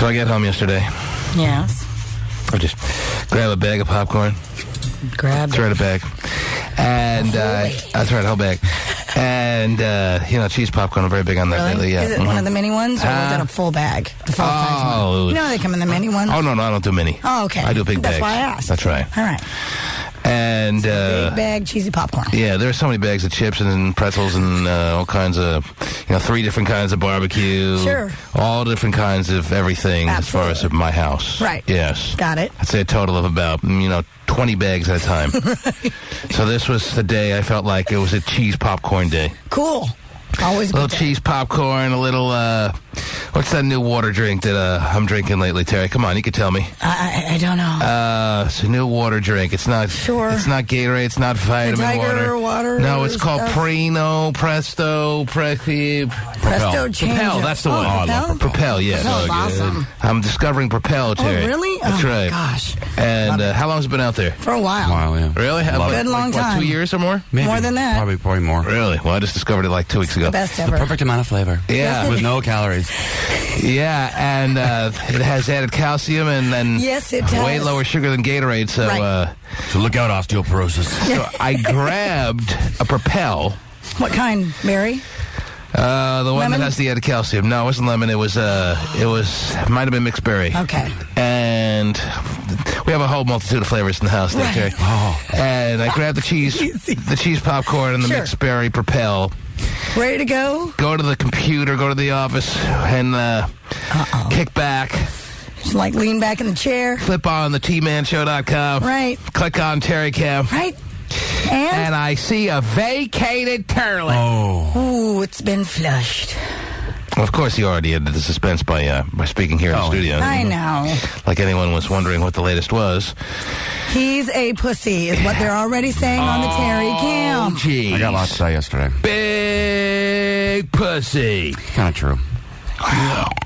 So I get home yesterday. Yes. I just grab a bag of popcorn. Throw it a bag. And that's right, a whole bag. And, cheese popcorn, I'm very big on that Really? lately. Yeah. Is it one of the mini ones, or is it a full bag? The full size one? You know they come in the mini ones? Oh, no, I don't do mini. Oh, okay. I do big bags. That's why I asked. That's right. All right. And big bag cheesy popcorn. Yeah, there's so many bags of chips and pretzels and all kinds of, 3 different kinds of barbecue. Sure. All different kinds of everything. Absolutely. As far as my house. Right. Yes. Got it. I'd say a total of about, 20 bags at a time. Right. So this was the day I felt like it was a cheese popcorn day. Cool. Always a little cheese popcorn, a little, what's that new water drink that I'm drinking lately, Terry? Come on, you can tell me. I don't know. It's a new water drink. It's not It's not Gatorade. It's not vitamin water. No, it's called Prino, Presto, Presto Change. Propel, that's the one. Propel? Propel, yes. Propel's awesome. I'm discovering Propel, Terry. Oh, really? That's right. Gosh. And how long has it been out there? For a while. Yeah. Really? Good long time. 2 years or more? Maybe. More than that. Probably more. Really? Well, I just discovered it like 2 weeks ago. The best ever. The perfect amount of flavor. Yeah. With no calories. Yeah, and it has added calcium and yes, it does. way lower sugar than Gatorade. So, right. So look out, osteoporosis. So I grabbed a Propel. What kind, Mary? The one lemon? that has the added calcium. No, it wasn't lemon. It might have been mixed berry. Okay. And we have a whole multitude of flavors in the house there, Terry. Oh. And I grabbed the cheese popcorn and the mixed berry Propel. Ready to go? Go to the computer, go to the office, and kick back. Just like lean back in the chair. Flip on the tmanshow.com. Right. Click on Terry Cam. Right. And I see a vacated toilet. Oh. Ooh, it's been flushed. Well, of course, you already ended the suspense by speaking here in the studio. I know. Like anyone was wondering what the latest was. He's a pussy, is what they're already saying on the Terry Cam. Geez. I got lots to say yesterday. Big pussy. Kind of true.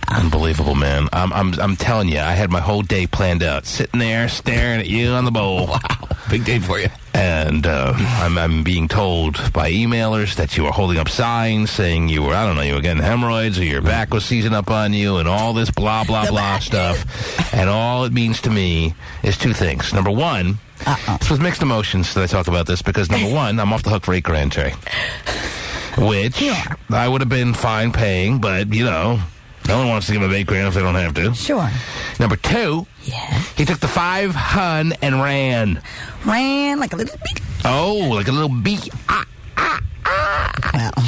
Unbelievable, man. I'm telling you, I had my whole day planned out. Sitting there, staring at you on the bowl. Wow. Big day for you. And I'm being told by emailers that you were holding up signs saying you were getting hemorrhoids or your back was seizing up on you and all this blah, blah, blah stuff. And all it means to me is 2 things. Number one, it's with mixed emotions that I talk about this because, number one, I'm off the hook for $8,000, Terry. Which I would have been fine paying, but, no one wants to give him $8,000 if they don't have to. Sure. Number 2, he took the 500 and ran. Ran like a little bee. Oh, like a little bee. Well,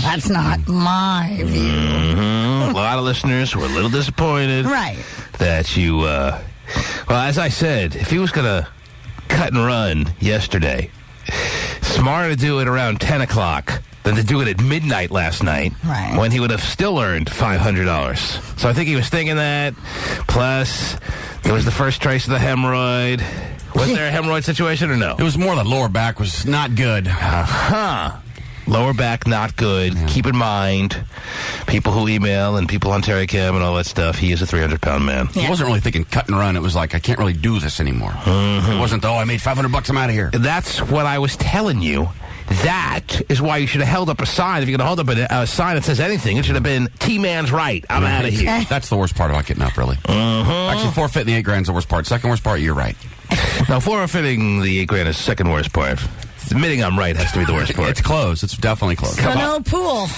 that's not my view. Mm-hmm. A lot of listeners were a little disappointed. Right. That you, well, as I said, if he was going to cut and run yesterday, smarter to do it around 10 o'clock than to do it at midnight last night, right, when he would have still earned $500. So I think he was thinking that. Plus, there was the first trace of the hemorrhoid. Was there a hemorrhoid situation or no? It was more the lower back was not good. Lower back, not good. Yeah. Keep in mind, people who email and people on Terry Cam and all that stuff, he is a 300-pound man. Yeah. I wasn't really thinking cut and run. It was like, I can't really do this anymore. Mm-hmm. It wasn't, I made $500, I'm out of here. That's what I was telling you. That is why you should have held up a sign. If you're going to hold up a sign that says anything, it should have been T-Man's right. I'm out of here. That's the worst part about getting up, really. Mm-hmm. Actually, forfeiting the $8,000 is the worst part. Second worst part, you're right. No, forfeiting the $8,000 is the second worst part. Admitting I'm right has to be the worst part. It's close. It's definitely close. So no pool.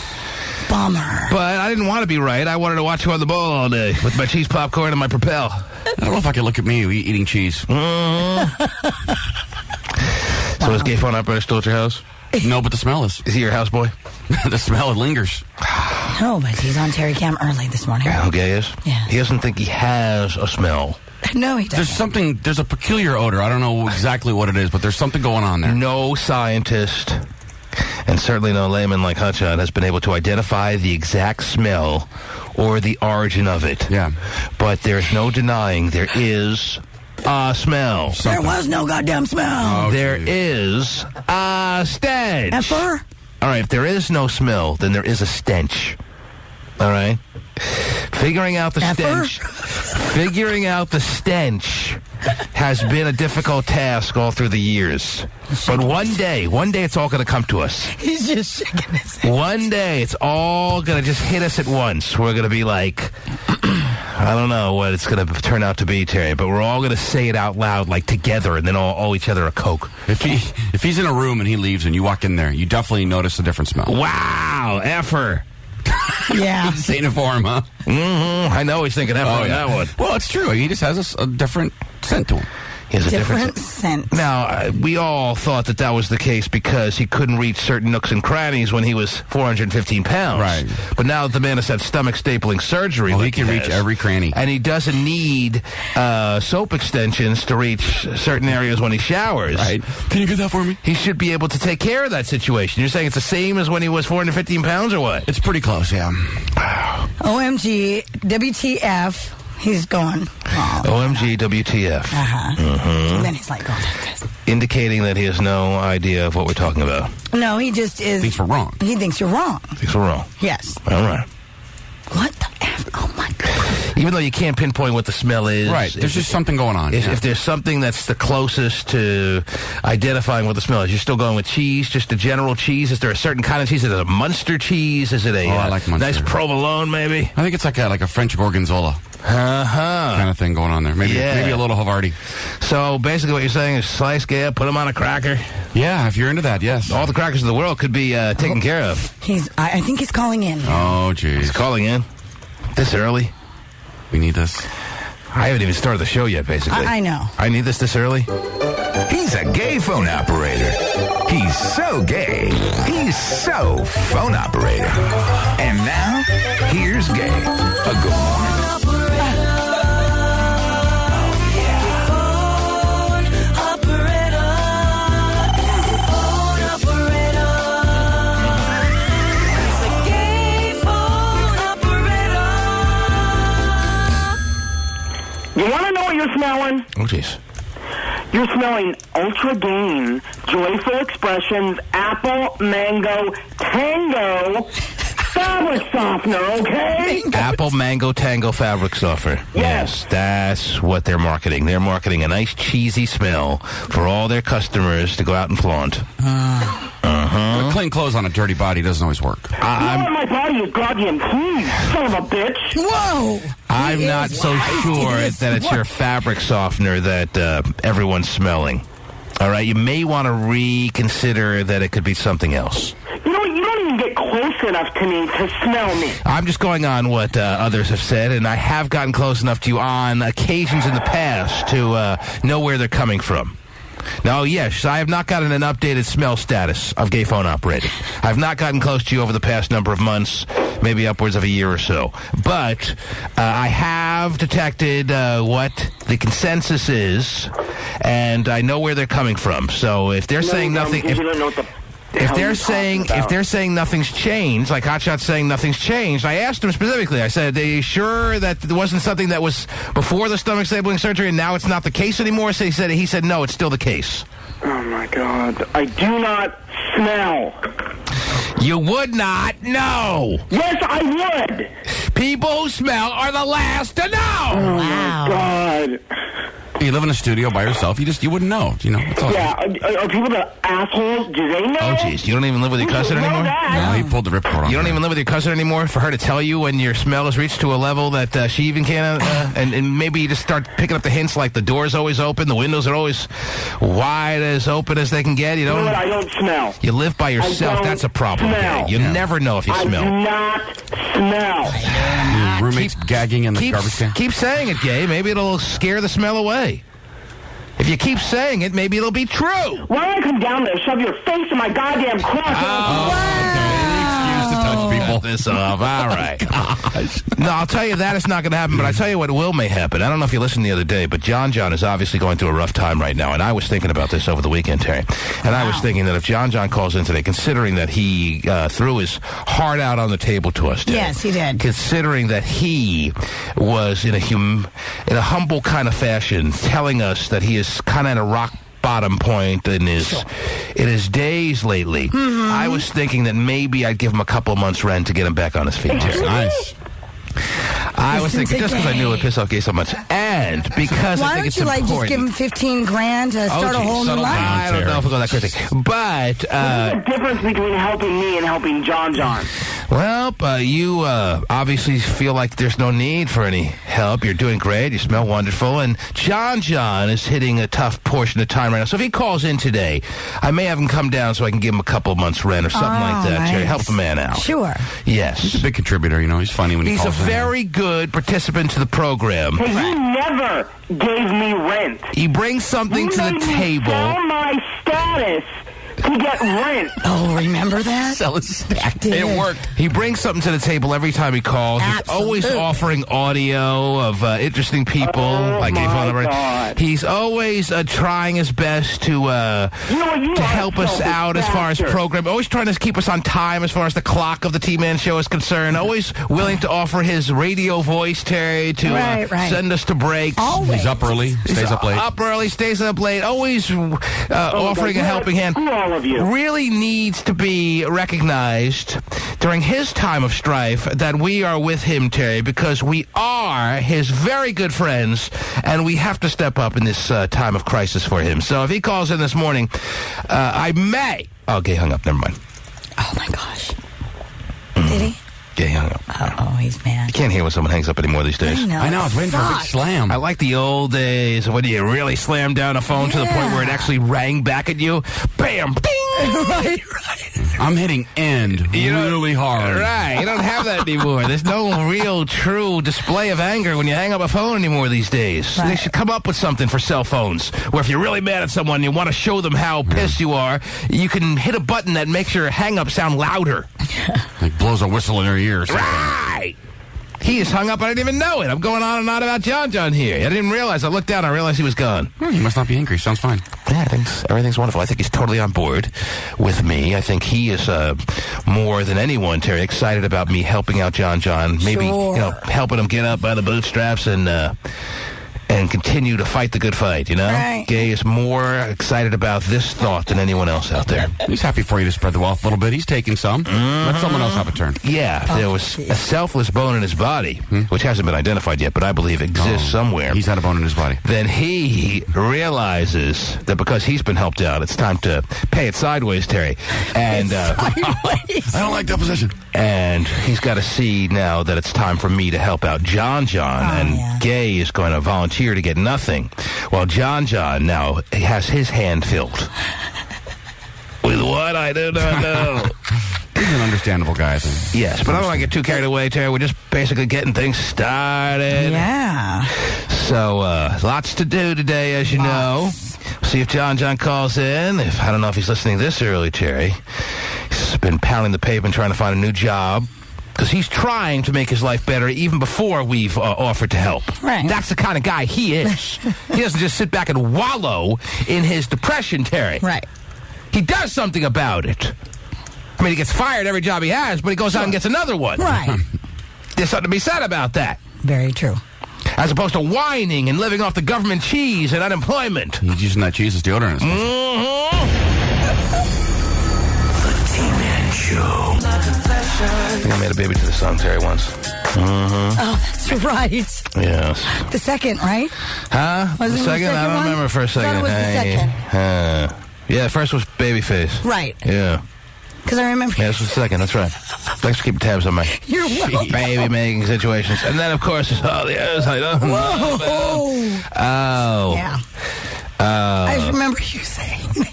Bummer. But I didn't want to be right. I wanted to watch you on the bowl all day with my cheese popcorn and my Propel. I don't know if I can look at me eating cheese. Mm-hmm. So is Gay Phone Operator still at your house? No, but the smell is. Is he your houseboy? The smell, it lingers. No, but he's on Terry Cam early this morning. Yeah, who Gay is? Yeah. He doesn't think he has a smell. No, he doesn't. There's a peculiar odor. I don't know exactly what it is, but there's something going on there. No scientist, and certainly no layman like Hutchon, has been able to identify the exact smell or the origin of it. Yeah. But there's no denying there is a smell. There was no goddamn smell. Oh, there is a stench. Tepper? All right, if there is no smell, then there is a stench. All right? Figuring out the stench has been a difficult task all through the years. But one day it's all going to come to us. He's just shaking his head. One day it's all going to just hit us at once. We're going to be like, I don't know what it's going to turn out to be, Terry, but we're all going to say it out loud, like together, and then all each other a Coke. If he's in a room and he leaves and you walk in there, you definitely notice a different smell. Wow, effer. Yeah. He's saying it for him, huh? Mm-hmm. I know he's thinking effer on that one. Well, it's true. He just has a different scent to him. He has a Different scent. Now, we all thought that was the case because he couldn't reach certain nooks and crannies when he was 415 pounds. Right. But now that the man has had stomach stapling surgery, Well, he can reach every cranny. And he doesn't need soap extensions to reach certain areas when he showers. Right. Can you get that for me? He should be able to take care of that situation. You're saying it's the same as when he was 415 pounds or what? It's pretty close, yeah. OMG, WTF. He's going. OMG, WTF. And then he's like, going like this. Indicating that he has no idea of what we're talking about. No, he just is. Thinks we're wrong. He thinks you're wrong. Thinks we're wrong. Yes. All right. What the F? Oh, my God. Even though you can't pinpoint what the smell is. Right. There's just something going on. If there's something that's the closest to identifying what the smell is, you're still going with cheese, just a general cheese? Is there a certain kind of cheese? Is it a Munster cheese? Is it a I like Munster. nice provolone, maybe? I think it's like a French gorgonzola kind of thing going on there. Maybe a little Havarti. So basically what you're saying is slice Gab, put them on a cracker. Yeah, if you're into that, yes. All the crackers in the world could be taken care of. I think he's calling in. Oh, jeez. He's calling in this early. We need this. I haven't even started the show yet, basically. I know. I need this early? He's a gay phone operator. He's so gay. He's so phone operator. And now, here's Gay. A good morning. You want to know what you're smelling? Oh, jeez. You're smelling Ultra Gain, Joyful Expressions, Apple, Mango, Tango, Fabric Softener, okay? Apple, Mango, Tango Fabric Softener. Yes, that's what they're marketing. They're marketing a nice cheesy smell for all their customers to go out and flaunt. But clean clothes on a dirty body doesn't always work. You know what? My body is goddamn clean, son of a bitch. Whoa! I'm not so sure that it's your fabric softener that everyone's smelling. All right, you may want to reconsider that it could be something else. You know what? You don't even get close enough to me to smell me. I'm just going on what others have said, and I have gotten close enough to you on occasions in the past to know where they're coming from. Now, yes, I have not gotten an updated smell status of gay phone operating. I've not gotten close to you over the past number of months, maybe upwards of a year or so. But I have detected what the consensus is, and I know where they're coming from. So if they're saying nothing... You don't know what the If they're saying nothing's changed, like Hotshot's saying nothing's changed, I asked him specifically. I said, "Are you sure that there wasn't something that was before the stomach stapling surgery, and now it's not the case anymore?" So he said, "No, it's still the case." Oh my God! I do not smell. You would not know. Yes, I would. People who smell are the last to know. Oh my God! You live in a studio by yourself. You wouldn't know. You know. It's all Yeah, are people the assholes? Do they know? Oh, jeez. You don't even live with your cousin know anymore? that. No, he pulled the ripcord on. You don't even live with your cousin anymore for her to tell you when your smell has reached to a level that she even can't, and maybe you just start picking up the hints like the door's always open, the windows are always wide as open as they can get. You You know don't. what? I don't smell. You live by yourself. don't That's a problem. smell. Okay? You never know if you I smell. do not smell. Your roommate's gagging in the garbage can. Keep saying it, Gay. Maybe it'll scare the smell away. If you keep saying it, maybe it'll be true. Why don't I come down there, shove your face in my goddamn crotch? Excuse to touch people. This off. All right. No, I'll tell you that is not going to happen, but I tell you what may happen. I don't know if you listened the other day, but John is obviously going through a rough time right now, and I was thinking about this over the weekend, Terry. And I was thinking that if John calls in today, considering that he threw his heart out on the table to us today. Yes, he did. Considering that he was in a humble kind of fashion telling us that he is kind of at a rock bottom point in his days lately. Mm-hmm. I was thinking that maybe I'd give him a couple of months rent to get him back on his feet. Terry. Nice. I was thinking just because I knew it would piss off Gay so much, and because I think it's important. Why don't you just give him $15,000 to start a whole new life? I don't know if we'll go that crazy, but what's the difference between helping me and helping John? Well, you obviously feel like there's no need for any help. You're doing great. You smell wonderful, and John is hitting a tough portion of time right now. So if he calls in today, I may have him come down so I can give him a couple of months' rent or something like that. Nice. Jerry, help the man out. Sure. Yes. He's a big contributor, He's funny when he calls in. He's a very good participant to the program. Hey, you never gave me rent. He brings something to the table. Sell my status to get rent. Oh, remember that? Sell his stack. It worked. He brings something to the table every time he calls. Absolutely. He's always offering audio of interesting people. My God. He's always trying his best to help us out as far as program. Always trying to keep us on time as far as the clock of the T-Man show is concerned. Always willing to offer his radio voice, Terry, to send us to breaks. Always. He's up early, stays up late. Up early, stays up late. Always offering a helping hand. All of you. Really needs to be recognized during his time of strife that we are with him, Terry, because we are his very good friends, and we have to step up in this time of crisis for him. So if he calls in this morning, I may... Okay, hung up. Never mind. Oh, my gosh. Did he? Yeah, he hung up. Oh, he's mad. You can't hear when someone hangs up anymore these days. I know. I was waiting for a big slam. I like the old days when you really slammed down a phone to the point where it actually rang back at you. Bam! Ding! Right. I'm hitting end really hard. Right. You don't have that anymore. There's no real, true display of anger when you hang up a phone anymore these days. Right. They should come up with something for cell phones where if you're really mad at someone and you want to show them how pissed you are, you can hit a button that makes your hang-up sound louder. Like blows a whistle in her ears. Right. He is hung up. I didn't even know it. I'm going on and on about John here. I didn't realize. I looked down. I realized he was gone. He must not be angry. Sounds fine. Yeah, everything's wonderful. I think he's totally on board with me. I think he is more than anyone, Terry, excited about me helping out John. Maybe helping him get up by the bootstraps and continue to fight the good fight, Right. Gay is more excited about this thought than anyone else out there. He's happy for you to spread the wealth a little bit. He's taking some. Let someone else have a turn. Yeah, if there was a selfless bone in his body, which hasn't been identified yet, but I believe exists somewhere. He's had a bone in his body. Then he realizes that because he's been helped out, it's time to pay it sideways, Terry. And Sideways. I don't like that position. And he's got to see now that it's time for me to help out John. Gay is going to volunteer to get nothing, while John now has his hand filled. With what? I do not know. He's an understandable guy, I think. Yes, but I don't want to get too carried away, Terry. We're just basically getting things started. Yeah. So, lots to do today, as you know. See if John calls in. I don't know if he's listening this early, Terry. He's been pounding the pavement trying to find a new job. Because he's trying to make his life better even before we've offered to help. Right. That's the kind of guy he is. He doesn't just sit back and wallow in his depression, Terry. Right. He does something about it. I mean, he gets fired every job he has, but he goes out and gets another one. Right. There's something to be said about that. Very true. As opposed to whining and living off the government cheese and unemployment. He's using that cheese as deodorant. The T-Man Show. I think I made a baby to the song, Terry, once. Oh, that's right. Yes. The second, right? Huh? Was The it the second? I second don't one? remember for a second. I thought it was the second. Yeah, first was Babyface. Right. Yeah. Because I remember. Yeah, this was the second. That's right. Thanks for keeping tabs on my You're welcome. baby-making situations. And then, of course, it's all the other side. Whoa. Oh. Yeah. I just remember you saying that.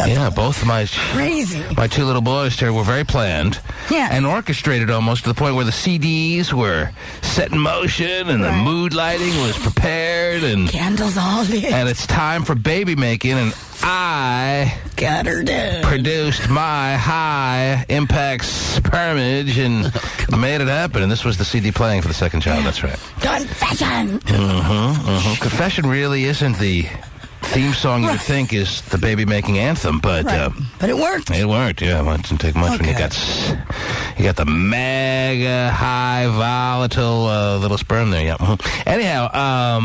Yeah, both of my Crazy. my two little boys here were very planned. Yeah. And orchestrated almost to the point where the CDs were set in motion and the mood lighting was prepared and Candles all lit. and it's time for baby making, and I Got her dead. produced my high impact spermage and made it happen. And this was the CD playing for the second child. That's right. Confession. Confession really isn't the theme song you would think is the baby making anthem, but But it worked. it worked. Yeah, it didn't take much when you got the mega high volatile little sperm there. Yeah. Anyhow,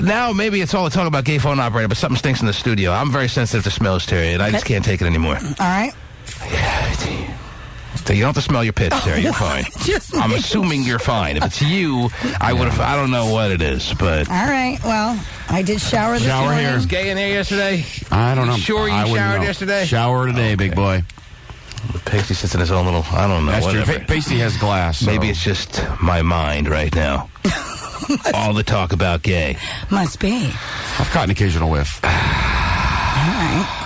now maybe it's all the talk about gay phone operator, but something stinks in the studio. I'm very sensitive to smells, Terry, and I just can't take it anymore. All right. So you don't have to smell your pits, Terry. You're fine. I'm assuming you're fine. If it's you, I would have. I don't know what it is, but. All right. Well, I did shower this morning. here. Was Gay in here yesterday? I don't know. Sure you showered yesterday? Shower today, big boy. Pasty sits in his own little. I don't know. That's whatever. true. Pasty has glass. So. Maybe it's just my mind right now. All the talk about gay. Must be. I've caught an occasional whiff. All right.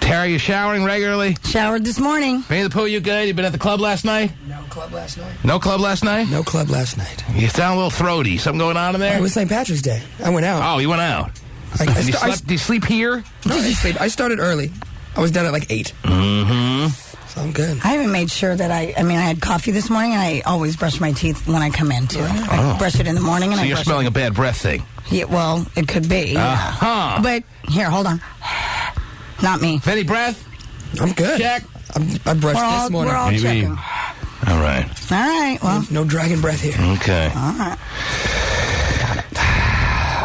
Terry, you showering regularly? Showered this morning. Vinnie the Pooh, you good? You been at the club last night? No club last night. No club last night? No club last night. You sound a little throaty. Something going on in there? It was St. Patrick's Day. I went out. Oh, you went out. Do you sleep here? No, I started early. I was done at like 8. Mm-hmm. So I'm good. I even made sure that I had coffee this morning, and I always brush my teeth when I come in, too. I brush it in the morning, and So I you're brush smelling a bad breath thing. Yeah, well, it could be. Uh-huh. But, here, hold on. Not me. Vinnie, breath? I'm good. Check. I brushed this morning. We're all Maybe. checking. All right. All right, well. No dragon breath here. Okay. All right.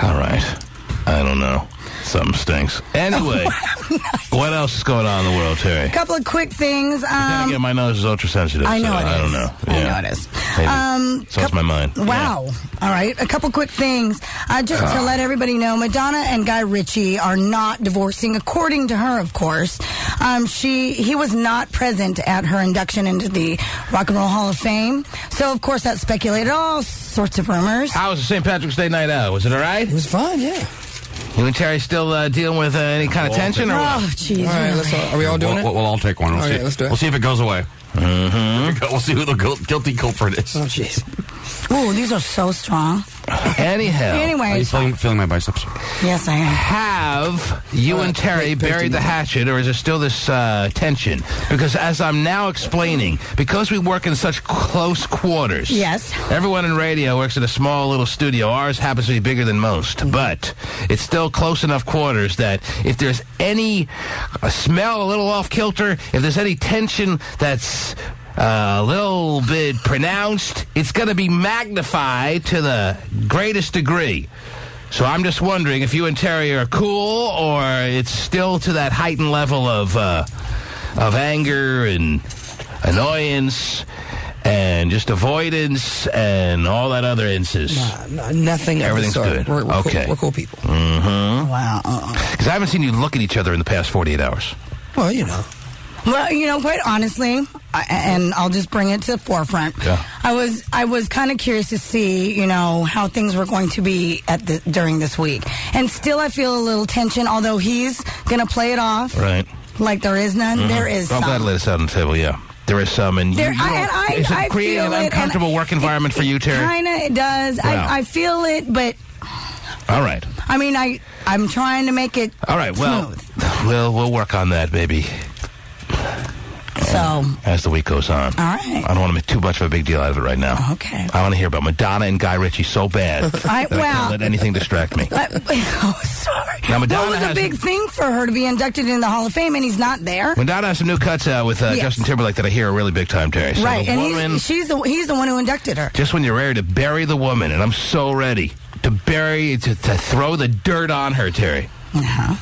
All right. I don't know. Something stinks. Anyway, what else is going on in the world, Terry? A couple of quick things. Then again, my nose is ultra sensitive. I know so it is. I don't know. I know it is. Maybe. So it's my mind. Wow. All right. A couple quick things. Just to let everybody know, Madonna and Guy Ritchie are not divorcing, according to her, of course. He was not present at her induction into the Rock and Roll Hall of Fame. So, of course, that speculated all sorts of rumors. How was the St. Patrick's Day night out? Was it all right? It was fun, yeah. You and Terry still dealing with any kind of tension? Or Oh, what? jeez. All right, are we all doing it? We'll all take one. We'll Okay, see. let's do it. We'll see if it goes away. Mm-hmm. We'll see who the guilty culprit is. Oh, jeez. Ooh, these are so strong. Anyhow. Are you Anyways. feeling my biceps? Yes, I am. Have you and Terry buried the hatchet, or is there still this tension? Because as I'm now explaining, because we work in such close quarters. Yes. Everyone in radio works in a small little studio. Ours happens to be bigger than most, but it's still close enough quarters that if there's any smell a little off kilter, if there's any tension that's a little bit pronounced, it's going to be magnified to the greatest degree. So I'm just wondering if you and Terry are cool, or it's still to that heightened level of anger and annoyance and just avoidance and all that other instances. Nothing. Everything's good. We're okay. Cool. We're cool people. Mm-hmm. Wow. Because I haven't seen you look at each other in the past 48 hours. Well, you know. Well, quite honestly, and I'll just bring it to the forefront. Yeah. I was kind of curious to see, how things were going to be during this week, and still I feel a little tension. Although he's going to play it off, Right. Like there is none. Mm-hmm. There is. I'm glad to lay this out on the table. Yeah, there is some, and is it creating an uncomfortable work environment for you, Terry? Kind of, it does. Wow. I feel it, but All right. I mean, I'm trying to make it. All right. Well, smooth. we'll work on that maybe. So, as the week goes on. All right. I don't want to make too much of a big deal out of it right now. Okay. I want to hear about Madonna and Guy Ritchie so bad that I can't let anything distract me. Sorry. Now, Madonna well, it was a has big thing for her to be inducted in the Hall of Fame, and he's not there. Madonna has some new cuts out with Yes. Justin Timberlake that I hear are really big time, Terry. So Right, the and woman, he's the one who inducted her. just when you're ready to bury the woman, and I'm so ready to throw the dirt on her, Terry. Uh-huh.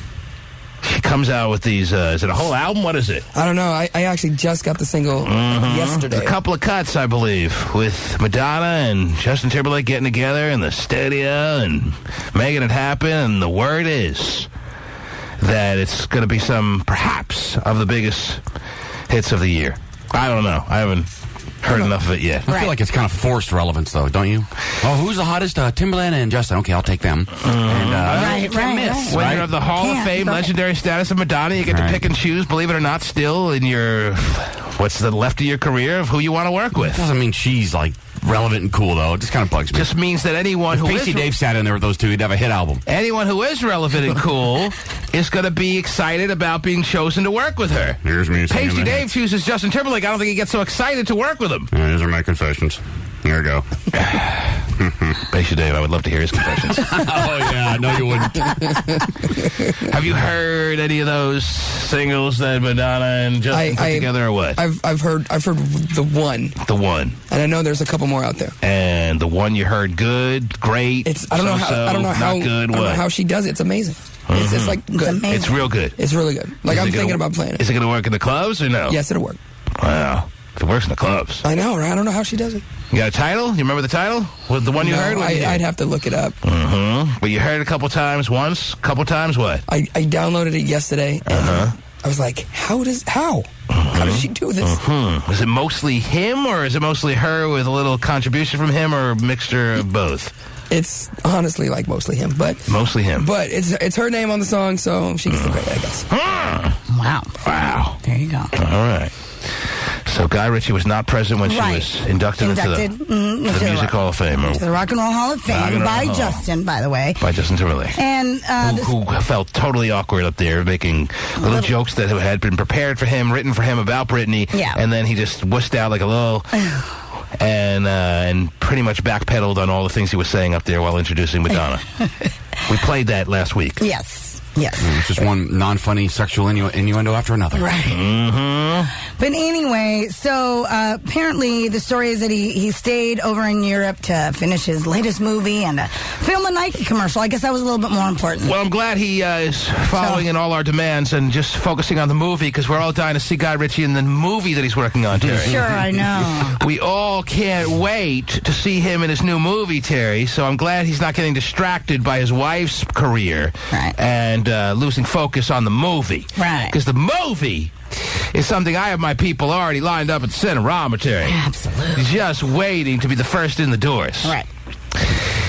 She comes out with these, is it a whole album? What is it? I don't know. I actually just got the single yesterday. A couple of cuts, I believe, with Madonna and Justin Timberlake getting together in the studio and making it happen. And the word is that it's going to be perhaps, of the biggest hits of the year. I don't know. I haven't heard enough of it yet. I feel like it's kind of forced relevance, though, don't you? Oh, who's the hottest? Timberland and Justin. Okay, I'll take them. And, you can't miss, When right? you're of the Hall of Fame, legendary status of Madonna, you get to pick and choose, believe it or not, still in your, what's the left of your career of who you want to work with. Doesn't mean she's, relevant and cool, though. It just kind of bugs me. Just means that anyone who Pasty Dave sat in there with those two, he'd have a hit album. Anyone who is relevant and cool is going to be excited about being chosen to work with her. Here's me. Pasty Dave chooses Justin Timberlake. I don't think he gets so excited to work with him. These are my confessions. Here we go. Pasty Dave, I would love to hear his confessions. Oh, yeah. No, you wouldn't. Have you heard any of those singles that Madonna and Justin put together, or what? I've heard the one. The one. And I know there's a couple more out there. And the one you heard, good, great, I don't know how not good, I don't know how she does it. It's amazing. It's like good. It's real good. It's really good. Like, I'm thinking about playing it. Is it going to work in the clubs or no? Yes, it'll work. Wow. She works in the clubs. I know, right? I don't know how she does it. You got a title? You remember the title? The one you heard? I'd have to look it up. Mm-hmm. But you heard it a couple times once? Couple times what? I downloaded it yesterday, and I was like, how does she do this? Is it mostly him, or is it mostly her with a little contribution from him, or a mixture of both? It's honestly like mostly him, but it's her name on the song, so she gets the credit, I guess. Wow. There you go. All right. So Guy Ritchie was not present when she was inducted into the Music Hall of Fame. To the Rock and Roll Hall of Fame by Justin, by the way. By Justin Timberlake. And who felt totally awkward up there, making little jokes that had been prepared for him, written for him about Britney. Yeah. And then he just wussed out like a little... and pretty much backpedaled on all the things he was saying up there while introducing Madonna. We played that last week. Yes. It's just one non-funny sexual innuendo after another. Right. Mm-hmm. But anyway, so apparently the story is that he stayed over in Europe to finish his latest movie and film a Nike commercial. I guess that was a little bit more important. Well, I'm glad he is following in all our demands and just focusing on the movie, because we're all dying to see Guy Ritchie in the movie that he's working on, Terry. Sure, I know. We all can't wait to see him in his new movie, Terry, so I'm glad he's not getting distracted by his wife's career and losing focus on the movie. Right. Because the movie is something I have my people already lined up at Cinerama, Terry. Absolutely. Just waiting to be the first in the doors. Right.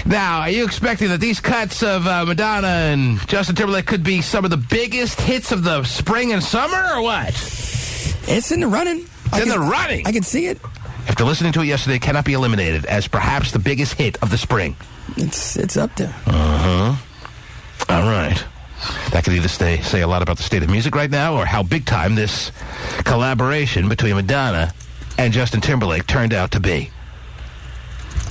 Now, are you expecting that these cuts of Madonna and Justin Timberlake could be some of the biggest hits of the spring and summer, or what? It's in the running. It's in the running. I can see it. After listening to it yesterday, it cannot be eliminated as perhaps the biggest hit of the spring. It's up there. All right. That could either say a lot about the state of music right now, or how big time this collaboration between Madonna and Justin Timberlake turned out to be.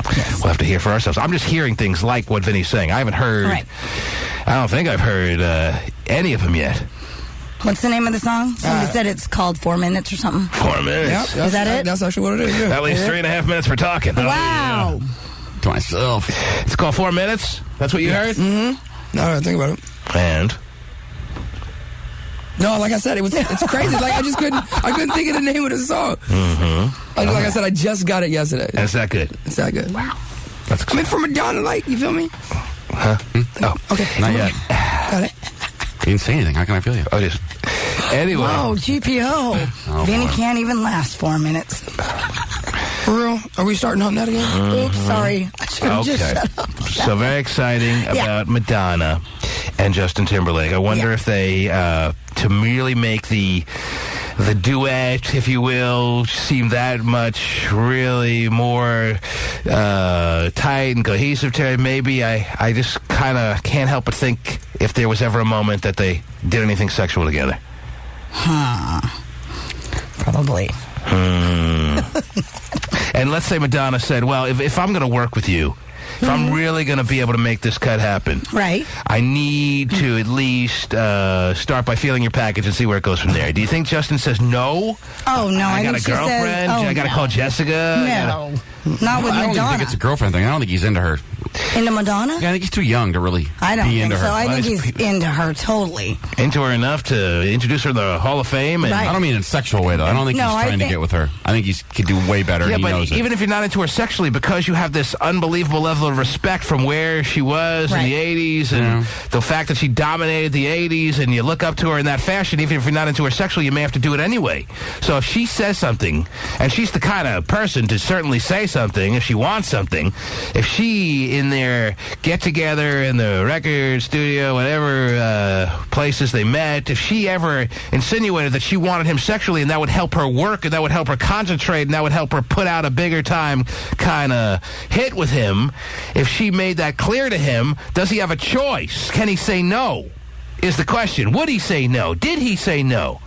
We'll have to hear for ourselves. I'm just hearing things like what Vinny's saying. I haven't heard... Right. I don't think I've heard any of them yet. What's the name of the song? Somebody said it's called 4 Minutes or something. 4 minutes. Yeah, is that it? That's actually what it is, yeah. At least 3.5 minutes for talking. Wow. To myself. It's called 4 Minutes? That's what you heard? Mm-hmm. No, think about it. And? No, like I said, it's crazy. Like I couldn't think of the name of the song. Mm-hmm. Like I said, I just got it yesterday. And it's that good? It's that good. Wow. That's exciting. I mean, from Madonna, like, you feel me? Huh? Oh. Okay. Not yet. Got it. You didn't say anything. How can I feel you? Oh, just... Anyway. Whoa, GPO. Vinny can't even last 4 minutes. For real? Are we starting on that again? Oops, sorry. I should have just shut up. So very exciting about Madonna and Justin Timberlake. I wonder if they, to merely make the duet, if you will, seem that much really more tight and cohesive, Terry. Maybe I just kind of can't help but think if there was ever a moment that they did anything sexual together. Probably. And let's say Madonna said, well, if I'm going to work with you, if I'm really going to be able to make this cut happen, right, I need to at least start by feeling your package and see where it goes from there. Do you think Justin says no? Oh, no. I got think a girlfriend. Says, I got to call Jessica. No. Not with I don't Madonna. even think it's a girlfriend thing. I don't think he's into her. Into Madonna? Yeah, I think he's too young to really I don't be think into so. her. I think he's into her totally. Into her enough to introduce her to the Hall of Fame? And Right. I don't mean in a sexual way, though. I don't think he's trying to get with her. I think he could do way better, Yeah, and he but knows it. even if you're not into her sexually, because you have this unbelievable level of respect from where she was in the 80s and the fact that she dominated the 80s, and you look up to her in that fashion, even if you're not into her sexually, you may have to do it anyway. So if she says something, and she's the kind of person to certainly say something if she wants something, if she in their get-together in the record studio, whatever places they met, if she ever insinuated that she wanted him sexually and that would help her work and that would help her concentrate and that would help her put out a bigger time kind of hit with him, if she made that clear to him, does he have a choice? Can he say no? Is the question. Would he say no? Did he say no?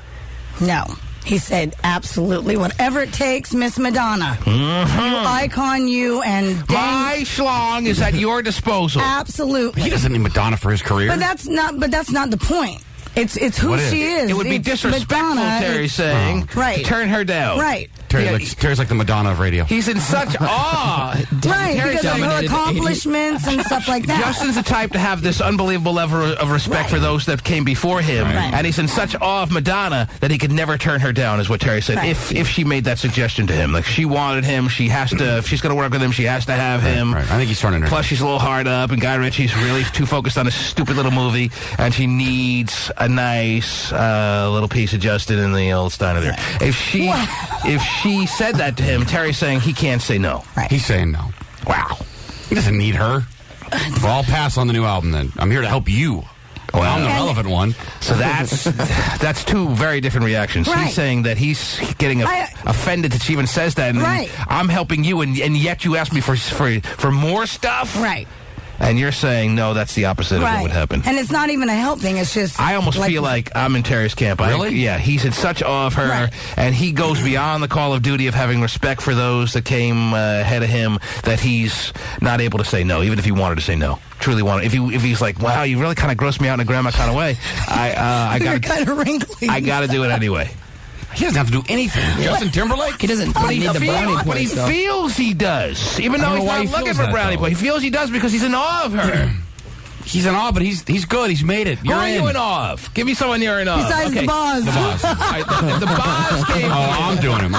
No. He said, absolutely, whatever it takes, Miss Madonna. You icon you and my schlong is at your disposal. Absolutely. He doesn't need Madonna for his career. But that's not the point. It's who she is. It would be disrespectful, Madonna, Terry saying, right. to turn her down. Right. Terry's like the Madonna of radio. He's in such awe. Right, because of her accomplishments and stuff like that. Justin's the type to have this unbelievable level of respect for those that came before him. Right. And he's in such awe of Madonna that he could never turn her down, is what Terry said. Right. If she made that suggestion to him. Like, she wanted him, she has to, if she's going to work with him, she has to have him. Right. I think he's turning her. Plus, she's a little hard up, and Guy Ritchie's really too focused on this stupid little movie, and she needs a nice little piece of Justin in the old Steiner there. If she said that to him, Terry's saying he can't say no. Right. He's saying no. Wow. He doesn't need her. Well, I'll pass on the new album then. I'm here to help you. Well, I'm the relevant one. So that's two very different reactions. Right. He's saying that he's getting offended that she even says that. And I'm helping you, and yet you ask me for more stuff? Right. And you're saying, no, that's the opposite of what would happen. And it's not even a help thing. It's just... I almost feel like I'm in Terry's camp. Really? Yeah, he's in such awe of her, and he goes beyond the call of duty of having respect for those that came ahead of him, that he's not able to say no, even if he wanted to say no. Truly wanted. If he's like, wow, you really kind of grossed me out in a grandma kind of way, I got kind of wrinkly. I got to do it anyway. He doesn't have to do anything. Justin Timberlake? He doesn't need the brownie points. But he feels he does, even though he's not looking for brownie points. He feels he does because he's in awe of her. He's in awe, but he's good. He's made it. Who are you in awe of? Give me someone you're in awe of. Besides the boss. The boss. If the boss came... I'm doing him.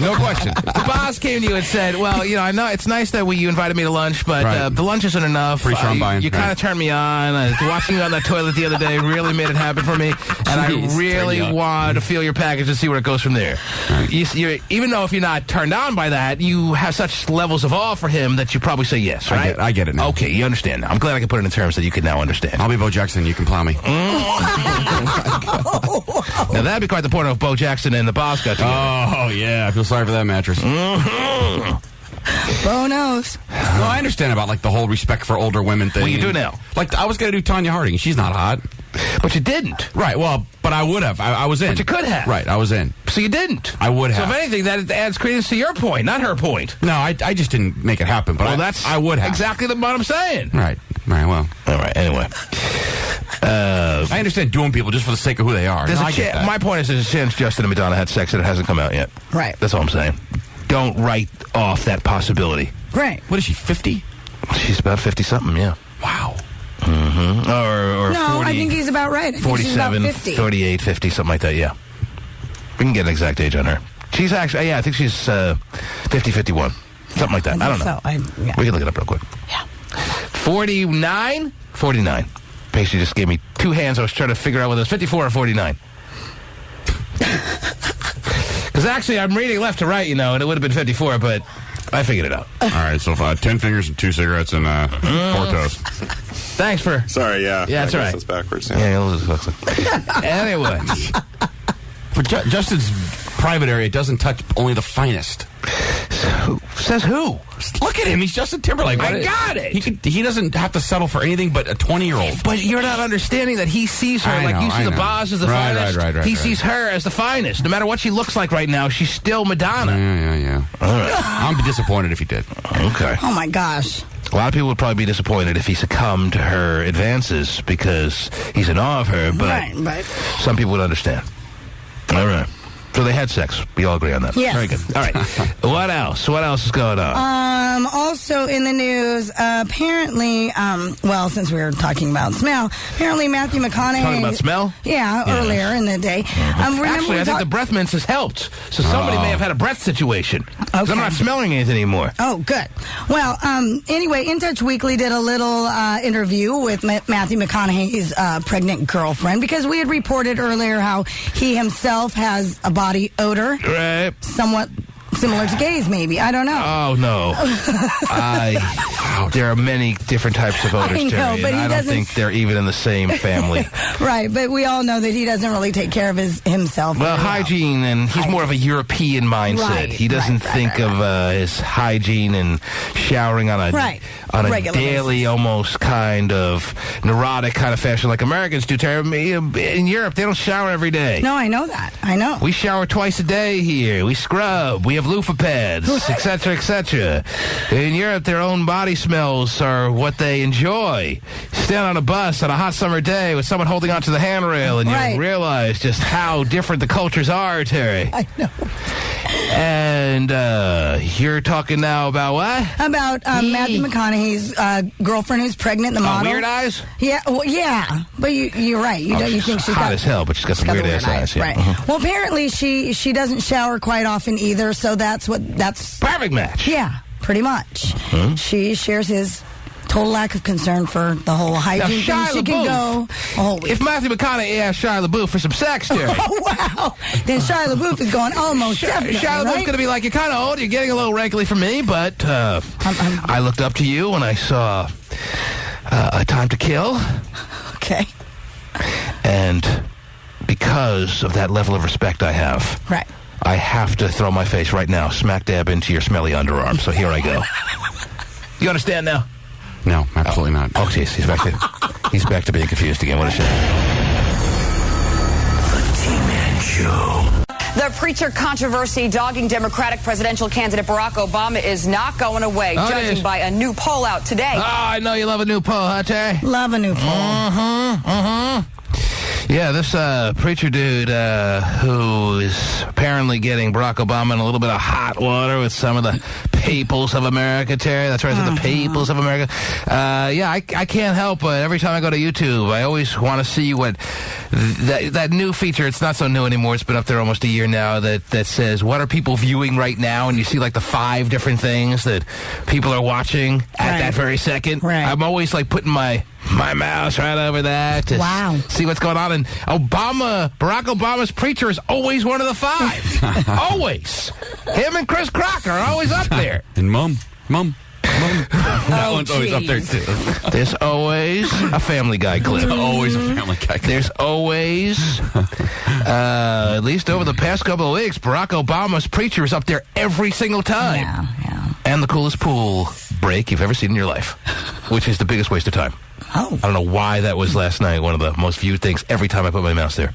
No question. If the boss came to you and said, well, I know it's nice that you invited me to lunch, but the lunch isn't enough. Pretty sure I'm buying. You kind of turned me on. Watching you on that toilet the other day really made it happen for me, and I really want to feel your package and see where it goes from there. Even though if you're not turned on by that, you have such levels of awe for him that you probably say yes, right? I get it now. Okay, you understand now. I'm glad I can put it in terms that you can now understand. I'll be Bo Jackson. You can plow me. Now, that'd be quite the point if Bo Jackson and the boss got together. Oh, yeah. I feel sorry for that mattress. Bo knows. No, I understand about, the whole respect for older women thing. What do you do now? I was going to do Tanya Harding. She's not hot. But you didn't. Right, well, but I would have. I was in. But you could have. Right, I was in. So you didn't. I would have. So if anything, that adds credence to your point, not her point. No, I just didn't make it happen, but I would have. Exactly what I'm saying. Right, well. All right, anyway. I understand doing people just for the sake of who they are. My point is there's a chance Justin and Madonna had sex and it hasn't come out yet. Right. That's all I'm saying. Don't write off that possibility. Right. What is she, 50? She's about 50-something, yeah. Wow. Mm-hmm. Or no, 40, I think he's about right. I think 47, she's about 50. 38, 50, something like that, yeah. We can get an exact age on her. She's actually, I think she's 50, 51. Something like that. I don't know. We can look it up real quick. Yeah. 49? 49. Pasty just gave me two hands. I was trying to figure out whether it was 54 or 49. Because actually, I'm reading left to right, and it would have been 54, but I figured it out. All right, so 10 fingers and 2 cigarettes and 4 toes. Thanks for... Sorry, yeah. Yeah, that's right. It's backwards. Anyway. For Justin's private area, it doesn't touch only the finest. Says who? Look at him. He's Justin Timberlake. I got it. He doesn't have to settle for anything but a 20-year-old. But you're not understanding that he sees her you see the boss as the finest. Right, he sees her as the finest. No matter what she looks like right now, she's still Madonna. Yeah. All right. I'd be disappointed if he did. Okay. Oh, my gosh. A lot of people would probably be disappointed if he succumbed to her advances because he's in awe of her, but some people would understand. All right. So they had sex. We all agree on that. Yes. Very good. All right. What else? What else is going on? Also in the news, apparently, since we were talking about smell, apparently Matthew McConaughey... Talking about smell? Yeah, earlier in the day. Actually, I think the breath mints has helped. So somebody may have had a breath situation. Okay. I'm not smelling anything anymore. Oh, good. Well, anyway, In Touch Weekly did a little interview with Matthew McConaughey's pregnant girlfriend because we had reported earlier how he himself has a body odor. Right. Somewhat similar to gays, maybe. I don't know. Oh, no. There are many different types of odors, Terry, but I don't think they're even in the same family. Right, but we all know that he doesn't really take care of himself. Well, hygiene, and he's more of a European mindset. Right, he doesn't think of his hygiene and showering on a daily, almost kind of neurotic kind of fashion like Americans do, Terry. In Europe, they don't shower every day. No, I know that. I know. We shower twice a day here. We scrub. We have loofah pads, etc., etc. In Europe, their own body smells are what they enjoy. Stand on a bus on a hot summer day with someone holding onto the handrail, and you realize just how different the cultures are, Terry. I know. And you're talking now about what? About Matthew McConaughey's girlfriend who's pregnant, the model. Weird eyes? Yeah, well, yeah. But you're right. You think she's hot got, as hell, but she's got some weird ass eyes. Yeah. Right. Mhm. Well, apparently she doesn't shower quite often either, so that's Perfect match. Yeah, pretty much. She shares his total lack of concern for the whole hygiene thing. Shia She can LaBeouf. go a whole week. If Matthew McConaughey asked Shia LaBeouf for some sex, Terry. Oh, wow. Then Shia LaBeouf is going almost definitely, Shia LaBeouf's right? going to be like, you're kind of old, you're getting a little wrinkly for me, but I looked up to you when I saw A Time to Kill. Okay. And because of that level of respect I have, Right. I have to throw my face right now, smack dab into your smelly underarm. So here I go. You understand now? No, absolutely not. Oh, jeez, he's back to being confused again. What a shame. The T-Man Show. The preacher controversy dogging Democratic presidential candidate Barack Obama is not going away, Oh, it judging is. by a new poll out today. Oh, I know you love a new poll, huh, Terry? Love a new poll. Yeah, this preacher dude who is apparently getting Barack Obama in a little bit of hot water with some of the peoples of America, Terry. That's right, the peoples of America. Yeah, I can't help but every time I go to YouTube, I always want to see what that new feature. It's not so new anymore. It's been up there almost a year now. That says what are people viewing right now, and you see like the 5 different things that people are watching at that very second. Right. I'm always like putting my mouse right over that to see what's going on. And Barack Obama's preacher is always one of the 5. Always. Him and Chris Crocker are always up there. And Mom. That one's always up there, too. There's always a Family Guy clip. Always a Family Guy clip. There's always, at least over the past couple of weeks, Barack Obama's preacher is up there every single time. Yeah. And the coolest pool break you've ever seen in your life, which is the biggest waste of time. Oh. I don't know why that was last night one of the most viewed things every time I put my mouse there.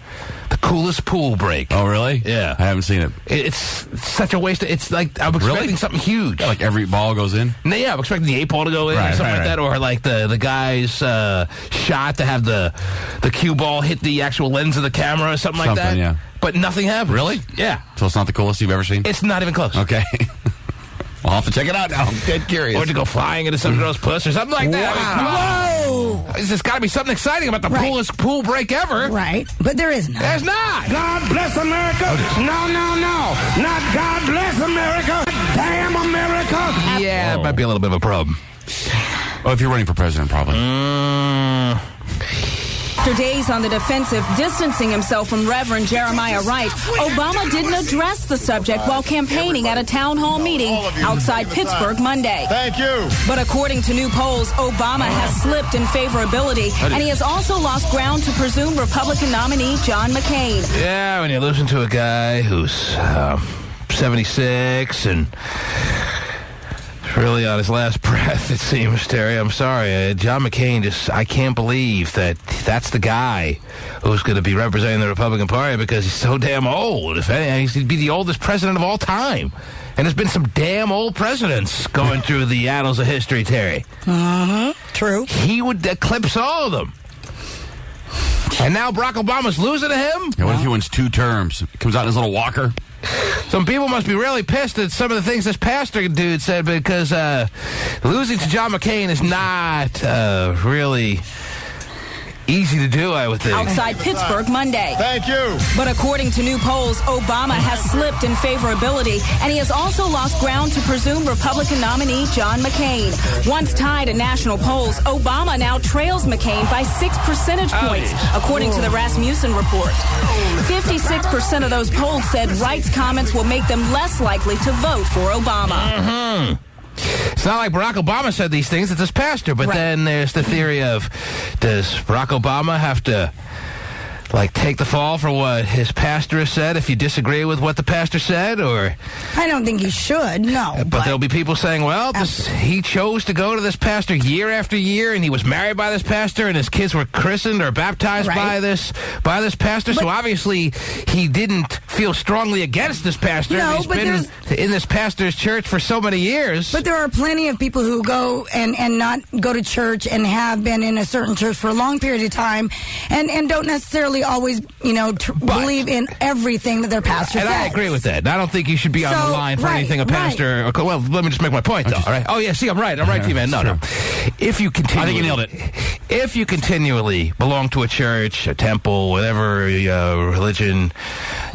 The coolest pool break. Oh, really? Yeah. I haven't seen it. It's such a waste. It's like I'm expecting something huge. Like every ball goes in? No, yeah, I'm expecting the 8 ball to go in or something like that, or like the guy's shot to have the cue ball hit the actual lens of the camera or something like that. Yeah. But nothing happens. Really? Yeah. So it's not the coolest you've ever seen? It's not even close. Okay. I'll have to check it out now. I'm dead curious. Or to go flying into some girl's puss or something like that. Whoa! There's got to be something exciting about the coolest pool break ever. Right. But there is not. There's not. God bless America. No. Not God bless America. Damn America. Yeah, it might be a little bit of a problem. Oh, if you're running for president, probably. After days on the defensive, distancing himself from Reverend Jeremiah Wright, Obama didn't address the subject while campaigning at a town hall meeting outside Pittsburgh Monday. Thank you. But according to new polls, Obama has slipped in favorability, and he has also lost ground to presumed Republican nominee John McCain. Yeah, when you listen to a guy who's 76 and really on his last breath, it seems, Terry. I'm sorry. John McCain I can't believe that's the guy who's going to be representing the Republican Party because he's so damn old. If anything, he'd be the oldest president of all time. And there's been some damn old presidents going through the annals of history, Terry. True. He would eclipse all of them. And now Barack Obama's losing to him? Yeah, what if he wins 2 terms? He comes out in his little walker? Some people must be really pissed at some of the things this pastor dude said because losing to John McCain is not really easy to do, I would think. Outside Pittsburgh Monday. Thank you. But according to new polls, Obama has slipped in favorability, and he has also lost ground to presumed Republican nominee John McCain. Once tied in national polls, Obama now trails McCain by 6 percentage points, according to the Rasmussen report. 56% of those polled said Wright's comments will make them less likely to vote for Obama. It's not like Barack Obama said these things, it's his pastor. But then there's the theory of, does Barack Obama have to, take the fall for what his pastor has said if you disagree with what the pastor said? Or I don't think he should, no. But there'll be people saying, well, he chose to go to this pastor year after year, and he was married by this pastor, and his kids were christened or baptized by this pastor. So obviously he didn't feel strongly against this pastor. No, he's but been in this pastor's church for so many years. But there are plenty of people who go and not go to church and have been in a certain church for a long period of time and don't necessarily really always, believe in everything that their pastor says. And I agree with that. I don't think you should be on the line for anything a pastor... Right. Well, let me just make my point, though. All right? Oh, yeah, see, I'm right. I'm right, T-Man. No. If you continually... I think you nailed it. If you continually belong to a church, a temple, whatever religion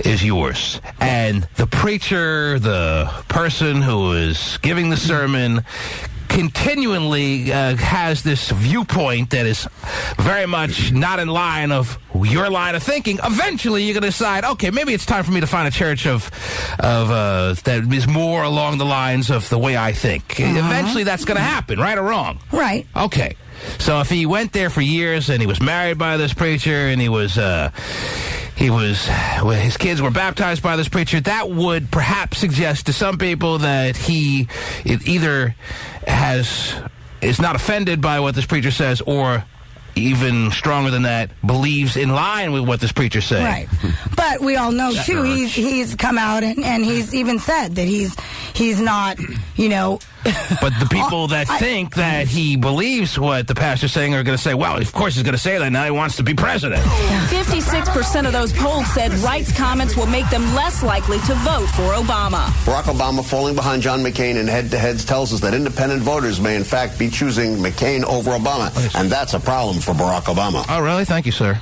is yours, and the preacher, the person who is giving the sermon... continually has this viewpoint that is very much not in line of your line of thinking, eventually you're going to decide, okay, maybe it's time for me to find a church of that is more along the lines of the way I think. Eventually that's going to happen, right or wrong? Right. Okay. So if he went there for years and he was married by this preacher and his kids were baptized by this preacher, that would perhaps suggest to some people that he either is not offended by what this preacher says, or even stronger than that, believes in line with what this preacher says. Right. But we all know, too, he's come out and he's even said that he's not, But the people that think that he believes what the pastor's saying are going to say, well, of course he's going to say that. Now he wants to be president. 56% of those polled said Wright's comments will make them less likely to vote for Obama. Barack Obama falling behind John McCain in head-to-heads tells us that independent voters may, in fact, be choosing McCain over Obama. And that's a problem for Barack Obama. Oh, really? Thank you, sir.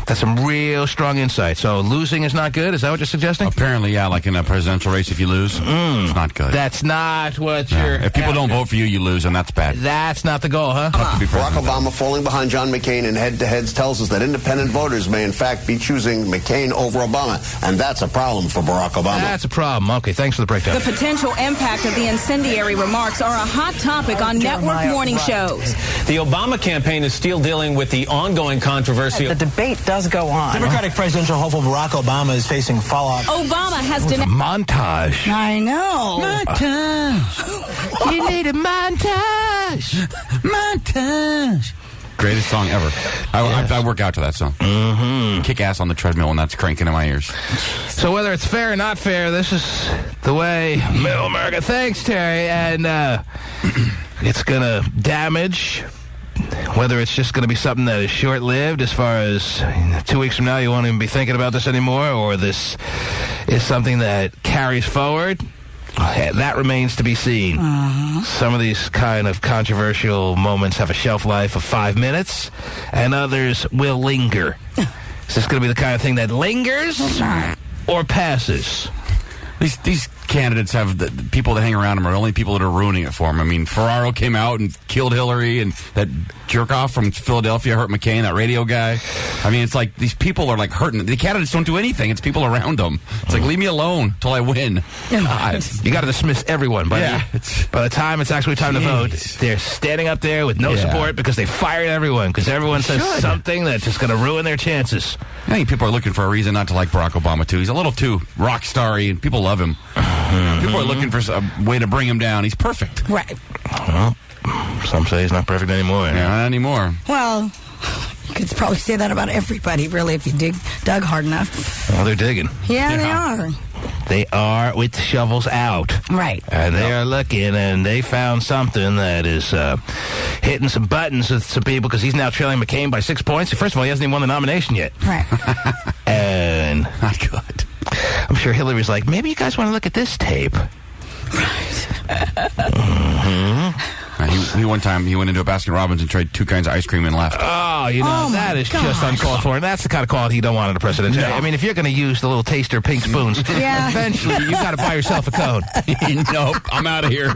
That's some real strong insight. So losing is not good? Is that what you're suggesting? Apparently, yeah. Like in a presidential race, if you lose, it's not good. That's not what you're... If people don't vote for you, you lose, and that's bad. That's not the goal, huh? Barack Obama falling behind John McCain in head-to-heads tells us that independent voters may, in fact, be choosing McCain over Obama. And that's a problem for Barack Obama. That's a problem. Okay, thanks for the breakdown. The potential impact of the incendiary remarks are a hot topic on network morning shows. The Obama campaign is still dealing with the ongoing controversy. The debate does go on. Democratic presidential hopeful Barack Obama is facing fallout. Obama has denounced... Montage. I know. Montage. You need a montage. Montage. Greatest song ever. I work out to that song. Kick ass on the treadmill when that's cranking in my ears. So whether it's fair or not fair, this is the way middle America thinks, Terry. And it's going to damage... Whether it's just going to be something that is short-lived as far as 2 weeks from now you won't even be thinking about this anymore, or this is something that carries forward, that remains to be seen. Some of these kind of controversial moments have a shelf life of 5 minutes, and others will linger. Is this going to be the kind of thing that lingers or passes? These candidates have the people that hang around them are the only people that are ruining it for them. I mean, Ferraro came out and killed Hillary, and that jerk-off from Philadelphia hurt McCain, that radio guy. I mean, it's like these people are like hurting. The candidates don't do anything. It's people around them. It's like, leave me alone till I win. God. You got to dismiss everyone. By the time it's actually time to vote, they're standing up there with no support because they fired everyone, because everyone says something that's just going to ruin their chances. I think people are looking for a reason not to like Barack Obama, too. He's a little too rock starry, and people love him. People are looking for a way to bring him down. He's perfect. Right. Well, some say he's not perfect anymore. Yeah, not anymore. Well, you could probably say that about everybody, really, if you dug hard enough. Well, they're digging. Yeah, they are. They are with the shovels out. Right. And they are looking, and they found something that is hitting some buttons with some people, because he's now trailing McCain by 6 points. First of all, he hasn't even won the nomination yet. Right. And not good. I'm sure Hillary's like, maybe you guys want to look at this tape. Right. He one time, he went into a Baskin Robbins and tried 2 kinds of ice cream and left. Oh, that is just uncalled for. And that's the kind of quality you don't want in a president. No. I mean, if you're going to use the little taster pink spoons, eventually you got to buy yourself a cone. Nope, I'm out of here.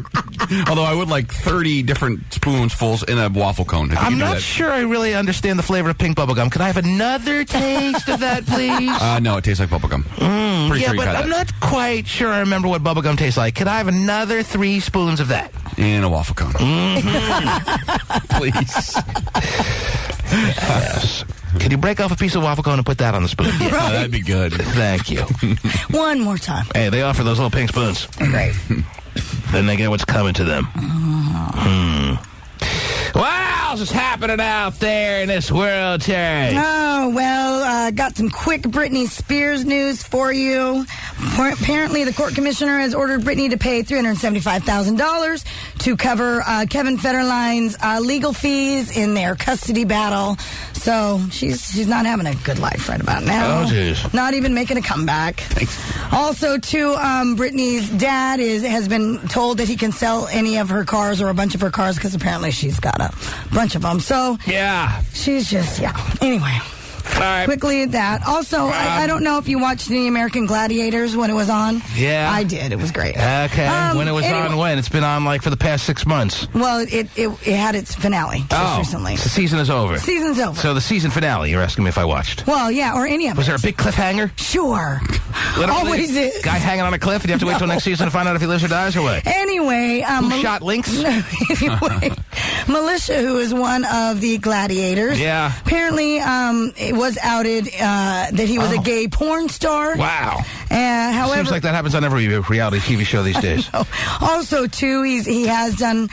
Although I would like 30 different spoonfuls in a waffle cone. I'm not sure I really understand the flavor of pink bubblegum. Can I have another taste of that, please? No, it tastes like bubblegum. Pretty sure but I'm not quite sure I remember what bubblegum tastes like. Could I have another 3 spoons of that? In a waffle cone. Please. Yes. Can you break off a piece of waffle cone and put that on the spoon? Yeah, that'd be good. Thank you. One more time. Hey, they offer those little pink spoons. Great. Then they get what's coming to them. What else is happening out there in this world, Terry? Oh, well, got some quick Britney Spears news for you. Apparently, the court commissioner has ordered Britney to pay $375,000 to cover Kevin Federline's legal fees in their custody battle. So she's not having a good life right about now. Oh, jeez. Not even making a comeback. Thanks. Also, too, Brittany's dad has been told that he can sell any of her cars or a bunch of her cars because apparently she's got a bunch of them. So Yeah. she's just, Anyway. All right. Quickly that. Also, I don't know if you watched the American Gladiators when it was on. Yeah. I did. It was great. Okay. When it was anyway. on when? It's been on like for the past 6 months. Well, it had its finale just recently. The season is over. Season's over. So the season finale, you're asking me if I watched. Well, yeah, or any of Was it. there a big cliffhanger? Sure. Literally? Always is. Guy hanging on a cliff and you have to wait till next season to find out if he lives or dies or what? Anyway. Who shot Lynx? Anyway, Militia, who is one of the gladiators, apparently it was outed that he was a gay porn star. Wow. However, Seems like that happens on every reality TV show these days. Also, too, he has done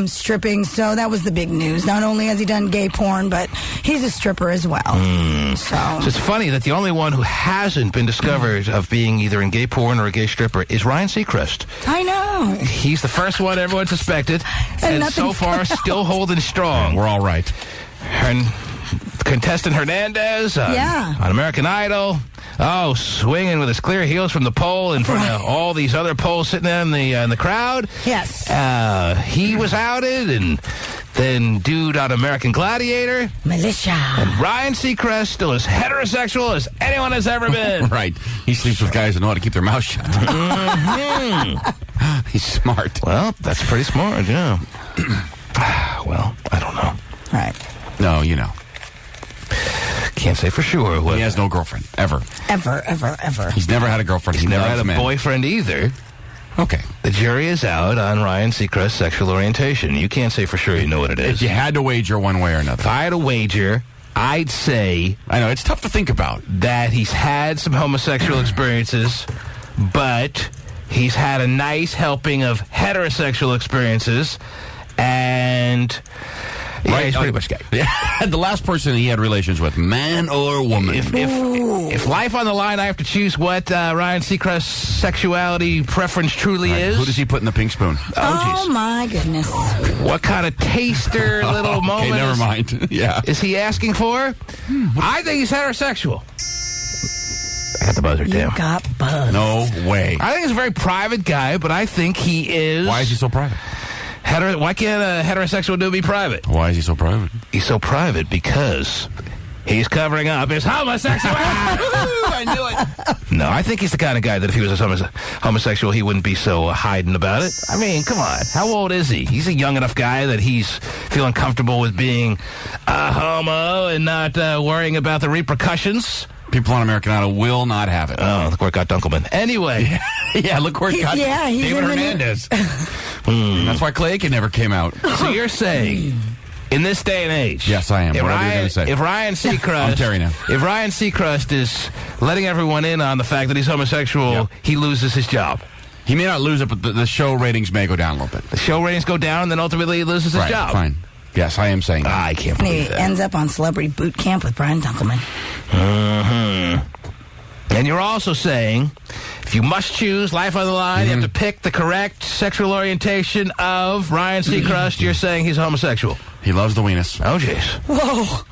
stripping, so that was the big news. Not only has he done gay porn, but he's a stripper as well. So it's funny that the only one who hasn't been discovered of being either in gay porn or a gay stripper is Ryan Seacrest. I know. He's the first one everyone suspected, and so far still holding strong. We're all right. And contestant Hernandez on American Idol. Oh, swinging with his clear heels from the pole in front of all these other poles sitting in the crowd. Yes. He was outed, and then dude on American Gladiator. Militia. And Ryan Seacrest still as heterosexual as anyone has ever been. Right. He sleeps with guys that know how to keep their mouth shut. He's smart. Well, that's pretty smart, yeah. Well, I don't know. Right. No, you know. Can't say for sure. He has no girlfriend, ever. Ever. He's never had a girlfriend. He's never had a boyfriend either. Okay. The jury is out on Ryan Seacrest's sexual orientation. You can't say for sure you know what it is. If you had to wager one way or another. If I had to wager, I'd say... I know, it's tough to think about. That he's had some homosexual experiences, but he's had a nice helping of heterosexual experiences, and... Yeah, he's pretty much gay. Yeah. The last person he had relations with, man or woman. If life on the line, I have to choose what Ryan Seacrest's sexuality preference truly is. Who does he put in the pink spoon? Oh my goodness. What kind of taster little moment Okay, never mind. Yeah. is he asking for? I think he's heterosexual. I got the buzzer, Tim. You got buzzed. No way. I think he's a very private guy, but I think he is... Why is he so private? Why can't a heterosexual dude be private? Why is he so private? He's so private because he's covering up his homosexuality. I knew it. No, I think he's the kind of guy that if he was a homosexual, he wouldn't be so hiding about it. I mean, come on. How old is he? He's a young enough guy that he's feeling comfortable with being a homo and not worrying about the repercussions. People on American Idol will not have it. Oh, look where it got Dunkelman. Anyway. Yeah, look where it got he's David in Hernandez. That's why Clay Aiken never came out. So you're saying, in this day and age... Yes, I am. Whatever you're going to say. If Ryan Seacrest... I'm Terry now. If Ryan Seacrest is letting everyone in on the fact that he's homosexual, he loses his job. He may not lose it, but the show ratings may go down a little bit. The show ratings go down, and then ultimately he loses his job. Fine. Yes, I am saying that. I can't And believe he that. ends up on Celebrity Boot Camp with Brian Dunkelman. And you're also saying, if you must choose life on the line, you have to pick the correct sexual orientation of Ryan Seacrest. You're saying he's homosexual. He loves the weenus. Oh, jeez. Whoa.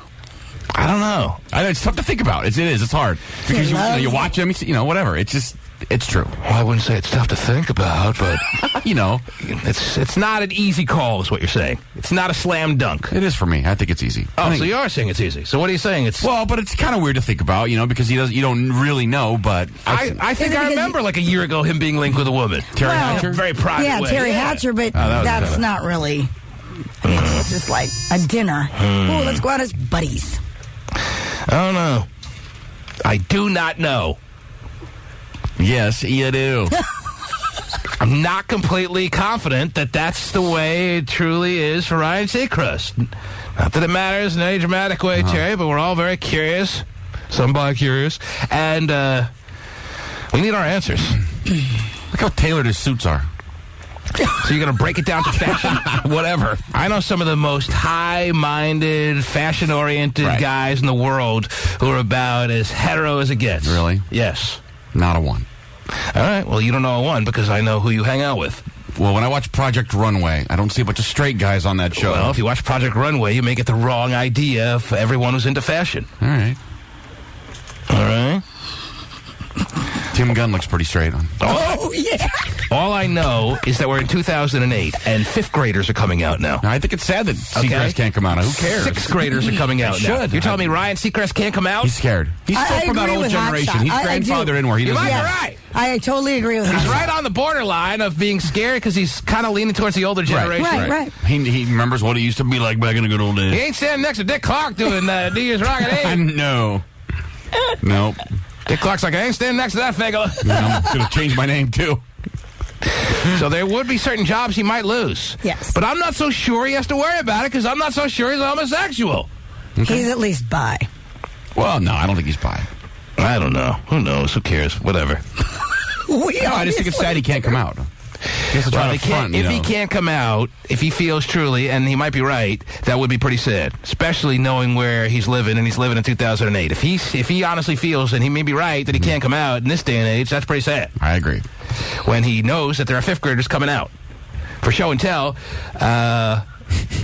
I don't know. I know, it's tough to think about. It is. It's hard. Because you watch him, whatever. It's just... It's true. Well, I wouldn't say it's tough to think about, but it's not an easy call, is what you're saying. It's not a slam dunk. It is for me. I think it's easy. Oh, so you are saying it's easy. So what are you saying? It's but it's kind of weird to think about, because you don't really know. But I think I remember like a year ago him being linked with a woman. Terry Hatcher, very private. Yeah, way. Terry Hatcher, but that's not really. It's just like a dinner. Oh, let's go out as buddies. I don't know. I do not know. Yes, you do. I'm not completely confident that that's the way it truly is for Ryan Seacrest. Not that it matters in any dramatic way, Terry, but we're all very curious. Some bi-curious. And we need our answers. Look how tailored his suits are. So you're going to break it down to fashion? Whatever. I know some of the most high-minded, fashion-oriented guys in the world who are about as hetero as it gets. Really? Yes. Not a one. All right. Well, you don't know a one because I know who you hang out with. Well, when I watch Project Runway, I don't see a bunch of straight guys on that show. Well, if you watch Project Runway, you may get the wrong idea of everyone who's into fashion. All right. Tim Gunn looks pretty straight on. Oh, yeah. All I know is that we're in 2008, and 5th graders are coming out now. I think it's sad that Seacrest can't come out. Who cares? 6th graders are coming out now. You're telling me Ryan Seacrest can't come out? He's scared. He's still from that old generation. He's grandfathered in where he doesn't. You might be right. I totally agree with him. He's right on the borderline of being scared because he's kind of leaning towards the older generation. Right. He remembers what it used to be like back in the good old days. He ain't standing next to Dick Clark doing New Year's Rockin' 8. No. Nope. Dick Clark's like, I ain't standing next to that figure. I'm going to change my name, too. So there would be certain jobs he might lose. Yes. But I'm not so sure he has to worry about it because I'm not so sure he's homosexual. Okay. He's at least bi. Well, no, I don't think he's bi. I don't know. Who knows? Who cares? Whatever. I just think it's sad he can't come out. If he can't come out, if he feels truly, and he might be right, that would be pretty sad. Especially knowing where he's living, and he's living in 2008. If he honestly feels, and he may be right, that he can't come out in this day and age, that's pretty sad. I agree. When he knows that there are 5th graders coming out for show and tell,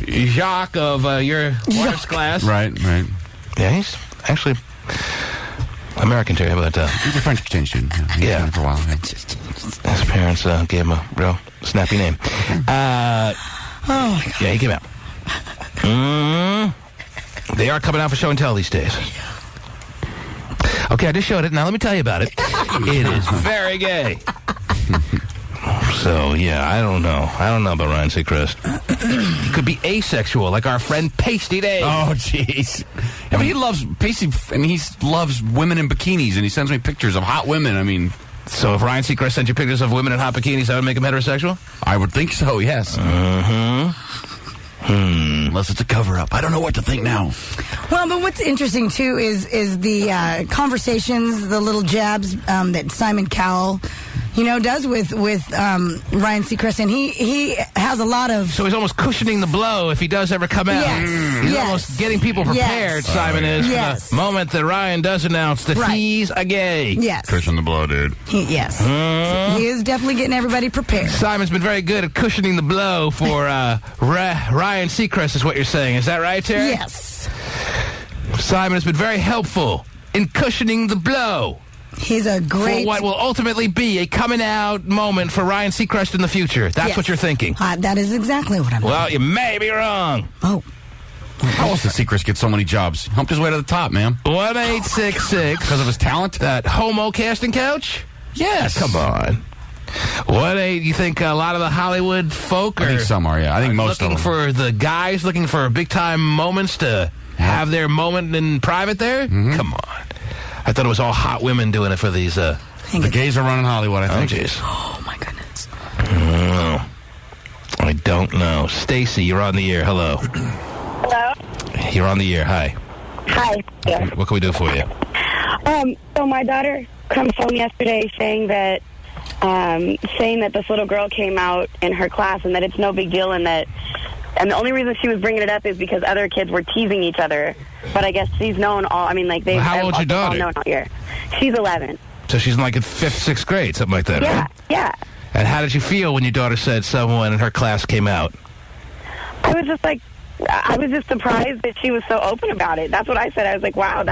Jacques of your wife's class. Right. Yeah, he's actually American, Terry. How about that? He's a French exchange student. He's been for a while. His parents gave him a real snappy name. Oh, my God. Yeah, he came out. They are coming out for show and tell these days. Okay, I just showed it. Now let me tell you about it. It is very gay. So, yeah, I don't know. I don't know about Ryan Seacrest. He could be asexual, like our friend Pasty Dave. Oh, jeez. I mean, he loves Pasty. I mean, he loves women in bikinis, and he sends me pictures of hot women. I mean, so if Ryan Seacrest sent you pictures of women in hot bikinis, that would make him heterosexual? I would think so, yes. Unless it's a cover-up. I don't know what to think now. Well, but what's interesting, too, is the conversations, the little jabs that Simon Cowell, does with Ryan Seacrest, and he has a lot of... So he's almost cushioning the blow if he does ever come out. Yes. He's almost getting people prepared, Simon is, for the moment that Ryan does announce that he's a gay. Yes. Cushion the blow, dude. Yes. He is definitely getting everybody prepared. Simon's been very good at cushioning the blow for Ryan Seacrest, is what you're saying. Is that right, Terry? Yes. Simon has been very helpful in cushioning the blow. He's a great... For what will ultimately be a coming-out moment for Ryan Seacrest in the future. That's what you're thinking. That is exactly what I'm thinking. Well, you may be wrong. Oh. How else did Seacrest get so many jobs? He humped his way to the top, man. 1-866. Because of his talent? That homo casting couch? Yes. Come on. You think a lot of the Hollywood folk are... I think some are, yeah. I think most of them. Looking for the guys, looking for big-time moments to have their moment in private there? Mm-hmm. Come on. I thought it was all hot women doing it for these... The gays are running Hollywood, I think. Oh, jeez. Oh, my goodness. I don't know. Stacy, you're on the air. Hello. Hello? You're on the air. Hi. Hi. Yeah. What can we do for you? So my daughter comes home yesterday saying that this little girl came out in her class and that it's no big deal and the only reason she was bringing it up is because other kids were teasing each other. But I guess she's known all. I mean, like they've how old's your daughter? Known all year. She's 11. So she's in like in 5th, 6th grade, something like that, right? Yeah. And how did you feel when your daughter said someone in her class came out? I was just surprised that she was so open about it. That's what I said. I was like, wow,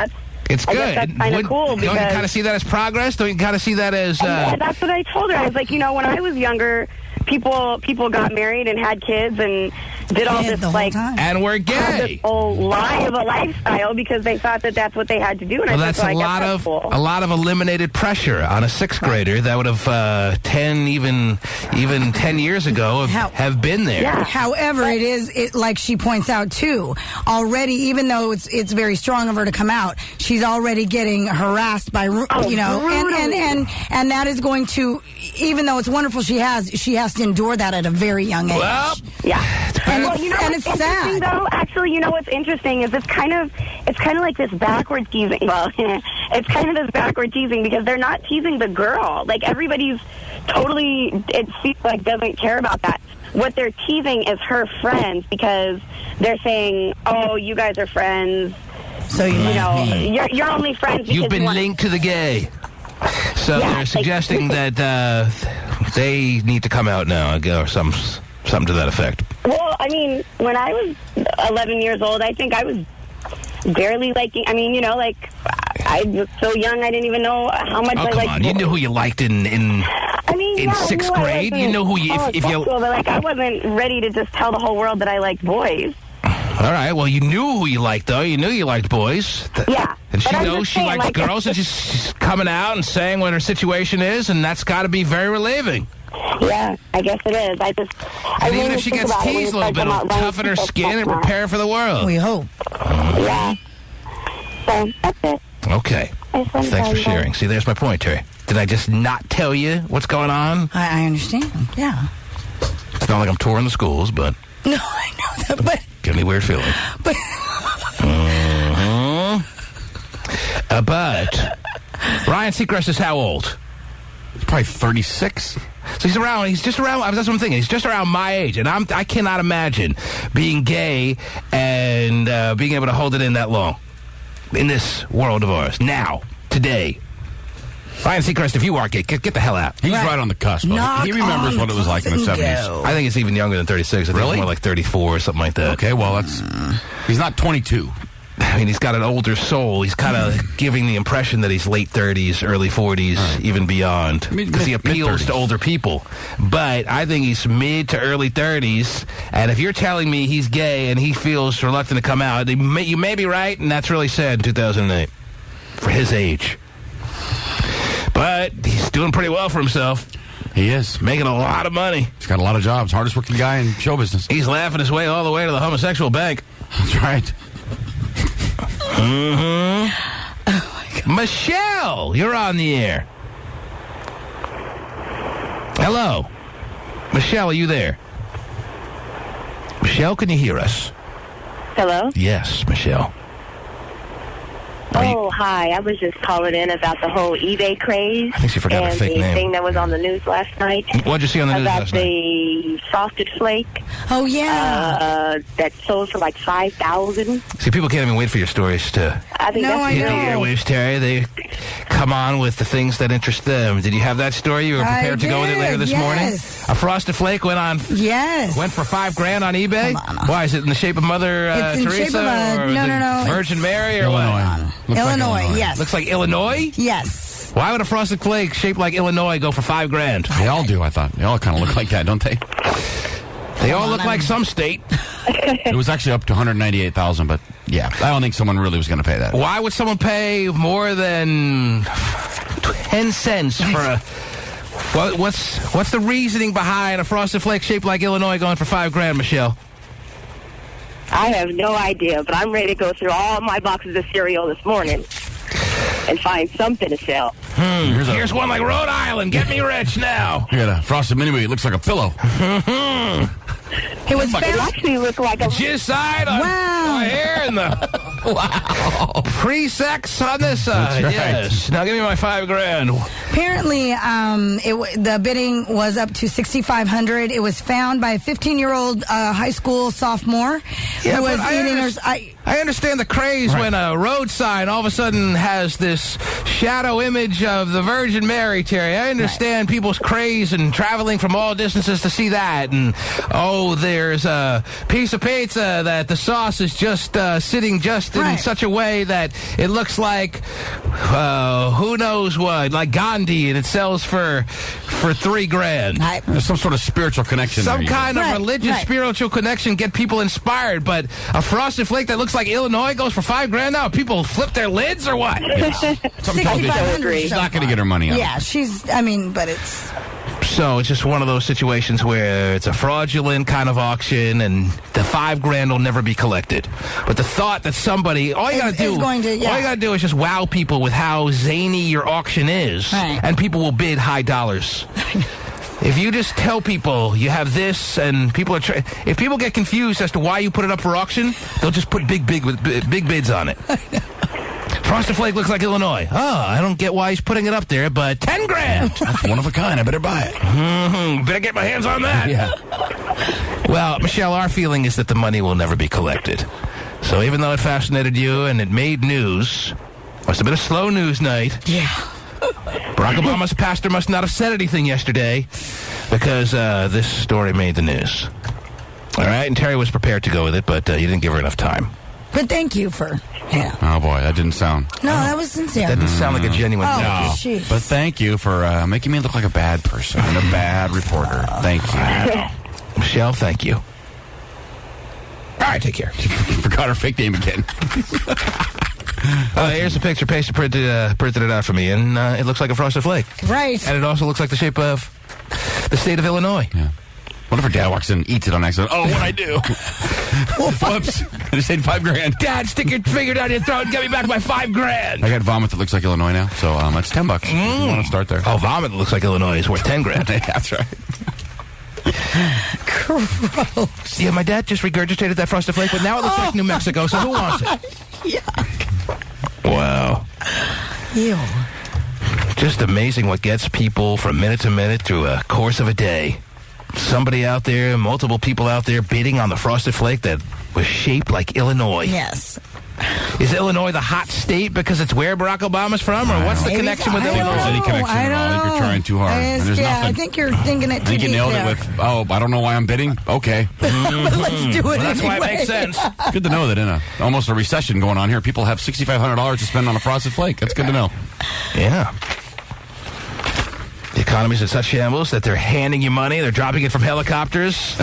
it's good. That's kind of cool. Don't you kind of see that as progress? Don't you kind of see that as... That's what I told her. I was like, when I was younger, people got married and had kids and did all this, like... And we're gay. This whole lie of a lifestyle because they thought that that's what they had to do. And that's a lot of eliminated pressure on a 6th grader that would have 10 even 10 years ago have been there. Yeah. However, it like she points out too, already, even though it's very strong of her to come out, she's already getting harassed by and that is going to, even though it's wonderful she has to endure that at a very young age. Well, yeah. And it's sad. Though, actually, what's interesting is it's kind of like this backward teasing. Well, it's kind of this backward teasing because they're not teasing the girl. Like everybody's totally, it seems like doesn't care about that. What they're teasing is her friends because they're saying, "Oh, you guys are friends, so you're only friends." Because you've been linked to the gay. So they're suggesting that They need to come out now, or something to that effect. Well, I mean, when I was 11 years old, I think I was barely liking. I mean, I was so young, I didn't even know how much I liked. Come on, you knew who you liked in 6th grade. You know who you if you. But I wasn't ready to just tell the whole world that I liked boys. All right. Well, you knew who you liked, though. You knew you liked boys. Yeah. And she knows she likes girls, and she's coming out and saying what her situation is, and that's got to be very relieving. Yeah, I guess it is. And even if she gets teased a little bit, it'll toughen her skin and prepare for the world. We hope. Yeah. So, that's it. Okay. Thanks for sharing. See, there's my point, Terry. Did I just not tell you what's going on? I understand. Yeah. It's not like I'm touring the schools, but... No, I know that, but... Give me a weird feeling. But... But... Ryan Seacrest is how old? He's probably 36. So he's just around, that's what I'm thinking, he's just around my age, and I cannot imagine being gay and being able to hold it in that long in this world of ours. Now, today. Ryan Seacrest, if you are gay, get the hell out. He's right on the cusp. He remembers what it was like in the 70s. I think it's even younger than 36. I think it's more like 34 or something like that. Okay, well, he's not 22. I mean, he's got an older soul. He's kind of giving the impression that he's late 30s, early 40s, even beyond. Because he appeals to older people. But I think he's mid to early 30s. And if you're telling me he's gay and he feels reluctant to come out, you may be right, and that's really sad in 2008 for his age. But he's doing pretty well for himself. He is. Making a lot of money. He's got a lot of jobs. Hardest working guy in show business. He's laughing his way all the way to the homosexual bank. That's right. Oh my God. Michelle, you're on the air. Hello. Michelle, are you there? Michelle, can you hear us? Hello? Yes, Michelle. Oh, hi. I was just calling in about the whole eBay craze. I think she forgot her fake name. And the thing that was on the news last night. What did you see on the news last night? About the Frosted Flake. Oh, yeah. That sold for like $5,000. See, people can't even wait for your stories to hit the airwaves, Terry. They come on with the things that interest them. Did you have that story? You were prepared to go with it later this morning? A Frosted Flake went on. Yes. Went for $5,000 on eBay? Why? Is it in the shape of Mother Teresa? No. Virgin Mary or Illinois. what? Illinois, yes. Looks like Illinois? Yes. Why would a Frosted Flake shaped like Illinois go for $5,000? They all do, I thought. They all kind of look like that, don't they? They all look like some state. It was actually up to $198,000, but yeah, I don't think someone really was going to pay that. Why would someone pay more than 10 cents for a... What's the reasoning behind a Frosted Flake shaped like Illinois going for $5,000, Michelle? I have no idea, but I'm ready to go through all my boxes of cereal this morning and find something to sell. Here's one like Rhode Island. Get me rich now. You got a Frosted Mini Wheat. It looks like a pillow. It was It actually looked like a... Jizz side on my hair and the pre-sex on this side. Right. Yes. Now give me my $5,000. Apparently, the bidding was up to $6,500. It was found by a 15-year-old high school sophomore who was eating her... I understand the craze when a road sign all of a sudden has this shadow image of the Virgin Mary, Terry. I understand people's craze and traveling from all distances to see that. And, there's a piece of pizza that the sauce is just sitting just in such a way that it looks like who knows what, like Gandhi, and it sells for $3,000. There's some sort of spiritual connection. Some kind of religious spiritual connection, get people inspired. But a Frosted Flake that looks like Illinois goes for $5,000 now. People flip their lids or what? Some told me she's not going to get her money out. Yeah, but it's... So it's just one of those situations where it's a fraudulent kind of auction, and the $5,000 will never be collected. But the thought that somebody, all you got to do is just wow people with how zany your auction is, and people will bid high dollars. If you just tell people you have this, and people are if people get confused as to why you put it up for auction, they'll just put big bids on it. Frosted Flake looks like Illinois. Oh, I don't get why he's putting it up there, but $10,000. That's one of a kind. I better buy it. Better get my hands on that. Yeah. Well, Michelle, our feeling is that the money will never be collected. So even though it fascinated you and it made news, must have been a slow news night. Yeah. Barack Obama's pastor must not have said anything yesterday. because this story made the news. All right, and Terry was prepared to go with it, but you didn't give her enough time. But thank you for... Yeah. Oh, boy, that didn't sound... No, that was sincere. That didn't sound like a genuine thank you. Jeez. But thank you for making me look like a bad person and a bad reporter. Thank you. Michelle, thank you. All right, take care. Forgot her fake name again. Here's the picture. Pasty printed it out for me, and it looks like a Frosted Flake. Right. And it also looks like the shape of the state of Illinois. Yeah. What if her dad walks in and eats it on accident? Oh, what'd I do? Whoops. I just ate $5,000. Dad, stick your finger down your throat and get me back my $5,000. I got vomit that looks like Illinois now, so it's $10. You want to start there? Oh, vomit that looks like Illinois is worth $10,000. That's right. Gross. Yeah, my dad just regurgitated that Frosted Flake, but now it looks like New Mexico, so who wants it? Yuck. Wow. Ew. Just amazing what gets people from minute to minute through a course of a day. Somebody out there, multiple people out there bidding on the Frosted Flake that was shaped like Illinois. Yes. Is Illinois the hot state because it's where Barack Obama's from, or what's the connection with Illinois? There's any connection at all. I think you're trying too hard. And there's nothing. I think you're thinking it too I think you deep nailed there. it with, I don't know why I'm bidding. Okay. But let's do it Well, that's anyway. why it makes sense. Good to know that in almost a recession going on here, people have $6,500 to spend on a Frosted Flake. That's good to know. Yeah. The economy's in such shambles that they're handing you money. They're dropping it from helicopters.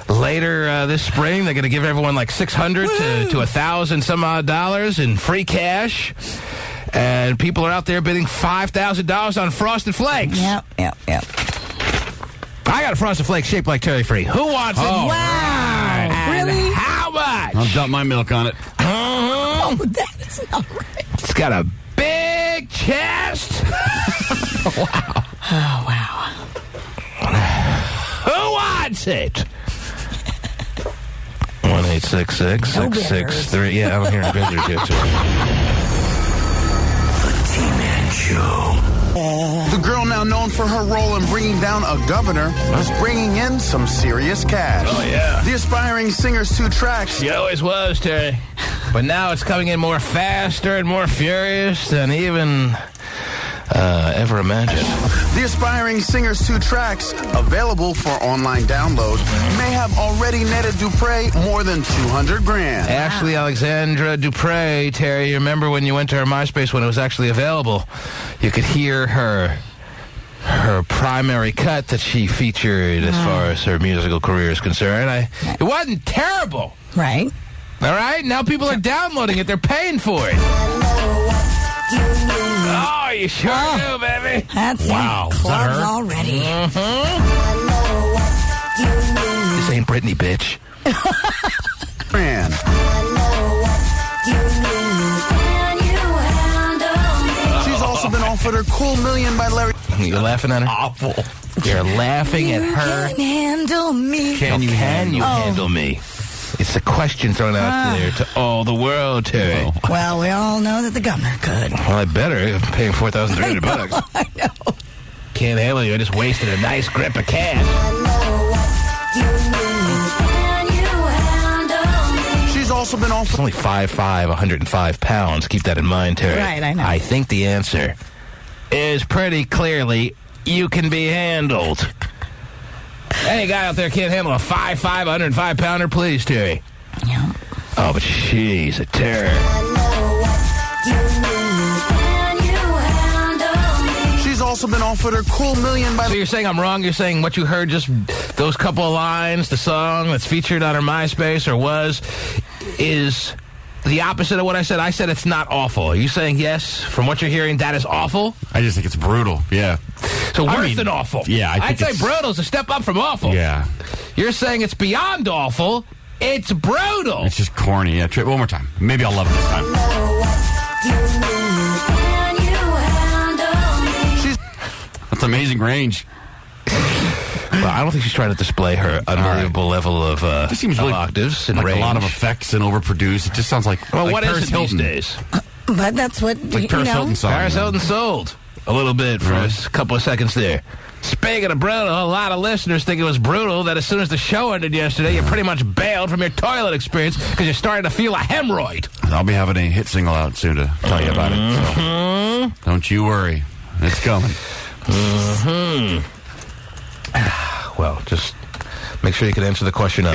Later this spring, they're going to give everyone like $600 to $1,000 some odd dollars in free cash. And people are out there bidding $5,000 on Frosted Flakes. Yep. I got a Frosted Flake shaped like Terry Free. Who wants it? Oh. Wow. And Really? how much? I'll dump my milk on it. Oh, that is not right. It's got a big chest. Oh, wow. Who wants it? 1-866-663. Yeah, I don't hear any visitors yet, too. The T-Man Show. The girl now known for her role in bringing down a governor is bringing in some serious cash. Oh, yeah. The aspiring singer's 2 tracks. She always was, Terry. But now it's coming in more faster and more furious than even ever imagined. The aspiring singer's 2 tracks, available for online download, may have already netted Dupre more than $200,000. Ashley Alexandra Dupre, Terry, you remember when you went to her MySpace when it was actually available? You could hear her primary cut that she featured as far as her musical career is concerned. It wasn't terrible. Right. All right? Now people are downloading it. They're paying for it. Oh, you sure do, baby. That's Wow. Is that clubs her? already. This ain't Britney, bitch. Man. She's also been offered her cool million by Larry. You're laughing at her? Awful. You're laughing at her? Can handle me. Can you handle me? It's a question thrown out there to all the world, Terry. Well, we all know that the governor could. Well, I better. I'm paying $4,300. I know. Can't handle you. I just wasted a nice grip of cash. She's also been offered. It's only 5'5", 105 pounds. Keep that in mind, Terry. Right, I know. I think the answer is pretty clearly you can be handled. Any guy out there can't handle a 5'5", 105 pounder, please, Terry. Yeah. Oh, but she's a terror. She's also been offered her cool million by. So you're saying I'm wrong? You're saying what you heard, just those couple of lines, the song that's featured on her MySpace or was, is the opposite of what I said? I said it's not awful. Are you saying yes, from what you're hearing, that is awful? I just think it's brutal. Yeah. So worse than awful. Yeah, I'd say brutal's a step up from awful. Yeah. You're saying it's beyond awful. It's brutal. It's just corny. Yeah, one more time. Maybe I'll love it this time. That's amazing range. Well, I don't think she's trying to display her unbelievable level of It seems really octaves and like range. a lot of effects and overproduced. It just sounds like Well, like what Paris is it these Hilton. days? But that's what, Like Paris Hilton song. Paris Hilton sold a little bit for a couple of seconds there. Speaking of brutal, a lot of listeners think it was brutal that as soon as the show ended yesterday, you pretty much bailed from your toilet experience because you're starting to feel a hemorrhoid. I'll be having a hit single out soon to tell you about it. So don't you worry. It's coming. Well, just make sure you can answer the question of.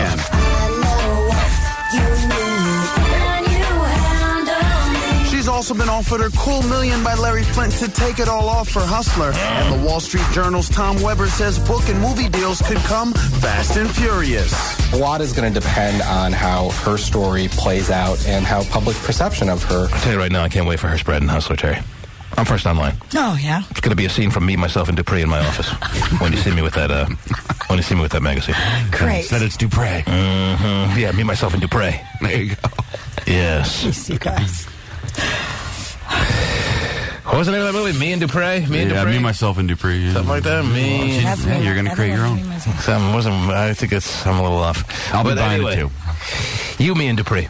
She's also been offered her cool $1 million by Larry Flint to take it all off for Hustler. And the Wall Street Journal's Tom Weber says book and movie deals could come fast and furious. A lot is going to depend on how her story plays out and how public perception of her. I'll tell you right now, I can't wait for her spread in Hustler, Terry. I'm first online. Oh, yeah. It's going to be a scene from me, myself, and Dupree in my office when you see me with that. When you see me with that magazine. Great. Said it's Dupree. Mm-hmm. Yeah, me, myself, and Dupree. There you go. Yes. Jeez, you guys. What was the name of that movie? Me and Dupree? Me, myself, and Dupree. Yeah. Something like that. You're going to create your own. I think I'm a little off. I'll be buying it too. You, me, and Dupree.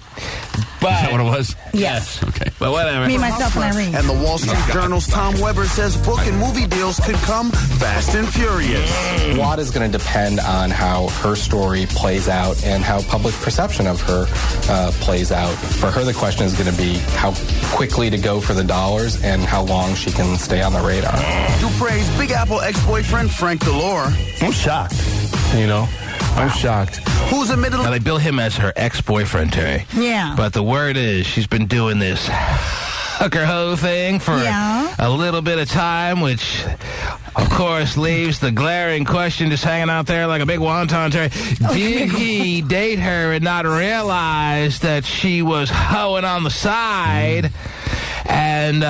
But, is that what it was? Yes. Okay. But whatever. Me, myself, and Irene. And the Wall Street Journal's Tom Weber says book and movie deals could come fast and furious. A lot is going to depend on how her story plays out and how public perception of her plays out. For her, the question is going to be how quickly to go for the dollars and how long she can stay on the radar. Dupree's Big Apple ex-boyfriend, Frank Delore. I'm shocked, I'm shocked. Who's admittedly... Now, they bill him as her ex-boyfriend, Terry. Yeah. But the word is she's been doing this hooker hoe thing for a little bit of time, which, of course, leaves the glaring question just hanging out there like a big wonton, Terry. Did he date her and not realize that she was hoeing on the side? And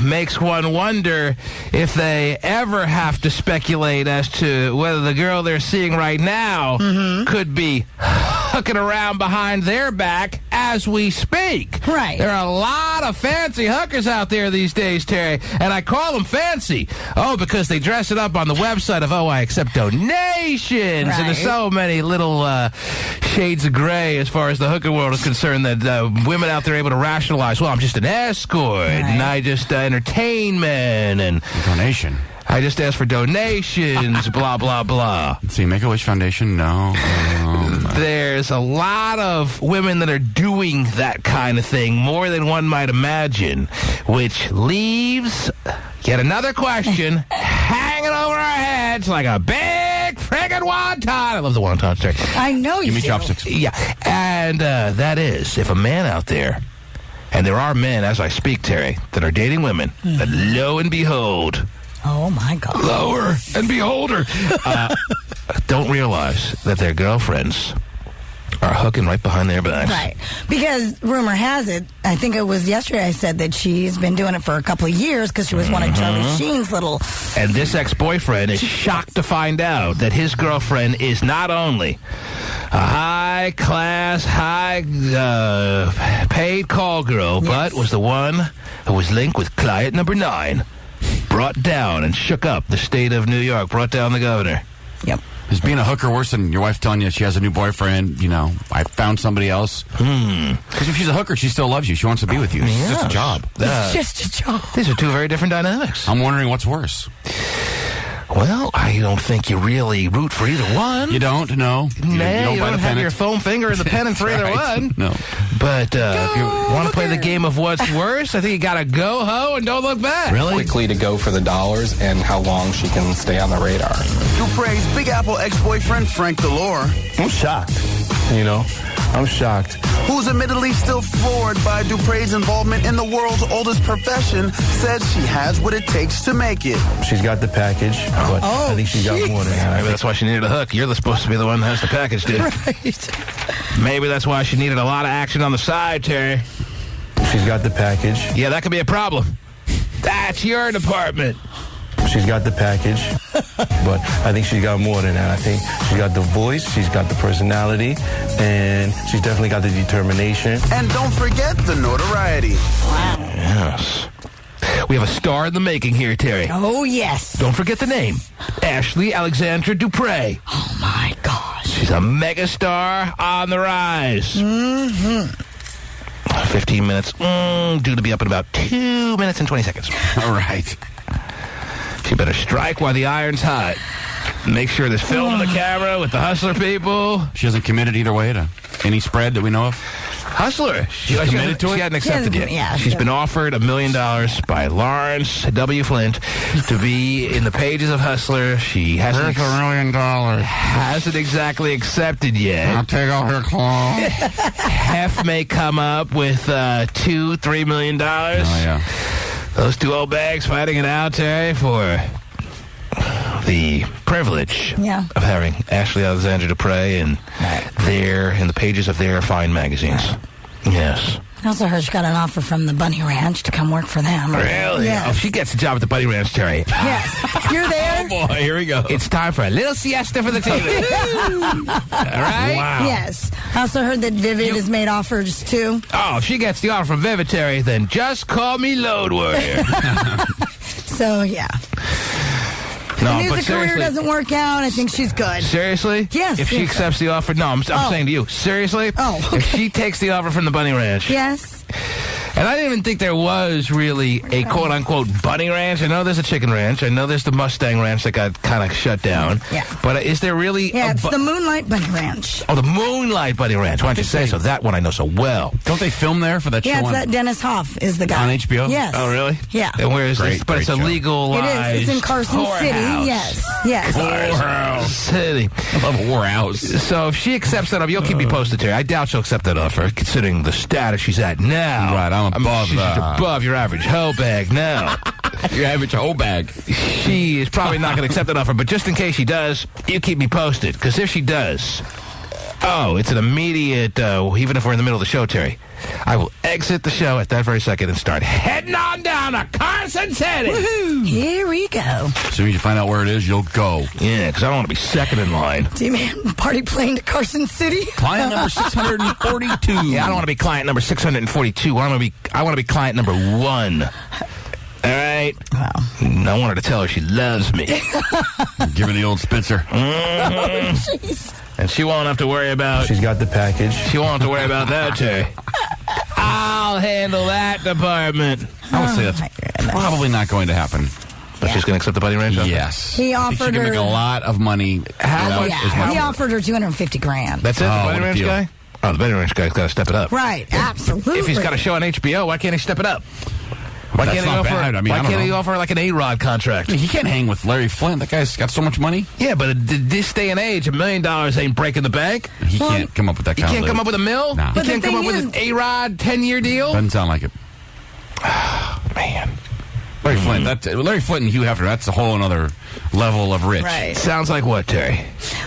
makes one wonder if they ever have to speculate as to whether the girl they're seeing right now could be hooking around behind their back as we speak. Right. There are a lot of fancy hookers out there these days, Terry, and I call them fancy. Oh, because they dress it up on the website of, I accept donations. Right. And there's so many little shades of gray as far as the hooker world is concerned that women out there are able to rationalize, well, I'm just an escort, and I just entertainment, and donation. I just ask for donations, blah, blah, blah. Let's see, Make-A-Wish Foundation, no. There's a lot of women that are doing that kind of thing, more than one might imagine, which leaves yet another question hanging over our heads like a big friggin' wonton. I love the wonton, Terry. I know you Give me do. chopsticks. Yeah, and that is, if a man out there, and there are men, as I speak, Terry, that are dating women, that lo and behold... Oh, my God. Lower and beholder. Don't realize that their girlfriends are hooking right behind their backs. Right. Because rumor has it, I think it was yesterday I said that she's been doing it for a couple of years because she was one of Charlie Sheen's little... And this ex-boyfriend is shocked to find out that his girlfriend is not only a high-class, high-paid call girl, but was the one who was linked with client number 9. Brought down and shook up the state of New York, brought down the governor. Yep. Is being a hooker worse than your wife telling you she has a new boyfriend, I found somebody else? Because if she's a hooker, she still loves you. She wants to be with you. It's just a job. It's just a job. These are two very different dynamics. I'm wondering what's worse. Well, I don't think you really root for either one. You don't? No. You don't have your foam finger in the pen and for either one. No. But if you want to play the game of what's worse, I think you got to go ho and don't look back. Really? Quickly to go for the dollars and how long she can stay on the radar. Dupree's Big Apple ex-boyfriend, Frank Delore. I'm shocked, I'm shocked. Who's admittedly still floored by Dupree's involvement in the world's oldest profession, said she has what it takes to make it. She's got the package, but I think she's got more than that. Maybe that's why she needed a hook. You're supposed to be the one that has the package, dude. Right. Maybe that's why she needed a lot of action on the side, Terry. She's got the package. Yeah, that could be a problem. That's your department. She's got the package, but I think she's got more than that. I think she's got the voice, she's got the personality, and she's definitely got the determination. And don't forget the notoriety. Wow. Yes. We have a star in the making here, Terry. Oh, yes. Don't forget the name. Ashley Alexandra Dupree. Oh, my gosh. She's a megastar on the rise. 15 minutes. Due to be up in about 2 minutes and 20 seconds. All right. She better strike while the iron's hot. Make sure there's film on the camera with the Hustler people. She hasn't committed either way to any spread that we know of? Hustler. She committed to it? She hadn't accepted yet. Yeah. She's been offered $1 million by Lawrence W. Flint to be in the pages of Hustler. She hasn't. $1 million. Hasn't exactly accepted yet. I'll take off her clothes. Hef may come up with $2-3 million. Oh, yeah. Those two old bags fighting it out, Terry, for the privilege of having Ashley Alexandra Dupre in the pages of their fine magazines. Yes. I also heard she got an offer from the Bunny Ranch to come work for them. Really? Yes. Oh, she gets a job at the Bunny Ranch, Terry. Yes. You're there? Oh, boy, here we go. It's time for a little siesta for the team. All right? Wow. Yes. I also heard that Vivid has made offers, too. Oh, if she gets the offer from Vivid, Terry, then just call me Load Warrior. So, yeah. No, the music career doesn't work out. I think she's good. Seriously? Yes. If she accepts the offer, no, I'm saying to you, seriously? Oh, okay. If she takes the offer from the Bunny Ranch. Yes. And I didn't even think there was really a quote-unquote bunny ranch. I know there's a chicken ranch. I know there's the Mustang Ranch that got kind of shut down. Yeah. But is there really it's the Moonlight Bunny Ranch. Oh, the Moonlight Bunny Ranch. Why don't you say so? That one I know so well. Don't they film there for that show? Yeah, it's that Dennis Hoff is the guy. On HBO? Yes. Oh, really? Yeah. And where is this? But it's a legalized It is. It's in Carson whorehouse. City. Yes. Yes. Whorehouse City. I love whorehouse. So if she accepts that offer, you'll keep me posted, Terry. I doubt she'll accept that offer, considering the status she's at now. Right, I'm above she's above your average hoe bag now. Your average hoe bag. She is probably not going to accept that offer, but just in case she does, you keep me posted. Because if she does, it's an immediate, even if we're in the middle of the show, Terry, I will exit the show at that very second and start heading on down to Carson City. Woohoo! Here we go. As soon as you find out where it is, you'll go. Yeah, because I don't want to be second in line. D-Man, party plane to Carson City. Client number 642. Yeah, I don't want to be client number 642. I want to be client number 1. All right? Wow. I want her to tell her she loves me. Give her the old Spitzer. Jeez. And she won't have to worry about... She's got the package. She won't have to worry about that, Terry. I'll handle that department. I would say that's probably not going to happen. But she's going to accept the Bunny Ranch offer? Yes. He I think offered she can her... make a lot of money. He offered her $250,000. That's it, the Bunny what a Ranch deal. guy? Oh, the Bunny Ranch guy's got to step it up. Right, absolutely. If he's got a show on HBO, why can't he step it up? Why That's can't he not offer? bad. I mean, why I don't can't he know. offer like an A-Rod contract? He can't hang with Larry Flint. That guy's got so much money. Yeah, but this day and age, $1 million ain't breaking the bank. He can't come up with that He kind can't of come up with a mill? Nah. He But can't the come up thing with an A-Rod 10-year deal? Doesn't sound like it. Man. Larry Flint. Larry Flint and Hugh Hefner, that's a whole other level of rich. Right. Sounds like what, Terry?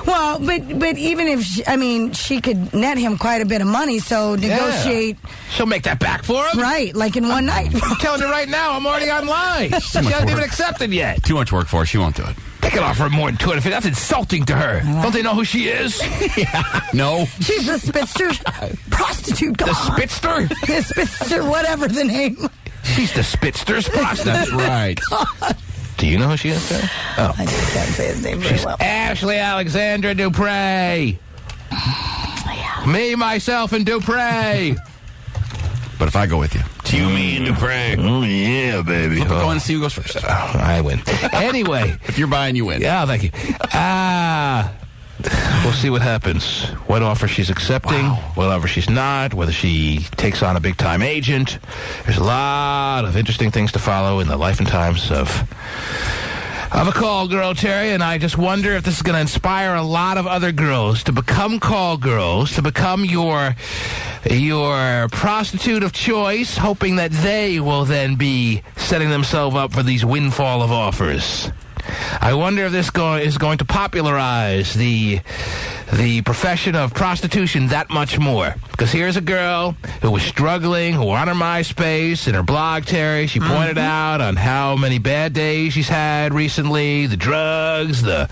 Well, but even if, she could net him quite a bit of money, so negotiate. Yeah. She'll make that back for him? Right, like in one night. I'm telling you right now, I'm already online. She hasn't even accepted yet. Too much work for her. She won't do it. They can offer more than $250. That's insulting to her. Don't they know who she is? No. She's the Spitster prostitute. The Spitster? The Spitster, whatever the name. She's the Spitster's prostitute. That's right. Do you know who she is, Terry? Oh. I just can't say his name very She's well. Ashley Alexandra Dupre. Me, myself, and Dupre. But if I go with you. You, me, and Dupre. Oh, yeah, baby. Flip a coin and see who goes first. I win. Anyway. If you're buying, you win. Yeah, thank you. We'll see what happens. What offer she's accepting, what offer she's not, whether she takes on a big-time agent. There's a lot of interesting things to follow in the life and times of a call girl, Terry, and I just wonder if this is going to inspire a lot of other girls to become call girls, to become your prostitute of choice, hoping that they will then be setting themselves up for these windfall of offers. I wonder if this is going to popularize the profession of prostitution that much more. Because here's a girl who was struggling, who on her MySpace, in her blog, Terry, she pointed out on how many bad days she's had recently, the drugs, the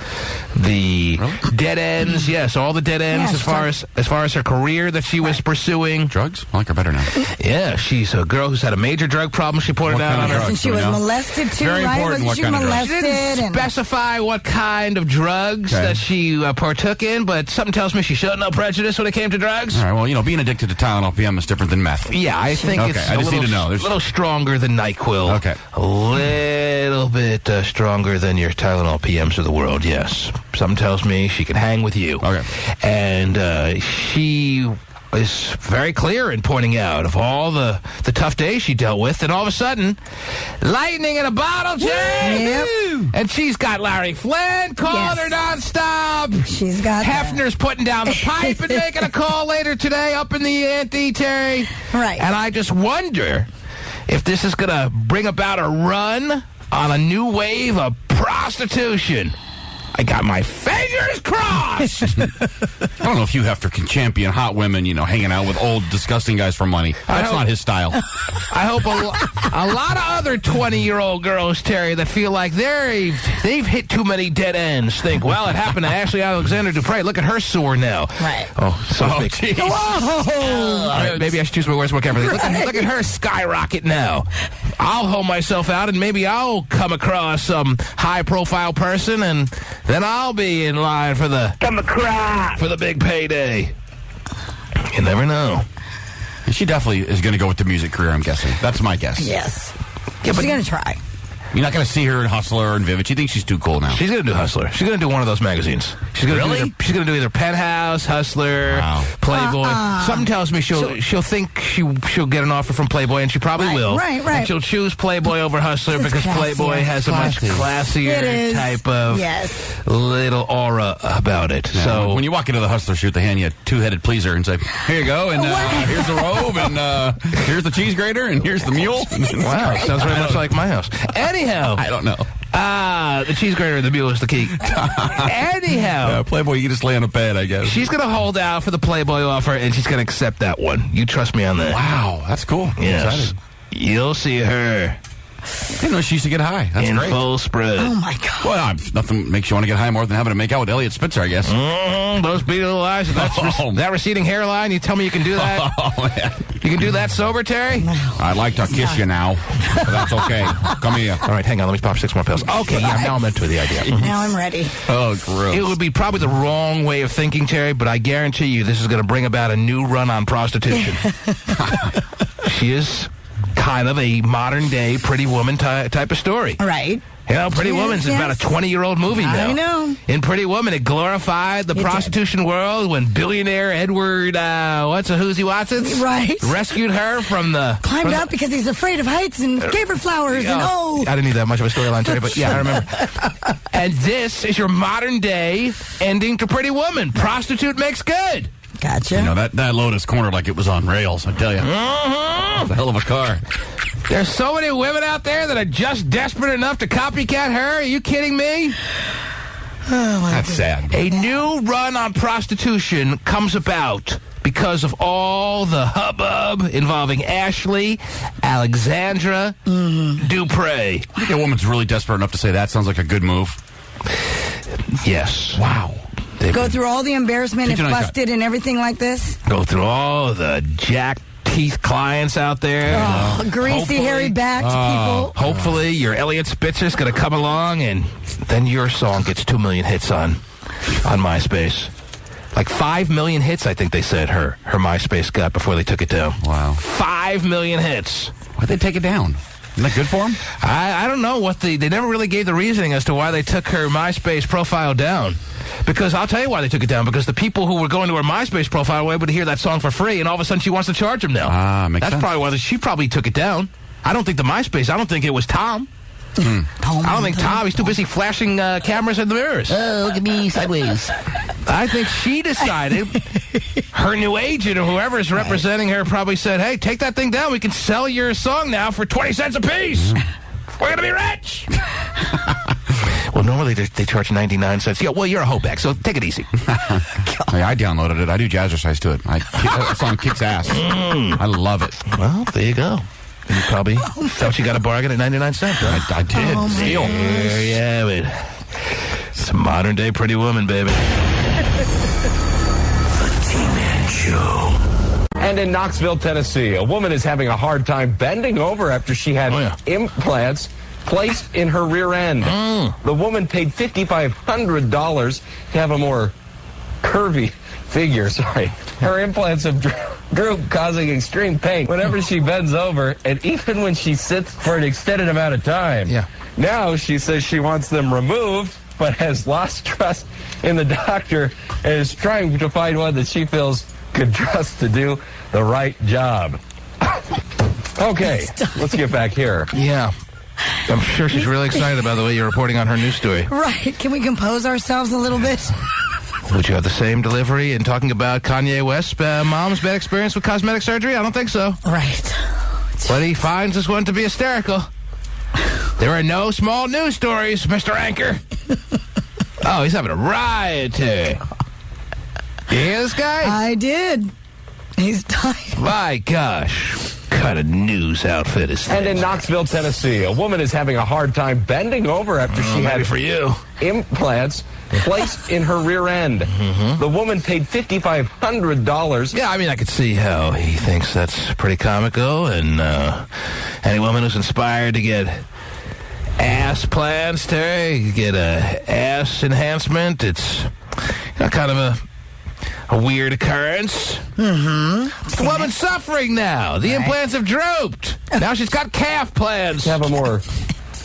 dead ends, yes, all the dead ends as far as her career that she was pursuing. Drugs? I like her better now. Yeah, she's a girl who's had a major drug problem, she pointed out on her. And she was molested too, Very right? important Wasn't what kind of drugs. molested? She didn't specify what kind of drugs that she partook in, but something tells me she showed no prejudice when it came to drugs. All right, well, being addicted to Tylenol PM is different than meth. Yeah, I think it's I just need to know. a little stronger than NyQuil. Okay. A little bit stronger than your Tylenol PMs of the world, yes. Something tells me she can hang with you. Okay. And she was very clear in pointing out of all the tough days she dealt with, and all of a sudden, lightning in a bottle, Jay! Yep. And she's got Larry Flynn calling her nonstop. She's got Hefner's putting down the pipe and making a call later today up in the ante, Terry. Right. And I just wonder if this is going to bring about a run on a new wave of prostitution. I got my fingers crossed. I don't know if Hugh Hefner can champion hot women, hanging out with old, disgusting guys for money. That's not his style. I hope a lot of other 20-year-old girls, Terry, that feel like they've hit too many dead ends think, well, it happened to Ashley Alexander Dupre. Look at her sore now. Right. Oh, so big. Whoa! All right, maybe I should choose my words more carefully. Look at her skyrocket now. I'll hold myself out, and maybe I'll come across some high-profile person, and then I'll be in line for the big payday. You never know. She definitely is going to go with the music career, I'm guessing. That's my guess. Yes. Yeah, She's going to try. You're not going to see her in Hustler or in Vivid. She thinks she's too cool now. She's going to do Hustler. She's going to do one of those magazines. She's going to do either Penthouse, Hustler, Playboy. Something tells me she'll think she'll get an offer from Playboy, and she probably will. Right. And she'll choose Playboy over Hustler because Playboy has a much classier type of little aura about it. Yeah. So when you walk into the Hustler shoot, they hand you a two-headed pleaser and say, "Here you go, and here's the robe, and here's the cheese grater, and here's the mule." Wow, sounds very much like my house. Anyhow, I don't know. The cheese grater and the mule is the key. Anyhow, Playboy, you can just lay on a bed, I guess. She's going to hold out for the Playboy offer, and she's going to accept that one. You trust me on that. Wow, that's cool. Yes. I'm excited. You'll see her. I didn't know she used to get high. That's in great. full spread. Oh, my God. Well, nothing makes you want to get high more than having to make out with Elliot Spitzer, I guess. Those beady little eyes, that receding hairline, you tell me you can do that? Oh, man. You can do that sober, Terry? I'd like to kiss you now, but that's okay. Come here. All right, hang on. Let me pop 6 more pills. Okay, yeah, now I'm into the idea. Now I'm ready. Oh, gross. It would be probably the wrong way of thinking, Terry, but I guarantee you this is going to bring about a new run on prostitution. She is kind of a modern-day Pretty Woman type of story. Right. Pretty Woman's about a 20-year-old movie now. I know. In Pretty Woman, it glorified the prostitution world when billionaire Edward, Who's-He Watson's? Right. Rescued her from the... Climbed up because he's afraid of heights and gave her flowers I didn't need that much of a storyline, Terry, but yeah, I remember. And this is your modern-day ending to Pretty Woman. Prostitute makes good. Gotcha. That Lotus cornered like it was on rails, I tell you. It's a hell of a car. There's so many women out there that are just desperate enough to copycat her. Are you kidding me? That's sad. A new run on prostitution comes about because of all the hubbub involving Ashley Alexandra Dupre. I think a woman's really desperate enough to say that sounds like a good move. Yes. Wow. Go through all the embarrassment if busted and everything like this? Go through all the jack teeth clients out there. Greasy, hairy-backed people. Hopefully your Elliot Spitzer's going to come along, and then your song gets 2 million hits on MySpace. Like 5 million hits, I think they said her MySpace got before they took it down. Wow. 5 million hits. Why'd they take it down? Isn't that good for them? I don't know they never really gave the reasoning as to why they took her MySpace profile down. Because I'll tell you why they took it down. Because the people who were going to her MySpace profile were able to hear that song for free, and all of a sudden she wants to charge them now. Makes sense. That's probably why she probably took it down. I don't think I don't think it was Tom. I don't think Tom, he's too busy flashing cameras in the mirrors. Oh, look at me sideways. I think she decided, her new agent or whoever is representing her probably said, hey, take that thing down. We can sell your song now for 20 cents a piece. We're going to be rich. Well, normally they charge 99 cents. Yeah, well, you're a hopeback, so take it easy. Hey, I downloaded it. I do jazzercise to it. That song kicks ass. I love it. Well, there you go. You probably thought you got a bargain at 99 cents, right? I did. Steal. There you have it. It's a modern-day Pretty Woman, baby. The T-Man Show. And in Knoxville, Tennessee, a woman is having a hard time bending over after she had implants placed in her rear end. The woman paid $5,500 to have a more curvy figure. Her implants have drooped, causing extreme pain whenever she bends over, and even when she sits for an extended amount of time. Now she says she wants them removed, but has lost trust in the doctor and is trying to find one that she feels could trust to do the right job. Okay, let's get back here. Yeah. I'm sure she's really excited about the way you're reporting on her news story. Right. Can we compose ourselves a little bit? Would you have the same delivery in talking about Kanye West's mom's bad experience with cosmetic surgery? I don't think so. Right. But he finds this one to be hysterical. There are no small news stories, Mr. Anchor. Oh, he's having a riot today. You hear this guy? I did. He's dying. My gosh. What kind of news outfit is this? And in Knoxville, Tennessee, a woman is having a hard time bending over after she had for you. implants placed in her rear end. The woman paid $5,500. Yeah, I mean, I could see how he thinks that's pretty comical, and any woman who's inspired to get ass plans, Terry, get a ass enhancement, it's kind of a weird occurrence. The woman's suffering now. The implants have drooped. Now she's got calf plans. To have a more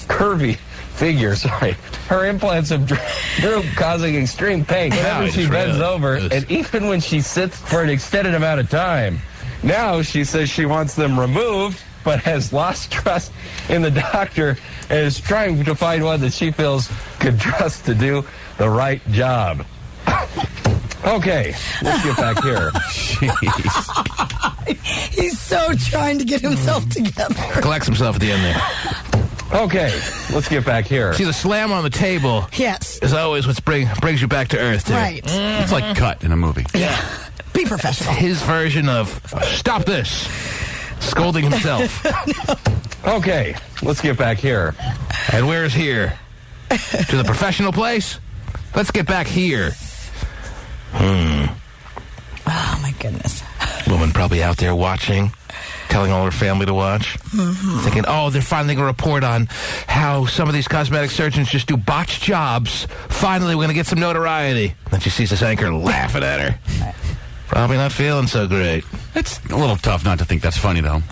curvy figure, sorry. Her implants have drooped, causing extreme pain whenever she bends over, and even when she sits for an extended amount of time. Now she says she wants them removed, but has lost trust in the doctor and is trying to find one that she feels could trust to do the right job. Okay, let's get back here. He's so trying to get himself together. Collects himself at the end there. Okay, let's get back here. See, the slam on the table is always what brings you back to earth, too. Right. It's like cut in a movie. Yeah. Be professional. His version of, stop this, scolding himself. Okay, let's get back here. And where's here? To the professional place? Let's get back here. Oh, my goodness. Woman probably out there watching, telling all her family to watch, thinking, oh, they're finally going to report on how some of these cosmetic surgeons just do botched jobs. Finally, we're going to get some notoriety. Then she sees this anchor laughing at her. Probably not feeling so great. It's a little tough not to think that's funny, though.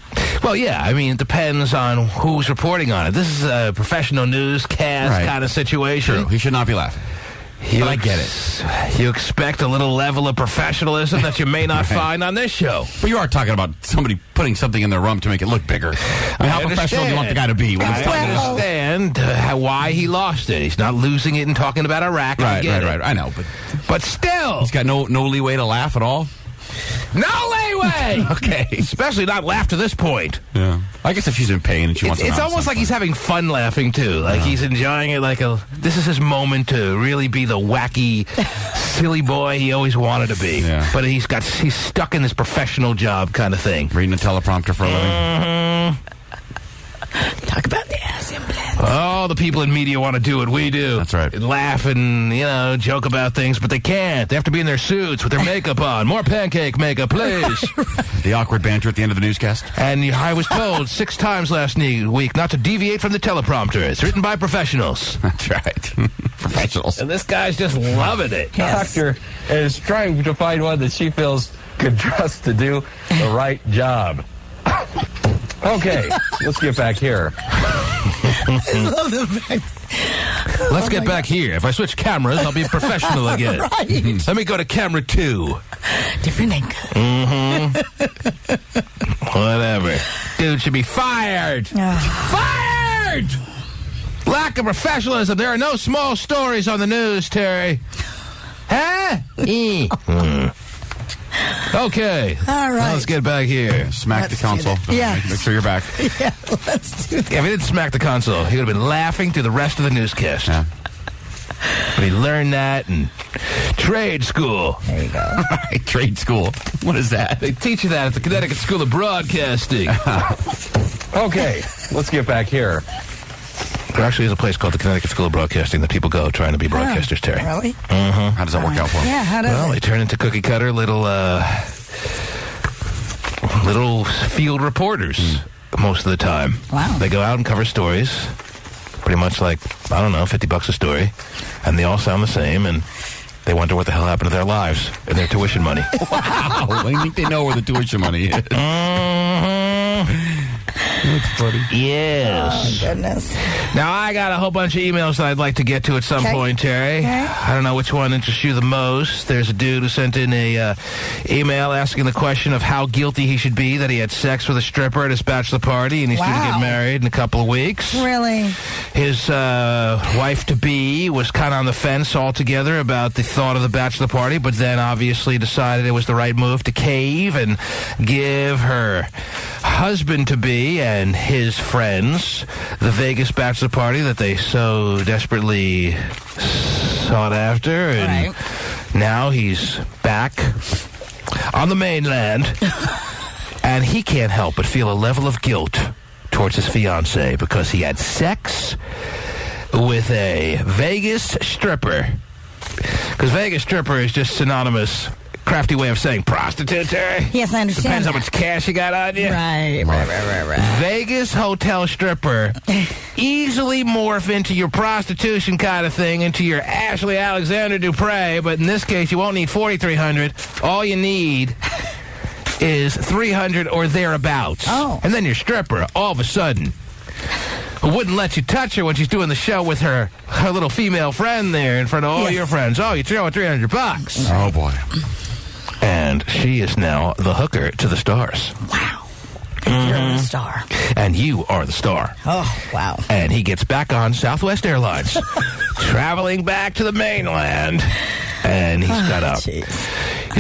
Well, yeah, I mean, it depends on who's reporting on it. This is a professional newscast kind of situation. True. He should not be laughing. But I get it. You expect a little level of professionalism that you may not find on this show. But you are talking about somebody putting something in their rump to make it look bigger. I mean, how professional do you want the guy to be? When I understand why he lost it. He's not losing it and talking about Iraq. Right. I know, but still, he's got no leeway to laugh at all. No leeway. Okay, especially not laugh to this point. Yeah, I guess if she's in pain and she wants, it's almost like he's having fun laughing too. Like he's enjoying it. Like this is his moment to really be the wacky, silly boy he always wanted to be. Yeah. But he's stuck in this professional job kind of thing. Reading a teleprompter for a living. Talk about the ass implants. Oh, the people in media want to do what we do. That's right. And laugh and, joke about things, but they can't. They have to be in their suits with their makeup on. More pancake makeup, please. The awkward banter at the end of the newscast. And I was told 6 times last week not to deviate from the teleprompter. It's written by professionals. That's right. Professionals. And this guy's just loving it. Yes. The doctor is trying to find one that she feels could trust to do the right job. Okay, let's get back here. I love the fact. Let's get back here. If I switch cameras, I'll be professional again. Right. Let me go to camera 2. Different angle. Whatever. Dude should be fired. Fired! Lack of professionalism. There are no small stories on the news, Terry. Huh? Okay. All right. Let's get back here. Smack the console. Yeah. Make sure you're back. Yeah, let's do that. If he didn't smack the console, he would have been laughing through the rest of the newscast. Yeah. But he learned that in trade school. There you go. Right, trade school. What is that? They teach you that at the Connecticut School of Broadcasting. Okay, let's get back here. There actually is a place called the Connecticut School of Broadcasting that people go trying to be broadcasters, Terry. Really? How does that work out for them? Yeah, how does Well, it? they turn into cookie cutter little field reporters most of the time. Wow. They go out and cover stories, pretty much like, I don't know, $50 a story, and they all sound the same, and they wonder what the hell happened to their lives and their tuition money. Wow. I think they know where the tuition money is. That's funny. Yes. Oh, goodness. Now, I got a whole bunch of emails that I'd like to get to at some point, Terry. Okay. I don't know which one interests you the most. There's a dude who sent in a email asking the question of how guilty he should be that he had sex with a stripper at his bachelor party, and he's due to get married in a couple of weeks. Really? His wife-to-be was kind of on the fence altogether about the thought of the bachelor party, but then obviously decided it was the right move to cave and give her husband-to-be and his friends the Vegas bachelor party that they so desperately sought after. And now he's back on the mainland, and he can't help but feel a level of guilt towards his fiancée because he had sex with a Vegas stripper. Because Vegas stripper is just synonymous, crafty way of saying prostitute, Terry. Yes, I understand. Depends how much cash you got on you. Right. Vegas hotel stripper easily morph into your prostitution kind of thing, into your Ashley Alexander Dupre, but in this case, you won't need $4,300. All you need is $300 or thereabouts. Oh. And then your stripper, all of a sudden, who wouldn't let you touch her when she's doing the show with her little female friend there in front of all your friends. Oh, you throw her $300. Oh, boy. And she is now the hooker to the stars. Wow. You're the star. And you are the star. Oh, wow. And he gets back on Southwest Airlines, traveling back to the mainland. And he's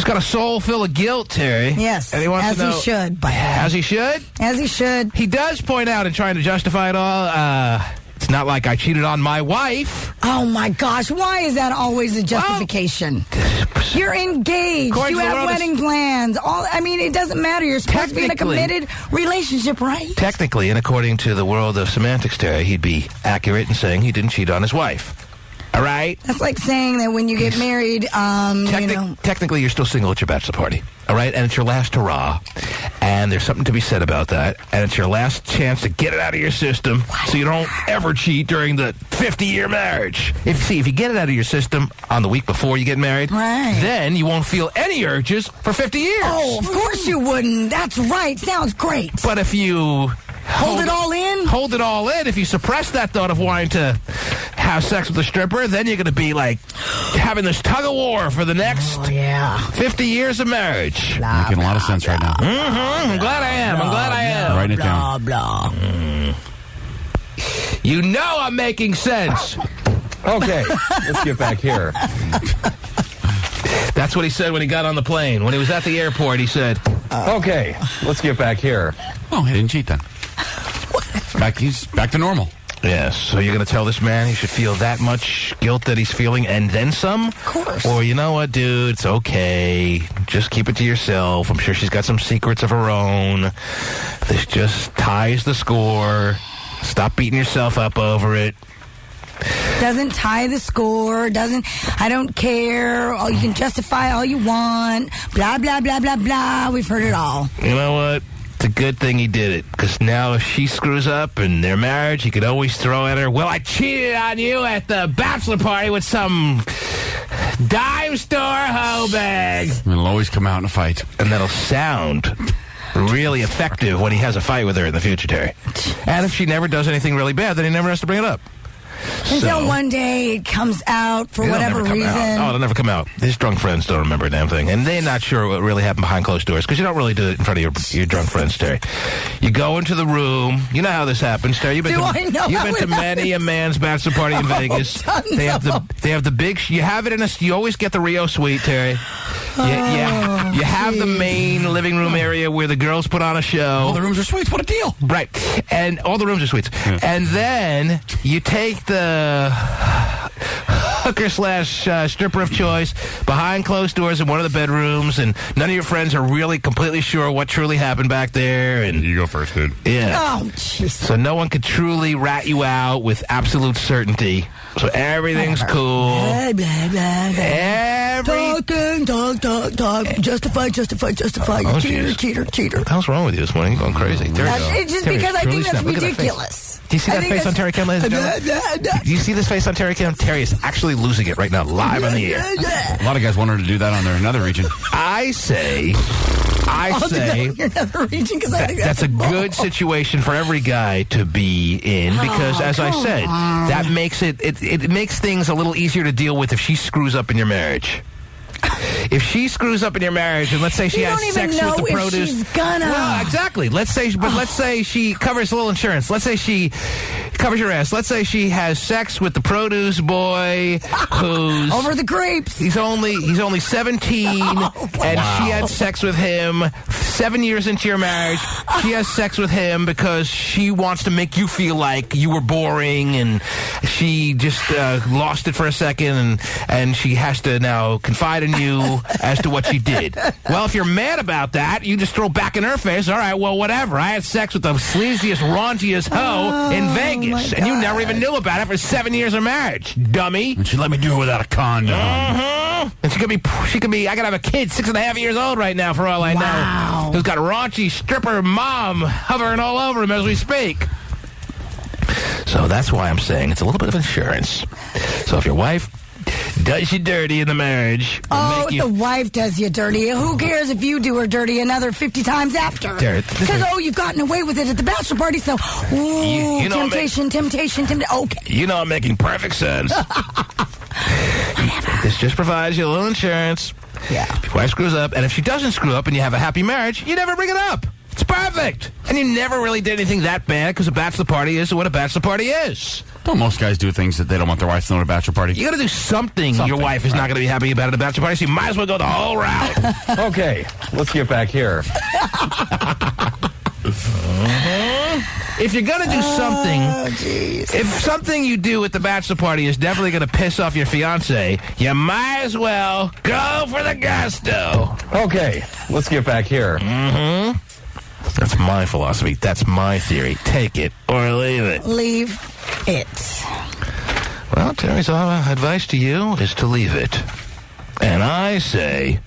got a soul full of guilt, Terry. Yes, and he wants to know, he should. As he should? As he should. He does point out in trying to justify it all, it's not like I cheated on my wife. Oh, my gosh. Why is that always a justification? You're engaged. You have wedding plans. It doesn't matter. You're supposed to be in a committed relationship, right? Technically, and according to the world of semantics, Terry, he'd be accurate in saying he didn't cheat on his wife. All right? That's like saying that when you get married, Technically, you're still single at your bachelor party. All right? And it's your last hurrah. And there's something to be said about that. And it's your last chance to get it out of your system so you don't ever cheat during the 50-year marriage. If you get it out of your system on the week before you get married, then you won't feel any urges for 50 years. Oh, of course you wouldn't. That's right. Sounds great. But if you hold it all in? Hold it all in. If you suppress that thought of wanting to have sex with a stripper, then you're going to be like having this tug of war for the next 50 years of marriage. Making a lot of sense right now. I'm glad I am. Writing it down. You know I'm making sense. Okay, let's get back here. That's what he said when he got on the plane. When he was at the airport, he said, okay, let's get back here. Oh, he didn't cheat then. He's back to normal. Yes, so you're going to tell this man he should feel that much guilt that he's feeling and then some? Of course. Or, you know what, dude, it's okay. Just keep it to yourself. I'm sure she's got some secrets of her own. This just ties the score. Stop beating yourself up over it. Doesn't tie the score. I don't care. You can justify all you want. Blah, blah, blah, blah, blah. We've heard it all. You know what? It's a good thing he did it, because now if she screws up in their marriage, he could always throw at her, well, I cheated on you at the bachelor party with some dime store hoe bag. And it'll always come out in a fight. And that'll sound really effective when he has a fight with her in the future, Terry. And if she never does anything really bad, then he never has to bring it up. Until one day it comes out for whatever reason. Oh, it'll never come out. His drunk friends don't remember a damn thing. And they're not sure what really happened behind closed doors, because you don't really do it in front of your drunk friends, Terry. You go into the room. You know how this happens, Terry. You've been to many a man's bachelor party in Vegas. They have the big... You have it in a... You always get the Rio suite, Terry. You have the main living room area where the girls put on a show. All the rooms are suites. What a deal. Right. And all the rooms are suites. Yeah. And then you take the hooker / stripper of choice behind closed doors in one of the bedrooms, and none of your friends are really completely sure what truly happened back there. And you go first, dude. Yeah. Oh, jeez. So no one could truly rat you out with absolute certainty. So everything's cool. Blah, blah, blah, blah. Talk. Justify. Oh, Cheater. What the hell's wrong with you this morning? You're going crazy. It's just because I think that's ridiculous. Do you see that face on Terry Kim, ladies and gentlemen? Do you see this face on Terry Kim? Terry is actually losing it right now, live on the air. A lot of guys want her to do that on their another region. I say... I say another region because I think that's a good situation for every guy to be in because, as I said, that makes it makes things a little easier to deal with if she screws up in your marriage. If she screws up in your marriage, and let's say she has sex with the produce, she's gonna. Well, exactly. Let's say she covers a little insurance. Let's say she covers your ass. Let's say she has sex with the produce boy who's over the grapes. He's only 17, and she had sex with him 7 years into your marriage. She has sex with him because she wants to make you feel like you were boring, and she just lost it for a second, and she has to now confide in you as to what she did. Well, if you're mad about that, you just throw back in her face, all right, well, whatever. I had sex with the sleaziest, raunchiest hoe in Vegas, and you never even knew about it for 7 years of marriage, dummy. And she let me do it without a condom. And she could be, I could have a kid 6.5 years old right now for all I know, who's got raunchy stripper mom hovering all over him as we speak. So that's why I'm saying it's a little bit of insurance. So if your wife does you dirty in the marriage. The wife does you dirty. Who cares if you do her dirty another 50 times after? Because, you've gotten away with it at the bachelor party, so, temptation. Okay. You know I'm making perfect sense. This just provides you a little insurance. Yeah. If your wife screws up, and if she doesn't screw up and you have a happy marriage, you never bring it up. It's perfect. And you never really did anything that bad because a bachelor party is what a bachelor party is. Don't most guys do things that they don't want their wife to know at a bachelor party? You got to do something your wife is not going to be happy about at a bachelor party, so you might as well go the whole route. Okay, let's get back here. If you're going to do something, if something you do at the bachelor party is definitely going to piss off your fiance, you might as well go for the gusto. Okay, let's get back here. That's my philosophy. That's my theory. Take it or leave it. Leave it. Well, Terry's advice to you is to leave it. And I say,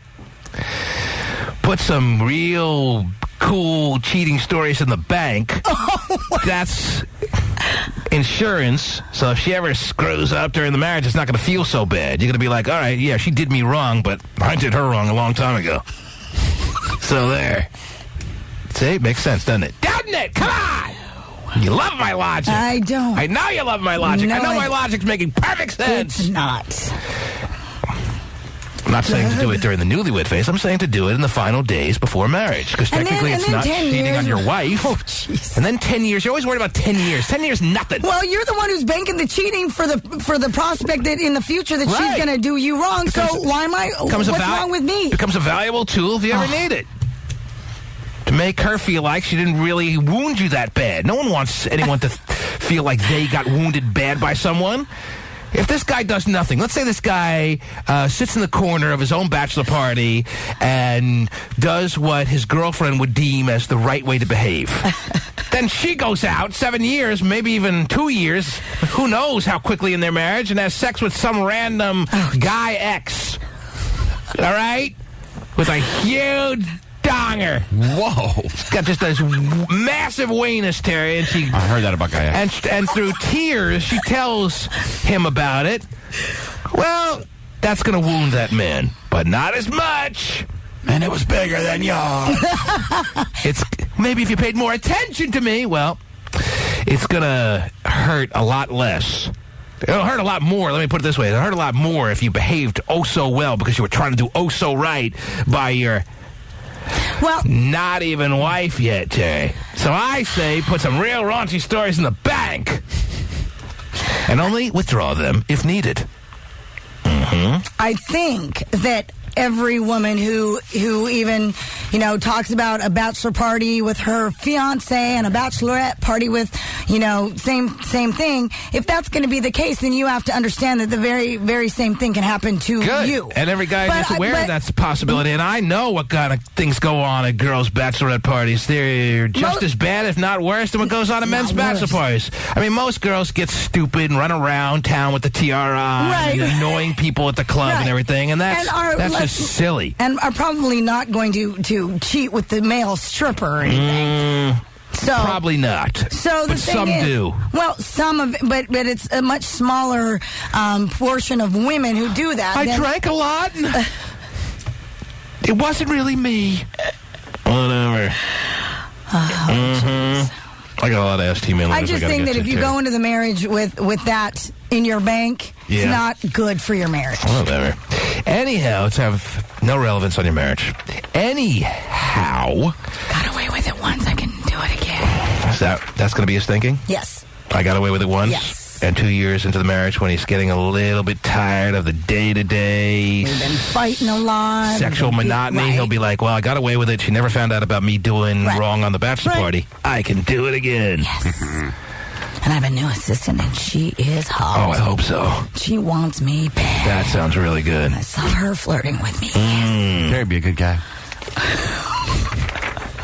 put some real cool cheating stories in the bank. That's insurance. So if she ever screws up during the marriage, it's not going to feel so bad. You're going to be like, all right, yeah, she did me wrong, but I did her wrong a long time ago. So there. See, makes sense, doesn't it? Doesn't it? Come on! You love my logic. I don't. I know you love my logic. No, I know my logic's making perfect sense. It's not. I'm not saying to do it during the newlywed phase. I'm saying to do it in the final days before marriage. Because technically it's not cheating on your wife. Oh, jeez. And then 10 years. You're always worried about 10 years. 10 years, nothing. Well, you're the one who's banking the cheating for the prospect that in the future that she's going to do you wrong. So why am I? What's wrong with me? Becomes a valuable tool if you ever need it. To make her feel like she didn't really wound you that bad. No one wants anyone to feel like they got wounded bad by someone. If this guy does nothing, let's say this guy sits in the corner of his own bachelor party and does what his girlfriend would deem as the right way to behave. Then she goes out 7 years, maybe even 2 years, who knows how quickly in their marriage, and has sex with some random guy X. All right? With a huge donger. Whoa. She's got just this massive weenus, Terry, and she... I heard that about Guy X. And through tears, she tells him about it. Well, that's going to wound that man, but not as much. And it was bigger than yours. It's maybe if you paid more attention to me, well, it's going to hurt a lot less. It'll hurt a lot more. Let me put it this way. It'll hurt a lot more if you behaved oh so well because you were trying to do oh so right by your... Well, not even wife yet, Terry. So I say put some real raunchy stories in the bank and only withdraw them if needed. I think that every woman who even, talks about a bachelor party with her fiance and a bachelorette party with, same thing. If that's going to be the case, then you have to understand that the very, very same thing can happen to you. And every guy is aware that's a possibility. And I know what kind of things go on at girls' bachelorette parties. They're just as bad, if not worse, than what goes on at men's bachelor parties. I mean, most girls get stupid and run around town with the tiara on and annoying people at the club and everything. And that's just silly. And are probably not going to cheat with the male stripper or anything. So probably not. So but some do. Well, some of it, but it's a much smaller portion of women who do that. I drank a lot. And it wasn't really me. Whatever. I got a lot of ST mail. I just think that if you go into the marriage with that in your bank, it's not good for your marriage. Whatever. Anyhow, it's have no relevance on your marriage. Anyhow. Got away with it once, I can do it again. That's going to be his thinking? Yes. I got away with it once? Yes. And 2 years into the marriage, when he's getting a little bit tired of the day-to-day... We've been fighting a lot. Sexual monotony, he'll be like, well, I got away with it. She never found out about me doing wrong on the bachelor party. I can do it again. Yes. And I have a new assistant, and she is hot. Oh, I hope so. She wants me bad. That sounds really good. I saw her flirting with me. Terry be a good guy.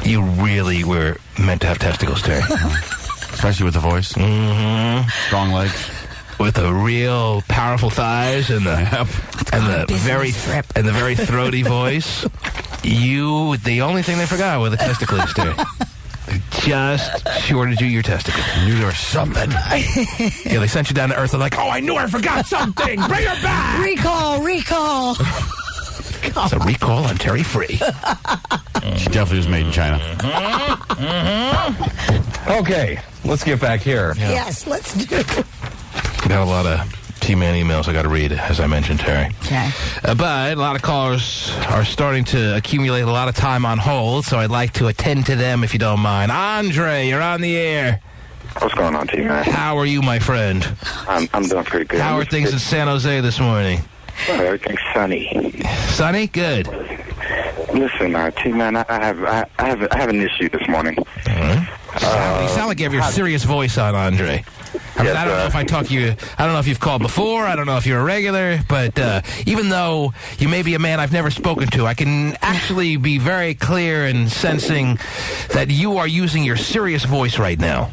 You really were meant to have testicles, Terry. Especially with the voice. Mm-hmm. Strong legs. With the real powerful thighs and the very throaty voice. The only thing they forgot were the testicles, Terry. Just shorted you your testicles. I knew there was something. Yeah, they sent you down to Earth. They're like, oh, I knew I forgot something. Bring her back. Recall. It's a recall on Terry Free. She definitely was made in China. Okay, let's get back here. Yeah. Yes, let's do it. Got a lot of T-Man emails I got to read, as I mentioned, Terry. Okay. But a lot of callers are starting to accumulate a lot of time on hold, so I'd like to attend to them if you don't mind. Andre, you're on the air. What's going on, T-Man? How are you, my friend? I'm doing pretty good. How are things in San Jose this morning? Well, everything's sunny. Sunny? Good. Listen, T-Man, I have an issue this morning. You sound like you have your serious voice on, Andre. I don't know if I talk to you. I don't know if you've called before. I don't know if you're a regular. But even though you may be a man I've never spoken to, I can actually be very clear in sensing that you are using your serious voice right now.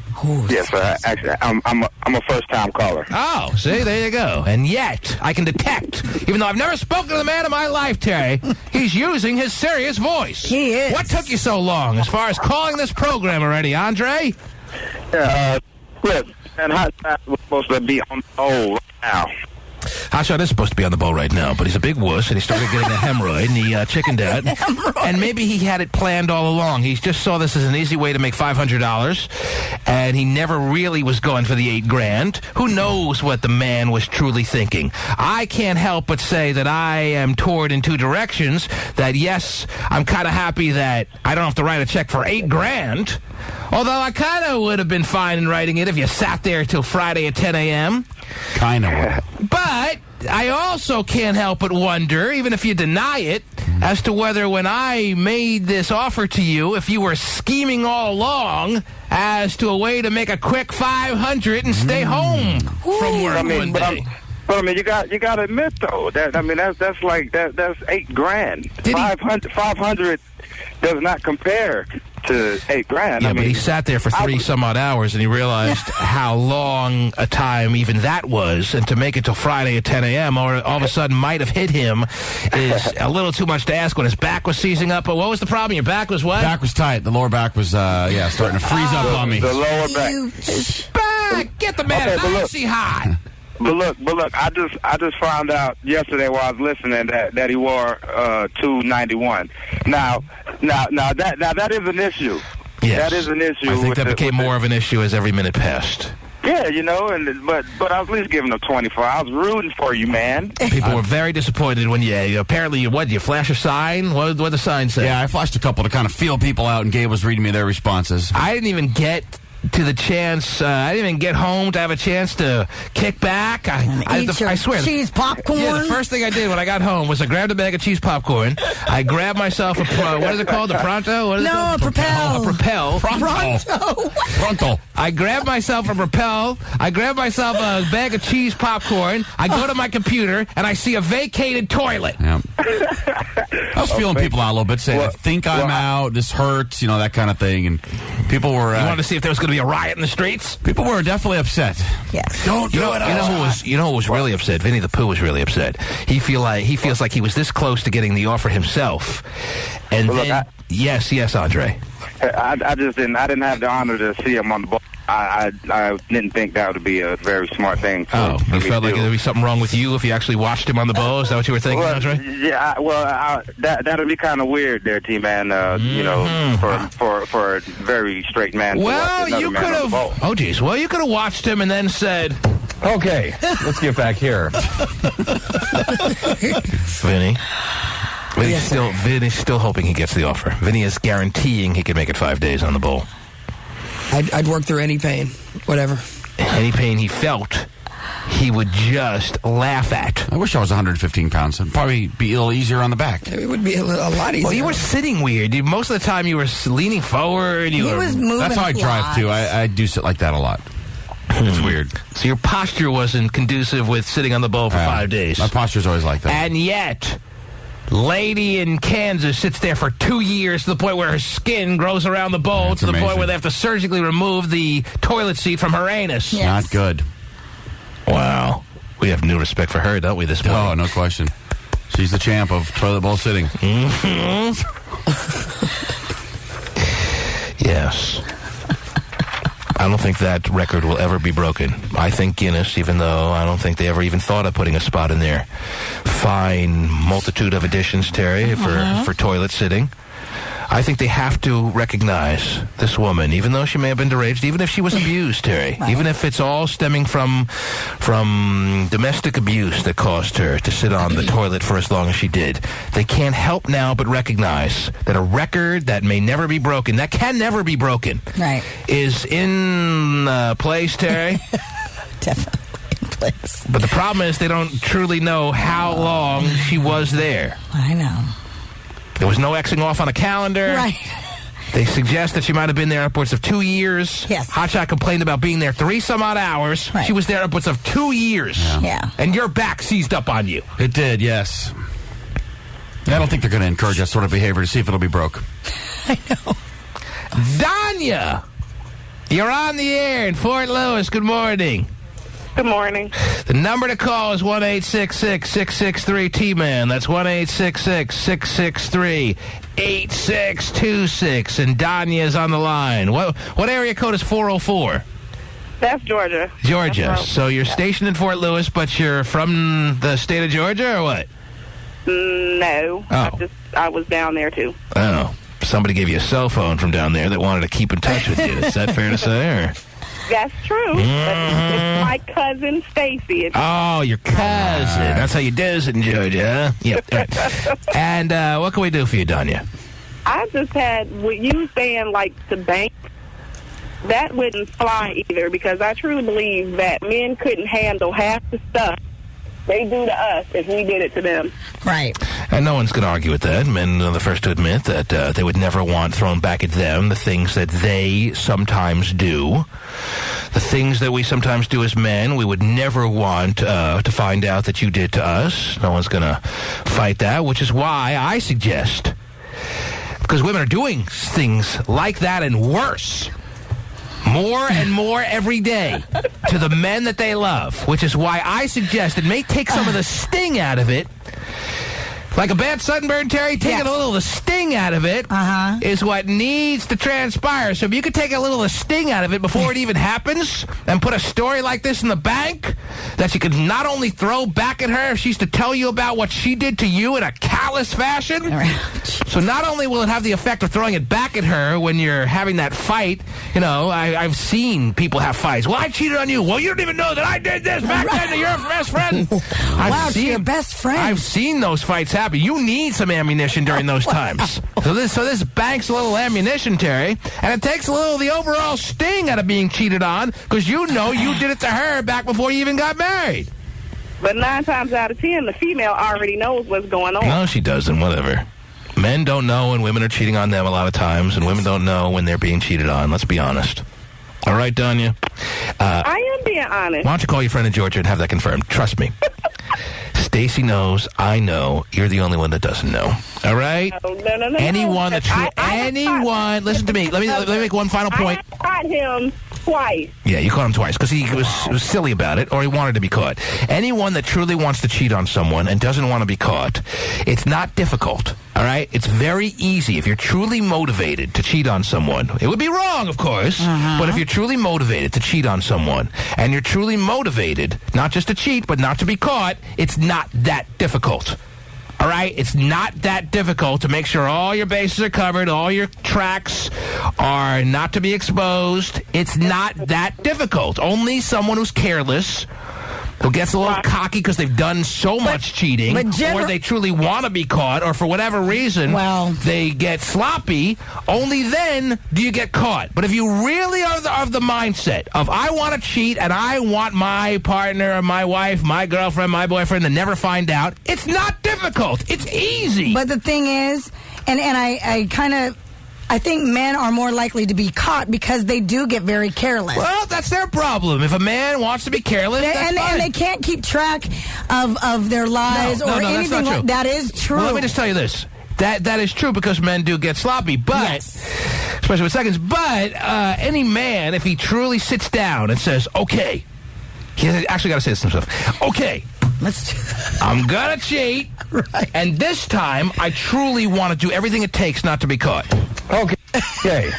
Yes, actually, I'm a first-time caller. Oh, see, there you go. And yet, I can detect, even though I've never spoken to the man in my life, Terry, he's using his serious voice. He is. What took you so long as far as calling this program already, Andre? Yes, and Hot Shot was supposed to be on the hold right now. Hotshot is supposed to be on the ball right now, but he's a big wuss, and he started getting a hemorrhoid, and he chickened out. And maybe he had it planned all along. He just saw this as an easy way to make $500, and he never really was going for the $8,000. Who knows what the man was truly thinking? I can't help but say that I am toward in two directions. That, yes, I'm kind of happy that I don't have to write a check for $8,000, although I kind of would have been fine in writing it if you sat there till Friday at 10 a.m., Kind of. But I also can't help but wonder, even if you deny it, as to whether when I made this offer to you, if you were scheming all along as to a way to make a quick $500 and stay home from work one day. But I mean, you got to admit though that that's $8,000. 500 does not compare to $8,000. Yeah, but he sat there for 30 some odd hours and he realized how long a time even that was, and to make it till Friday at 10 a.m. or all of a sudden might have hit him is a little too much to ask when his back was seizing up. But what was the problem? Your back was what? Back was tight. The lower back was starting to freeze up on me. The lower back. Back! Get the man icy hot! But look! I just found out yesterday while I was listening that he wore 291. Now that is an issue. Yes. That is an issue. I think that became more of an issue as every minute passed. Yeah, but I was at least giving him 24. I was rooting for you, man. People were very disappointed when you flash a sign? What did the sign say? Yeah, I flashed a couple to kind of feel people out, and Gabe was reading me their responses. I didn't even get to the chance. I didn't even get home to have a chance to kick back. I swear. Cheese popcorn? Yeah, the first thing I did when I got home was I grabbed a bag of cheese popcorn. I grabbed myself what is it called? A Pronto? What is it called? A Propel. A Propel. Pronto. I grabbed myself a Propel. I grabbed myself a bag of cheese popcorn. I go to my computer, and I see a vacated toilet. Yeah. I was feeling people out a little bit, saying, I think I'm out, this hurts, that kind of thing. And people were... you wanted to see if there was going to be a riot in the streets? People were definitely upset. Yes. Don't do it. You know who was really upset? Vinnie the Pooh was really upset. He feels like he was this close to getting the offer himself. And Yes, Andre. I just didn't. I didn't have the honor to see him on the boat. I didn't think that would be a very smart thing. For you me felt to like do. there'd be something wrong with you if you actually watched him on the bow? Is that what you were thinking, Andre? Yeah, that'd be kind of weird there, T-Man, for a very straight man to watch another man on the boat. Oh, geez. Well, you could have watched him and then said, okay, let's get back here. Vinny. Vinny's still hoping he gets the offer. Vinny is guaranteeing he can make it 5 days on the bowl. I'd work through any pain, whatever. Any pain he felt, he would just laugh at. I wish I was 115 pounds. It'd probably be a little easier on the back. It would be a lot easier. Well, you were sitting weird. Most of the time you were leaning forward. He was moving. That's how I drive, too. I do sit like that a lot. It's weird. So your posture wasn't conducive with sitting on the bowl for 5 days. My posture's always like that. And yet, lady in Kansas sits there for 2 years to the point where her skin grows around the bowl That's to the amazing. point where they have to surgically remove the toilet seat from her anus. Yes. Not good. Wow. We have new respect for her, don't we, this morning? Oh, no question. She's the champ of toilet bowl sitting. Mm-hmm. Yes. I don't think that record will ever be broken. I think Guinness, even though I don't think they ever even thought of putting a spot in there. Fine multitude of additions, Terry, for toilet sitting. I think they have to recognize this woman, even though she may have been deranged, even if she was abused, Terry, even if it's all stemming from domestic abuse that caused her to sit on the toilet for as long as she did. They can't help now but recognize that a record that may never be broken, that can never be broken, is in place, Terry. Definitely in place. But the problem is they don't truly know how long she was there. I know. There was no Xing off on a calendar. Right. They suggest that she might have been there upwards of 2 years. Yes. Hotshot complained about being there 3-some-odd hours. Right. She was there upwards of 2 years. Yeah. And your back seized up on you. It did, yes. I don't think they're going to encourage that sort of behavior to see if it'll be broke. I know. Danya, you're on the air in Fort Lewis. Good morning. Good morning. The number to call is 1-866-663-T-MAN. That's 1-866-663-8626. And Danya is on the line. What area code is 404? That's Georgia. Georgia. So you're stationed in Fort Lewis, but you're from the state of Georgia, or what? No. Oh. I was down there, too. Oh. Somebody gave you a cell phone from down there that wanted to keep in touch with you. Is that fair to say, or? That's true. It's my cousin, Stacy. Oh, your cousin. That's how you do it in Georgia, huh? Yep. Right. And what can we do for you, Danya? I just had, with you saying, like, to bank, that wouldn't fly either, because I truly believe that men couldn't handle half the stuff they do to us if we did it to them. Right. And no one's going to argue with that. Men are the first to admit that they would never want thrown back at them the things that they sometimes do. The things that we sometimes do as men, we would never want to find out that you did to us. No one's going to fight that, which is why I suggest, because women are doing things like that and worse, more and more every day to the men that they love, which is why I suggest it may take some of the sting out of it. Like a bad sunburn, Terry, taking a little of the sting out of it is what needs to transpire. So if you could take a little of the sting out of it before it even happens and put a story like this in the bank that you could not only throw back at her if she's to tell you about what she did to you in a callous fashion. So not only will it have the effect of throwing it back at her when you're having that fight, you know, I've seen people have fights. Well, I cheated on you. Well, you don't even know that I did this back then to your best friend. Wow, to your best friend. I've seen those fights happen. You need some ammunition during those times. So this banks a little ammunition, Terry, and it takes a little of the overall sting out of being cheated on because you know you did it to her back before you even got married. But 9 times out of 10, the female already knows what's going on. No, she doesn't. Whatever. Men don't know when women are cheating on them a lot of times, and women don't know when they're being cheated on. Let's be honest. All right, Danya? I am being honest. Why don't you call your friend in Georgia and have that confirmed? Trust me. Stacy knows, I know, you're the only one that doesn't know. All right? No. Anyone that anyone, listen to me. Let me make one final point. I caught him Twice. Yeah, you caught him twice because he was silly about it, or he wanted to be caught. Anyone that truly wants to cheat on someone and doesn't want to be caught, it's not difficult, all right? It's very easy. If you're truly motivated to cheat on someone, it would be wrong, of course, but if you're truly motivated to cheat on someone, and you're truly motivated not just to cheat, but not to be caught, it's not that difficult. All right? It's not that difficult to make sure all your bases are covered, all your tracks are not to be exposed. It's not that difficult. Only someone who's careless, who gets a little cocky because they've done so much cheating, or they truly want to be caught, or for whatever reason, they get sloppy, only then do you get caught. But if you really are of the mindset of, I want to cheat, and I want my partner, my wife, my girlfriend, my boyfriend to never find out, it's not difficult. It's easy. But the thing is, and I think men are more likely to be caught because they do get very careless. Well, that's their problem. If a man wants to be careless, that's fine. And they can't keep track of their lies or anything like that. Is true. Well, let me just tell you this. That is true because men do get sloppy, but especially with seconds. But any man, if he truly sits down and says, "Okay," he actually got to say this to himself. Okay, I'm gonna cheat, and this time I truly want to do everything it takes not to be caught. Okay.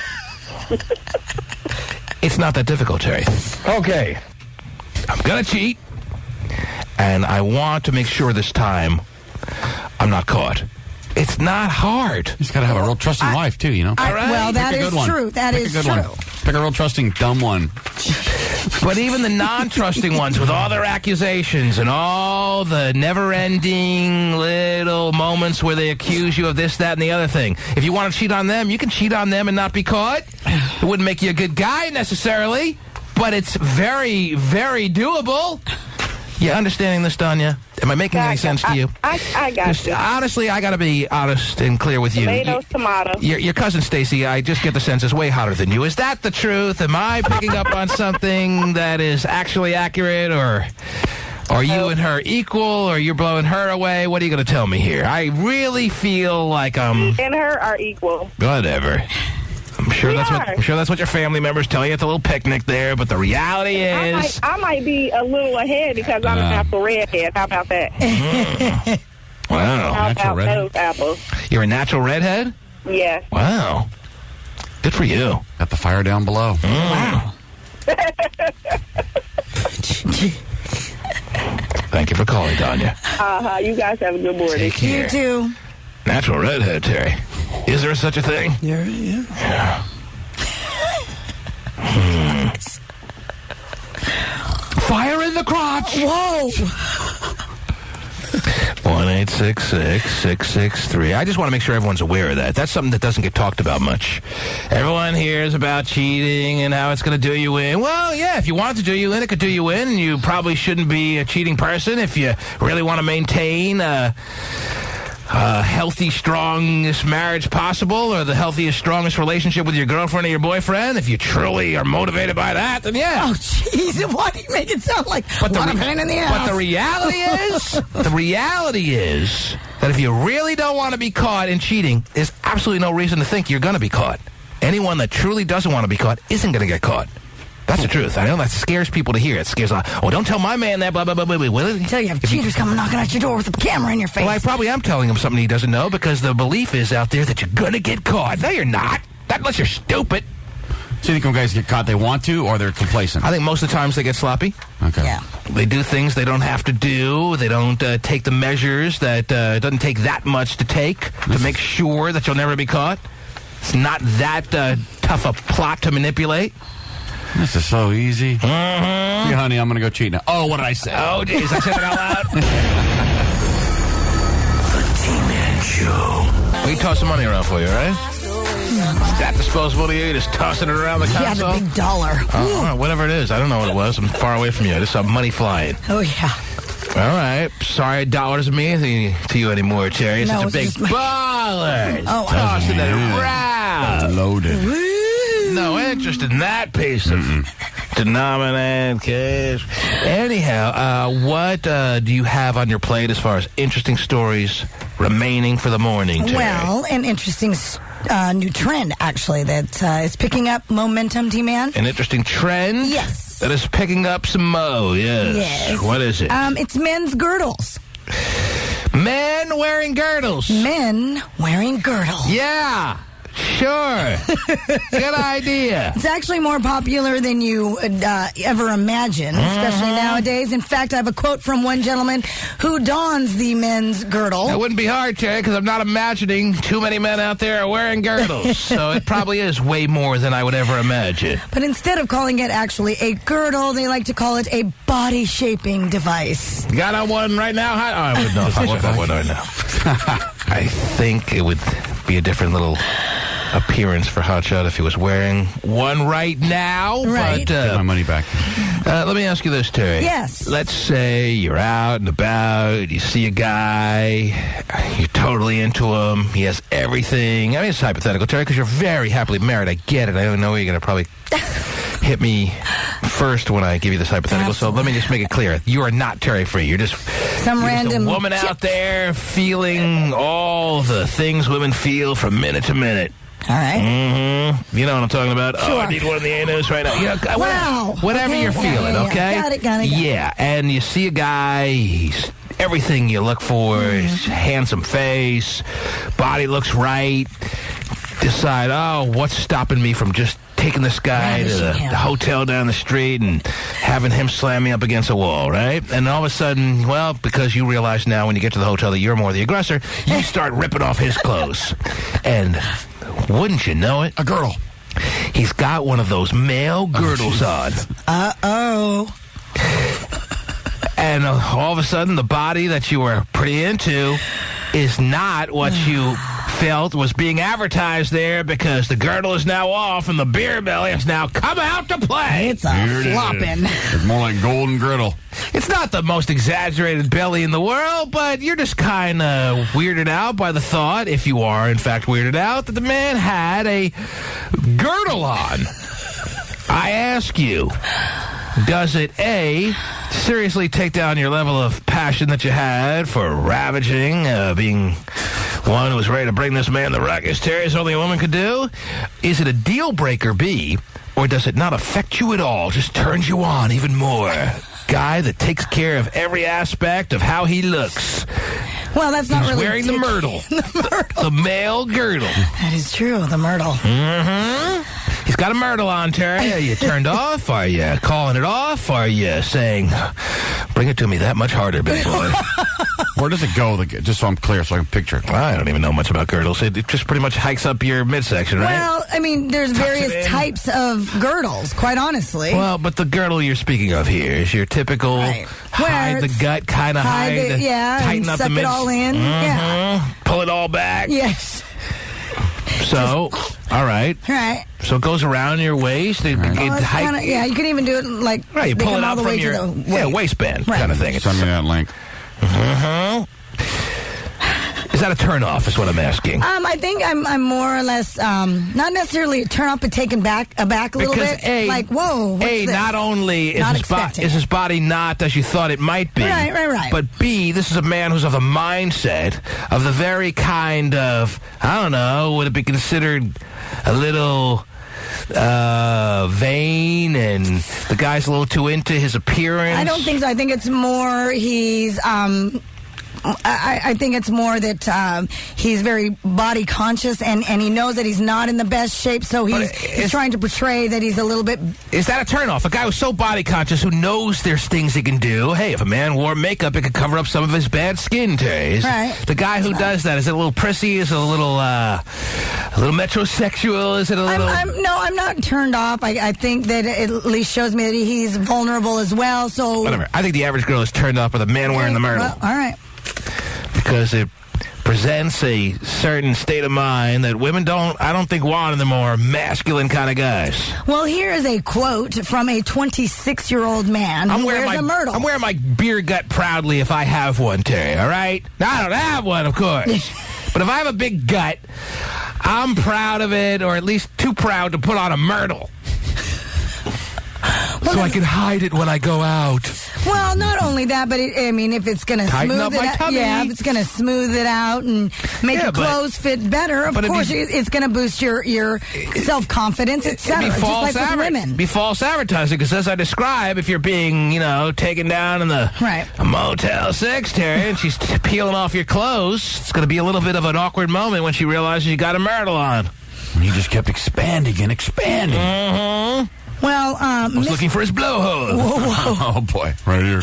It's not that difficult, Terry. Okay. I'm going to cheat, and I want to make sure this time I'm not caught. It's not hard. You just got to have a real trusting wife, too, you know? Well, that is true. That is true. Pick a real trusting, dumb one. But even the non-trusting ones, with all their accusations and all the never-ending little moments where they accuse you of this, that, and the other thing, if you want to cheat on them, you can cheat on them and not be caught. It wouldn't make you a good guy, necessarily, but it's very, very doable. You understanding this, Danya? Am I making any sense to you? I got you. Honestly, I got to be honest and clear with you. Tomatoes, tomato. Your cousin Stacy, I just get the sense, is way hotter than you. Is that the truth? Am I picking up on something that is actually accurate, or are you and her equal, or you're blowing her away? What are you going to tell me here? I really feel like Me and her are equal. Whatever. I'm sure that's what your family members tell you at the little picnic there, but the reality is... I might be a little ahead because I'm an apple redhead. How about that? Wow. How about those apples? You're a natural redhead? Yes. Wow. Good for you. Got the fire down below. Wow. Thank you for calling, Danya. You guys have a good morning. Take care. You too. Natural redhead, Terry. Is there such a thing? Yeah. Fire in the crotch! Whoa! 1-866-663. I just want to make sure everyone's aware of that. That's something that doesn't get talked about much. Everyone hears about cheating and how it's going to do you in. Well, yeah, if you want it to do you in, it could do you in. You probably shouldn't be a cheating person if you really want to maintain healthy, strongest marriage possible, or the healthiest, strongest relationship with your girlfriend or your boyfriend. If you truly are motivated by that, then yeah. Oh, jeez. Why do you make it sound like a lot of pain in the ass? But the reality is that if you really don't want to be caught in cheating, there's absolutely no reason to think you're going to be caught. Anyone that truly doesn't want to be caught isn't going to get caught. That's the truth. I know that scares people to hear. It scares a lot. Oh, don't tell my man that, blah, blah, blah, blah, blah. Will it? Tell you have cheaters coming knocking at your door with a camera in your face. Well, I probably am telling him something he doesn't know because the belief is out there that you're going to get caught. No, you're not. Not unless you're stupid. So you think when guys get caught, they want to, or they're complacent? I think most of the times they get sloppy. Okay. Yeah. They do things they don't have to do. They don't take the measures that it doesn't take that much to take to make sure that you'll never be caught. It's not that tough a plot to manipulate. This is so easy. Mm-hmm. See, honey, I'm going to go cheat now. Oh, what did I say? Oh, jeez, I said it out loud. The T-Man Show. We toss some money around for you, right? Is that disposable to you? Just tossing it around the console? Yeah, the big dollar. Oh, all right, whatever it is. I don't know what it was. I'm far away from you. I just saw money flying. Oh, yeah. All right. Sorry, dollars doesn't mean anything to you anymore, Terry. You're such a big baller. Oh, tossing it around. Loaded. No interest in that piece of denominated cash. Anyhow, what do you have on your plate as far as interesting stories remaining for the morning, Terry? Well, an interesting new trend, actually, that is picking up momentum, T-Man. An interesting trend? Yes. That is picking up some mo, yes. Yes. What is it? It's men's girdles. Men wearing girdles. Men wearing girdles. Yeah. Sure. Good idea. It's actually more popular than you would ever imagine, especially nowadays. In fact, I have a quote from one gentleman who dons the men's girdle. That wouldn't be hard, Terry, because I'm not imagining too many men out there are wearing girdles. So it probably is way more than I would ever imagine. But instead of calling it actually a girdle, they like to call it a body-shaping device. You got on one right now? I would know if I look at one right now. I think it would be a different little appearance for Hotshot if he was wearing one right now. Right. But, Get my money back. let me ask you this, Terry. Yes. Let's say you're out and about, you see a guy, you're totally into him, he has everything. I mean, it's hypothetical, Terry, because you're very happily married. I get it. I don't know you're going to probably hit me first when I give you this hypothetical. Absolutely. So let me just make it clear. You are not Terry Free. You're just some random a woman out there feeling all the things women feel from minute to minute. All right. Mm-hmm. You know what I'm talking about? Sure. Oh, I need one in the anus right now. You know, wow. Whatever okay. you're feeling, okay? Got it. Yeah, and you see a guy, he's everything you look for, his handsome face, body looks right. Decide, what's stopping me from just taking this guy to the hotel down the street and having him slam me up against a wall, right? And all of a sudden, well, because you realize now when you get to the hotel that you're more the aggressor, you start ripping off his clothes. And wouldn't you know it? A girl. He's got one of those male girdles on. Uh-oh. And all of a sudden, the body that you were pretty into is not what you felt was being advertised there, because the girdle is now off and the beer belly has now come out to play. It's a flopping. It's more like golden griddle. It's not the most exaggerated belly in the world, but you're just kind of weirded out by the thought, if you are in fact weirded out, that the man had a girdle on. I ask you, does it A, seriously take down your level of passion that you had for ravaging, being one who was ready to bring this man the ruckus, Terry, as only a woman could do? Is it a deal breaker, B, or does it not affect you at all, just turns you on even more? Guy that takes care of every aspect of how he looks. Well, that's not really... He's wearing the myrtle. The male girdle. That is true, the myrtle. Mm-hmm. He's got a myrtle on, Terry. Are you turned off? Are you calling it off? Are you saying, bring it to me that much harder, big boy? Where does it go? Just so I'm clear, so I can picture it. I don't even know much about girdles. It just pretty much hikes up your midsection, right? Well, I mean, there's various types of girdles, quite honestly. Well, but the girdle you're speaking of here is your typical hide the gut, kind of hide, tighten up the midsection. Suck it all in. Yeah. Pull it all back. Yes. So, all right. Right. So it goes around your waist. You can even do it like... Right, you pull it out from your waistband kind of thing. Send me that link. Is that a turn-off, is what I'm asking? I think I'm more or less, not necessarily a turn-off, but taken aback a little bit. A, like, whoa, what's this? Not only is his body not as you thought it might be, right. But B, this is a man who's of the mindset of the very kind of, I don't know, would it be considered a little... vain, and the guy's a little too into his appearance? I don't think so. I think it's more he's I think it's more that he's very body conscious, and he knows that he's not in the best shape, so he's trying to portray that he's a little bit... Is that a turnoff? A guy who's so body conscious, who knows there's things he can do. Hey, if a man wore makeup, it could cover up some of his bad skin, Terry. Right. The guy who does that, is it a little prissy? Is it a little metrosexual? Is it a little... I'm not turned off. I think that it at least shows me that he's vulnerable as well, so... Whatever. I think the average girl is turned off by the man wearing the myrtle. Well, all right. Because it presents a certain state of mind that women I don't think want in the more masculine kind of guys. Well, here is a quote from a 26-year-old man who wears a myrtle. I'm wearing my beer gut proudly if I have one, Terry, all right? Now, I don't have one, of course. But if I have a big gut, I'm proud of it, or at least too proud to put on a myrtle. Well, so I can hide it when I go out. Well, not only that, but if it's going to Tighten smooth up it my out, tummy. if it's going to smooth it out and make your clothes fit better, of course it's going to boost your self-confidence, etc. Just like with women. Be false advertising, because as I describe, if you're being, taken down in the Motel 6, Terry, and she's peeling off your clothes, it's going to be a little bit of an awkward moment when she realizes you got a myrtle on. And he just kept expanding and expanding. Mm-hmm. Well, I was looking for his blowhole. Oh, boy. Right here.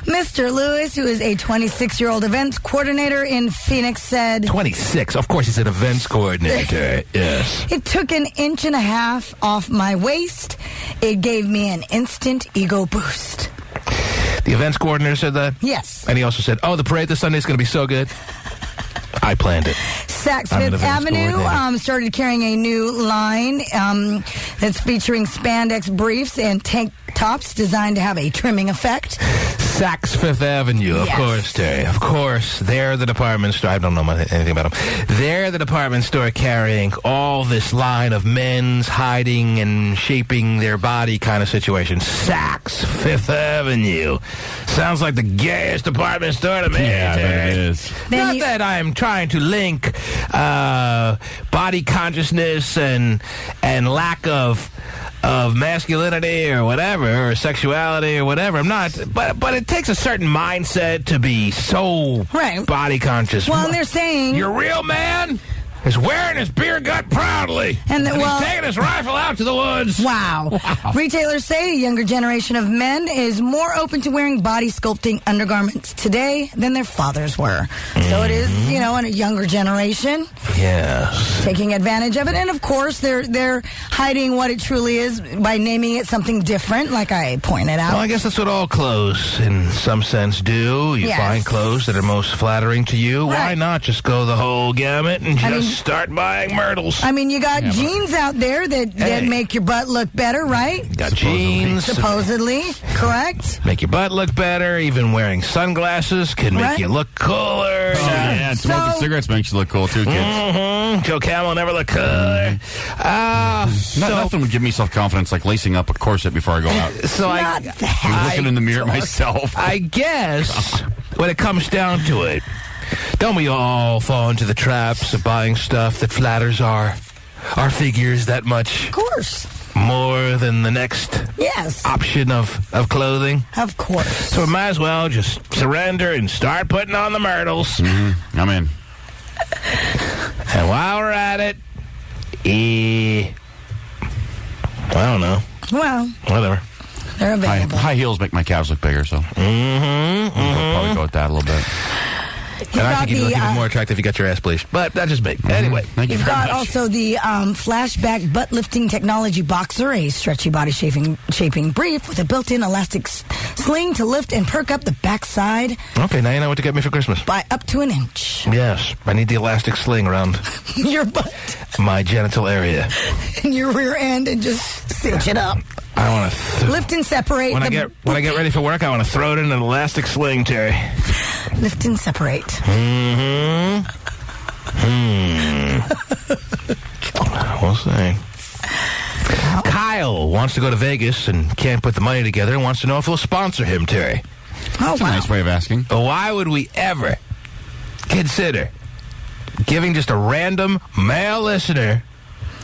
Mr. Lewis, who is a 26-year-old events coordinator in Phoenix, said... 26? Of course he's an events coordinator. Yes. It took an inch and a half off my waist. It gave me an instant ego boost. The events coordinator said that? Yes. And he also said, the parade this Sunday is going to be so good. I planned it. Saks Fifth Avenue started carrying a new line that's featuring spandex briefs and tank tops designed to have a trimming effect. Saks Fifth Avenue, of course, Terry. Of course. They're the department store. I don't know anything about them. They're the department store carrying all this line of men's hiding and shaping their body kind of situation. Saks Fifth Avenue. Sounds like the gayest department store to me. Yeah, I bet it is. Not that I'm trying to link body consciousness and lack of masculinity or whatever, or sexuality or whatever. I'm not, but it takes a certain mindset to be so body conscious. Well, and they're saying your real man is wearing his beer gut proudly, and he's taking his rifle out to the woods. Wow. Retailers say a younger generation of men is more open to wearing body sculpting undergarments today than their fathers were. So it is, in a younger generation. Yes. Taking advantage of it. And, of course, they're hiding what it truly is by naming it something different, like I pointed out. Well, I guess that's what all clothes, in some sense, do. You find clothes that are most flattering to you. Why not just go the whole gamut and just start buying myrtles? You got jeans out there that make your butt look better, right? You got jeans. Supposedly, correct? Make your butt look better. Even wearing sunglasses can make you look cooler. Smoking cigarettes makes you look cool, too, kids. Joe Camel never looked cooler. Nothing would give me self-confidence like lacing up a corset before I go out. So I'm looking in the mirror at myself. I guess when it comes down to it, don't we all fall into the traps of buying stuff that flatters our figures that much? Of course. More than the next option of clothing? Of course. So we might as well just surrender and start putting on the myrtles. Mm-hmm. I'm in. And while we're at it, I don't know. Well, whatever. They're available. High heels make my calves look bigger, so I'll probably go with that a little bit. And I think you'd look even more attractive if you got your ass bleached. But that's just me. Anyway. Thank you You've very got much. also the flashback butt lifting technology boxer, a stretchy body shaping brief with a built-in elastic sling to lift and perk up the backside. Okay, now you know what to get me for Christmas. By up to an inch. Yes, I need the elastic sling around your butt. My genital area. And your rear end, and just cinch it up. I want to lift and separate. When I get ready for work, I want to throw it in an elastic sling, Terry. Lift and separate. We'll see. Kyle wants to go to Vegas and can't put the money together and wants to know if we'll sponsor him, Terry. That's a nice way of asking. Why would we ever consider giving just a random male listener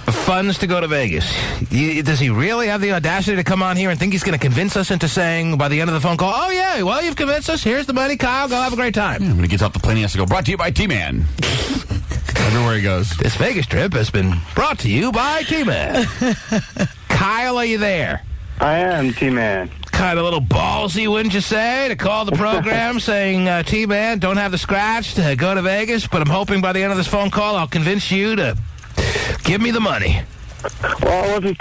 funds to go to Vegas? Does he really have the audacity to come on here and think he's going to convince us into saying by the end of the phone call, oh, yeah, well, you've convinced us. Here's the money, Kyle. Go have a great time. When he gets off the plane, he has to go, brought to you by T-Man. Everywhere he goes. This Vegas trip has been brought to you by T-Man. Kyle, are you there? I am, T-Man. Kind of a little ballsy, wouldn't you say, to call the program saying, T-Man, don't have the scratch to go to Vegas, but I'm hoping by the end of this phone call I'll convince you to give me the money. Well, I wasn't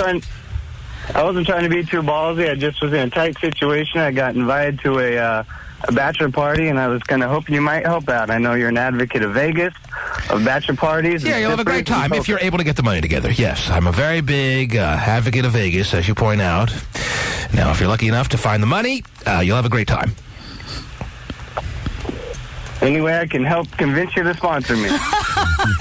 trying to be too ballsy. I just was in a tight situation. I got invited to a bachelor party, and I was kind of hoping you might help out. I know you're an advocate of Vegas, of bachelor parties. Yeah, you'll have a great time if you're able to get the money together. Yes, I'm a very big advocate of Vegas, as you point out. Now, if you're lucky enough to find the money, you'll have a great time. Any way I can help convince you to sponsor me.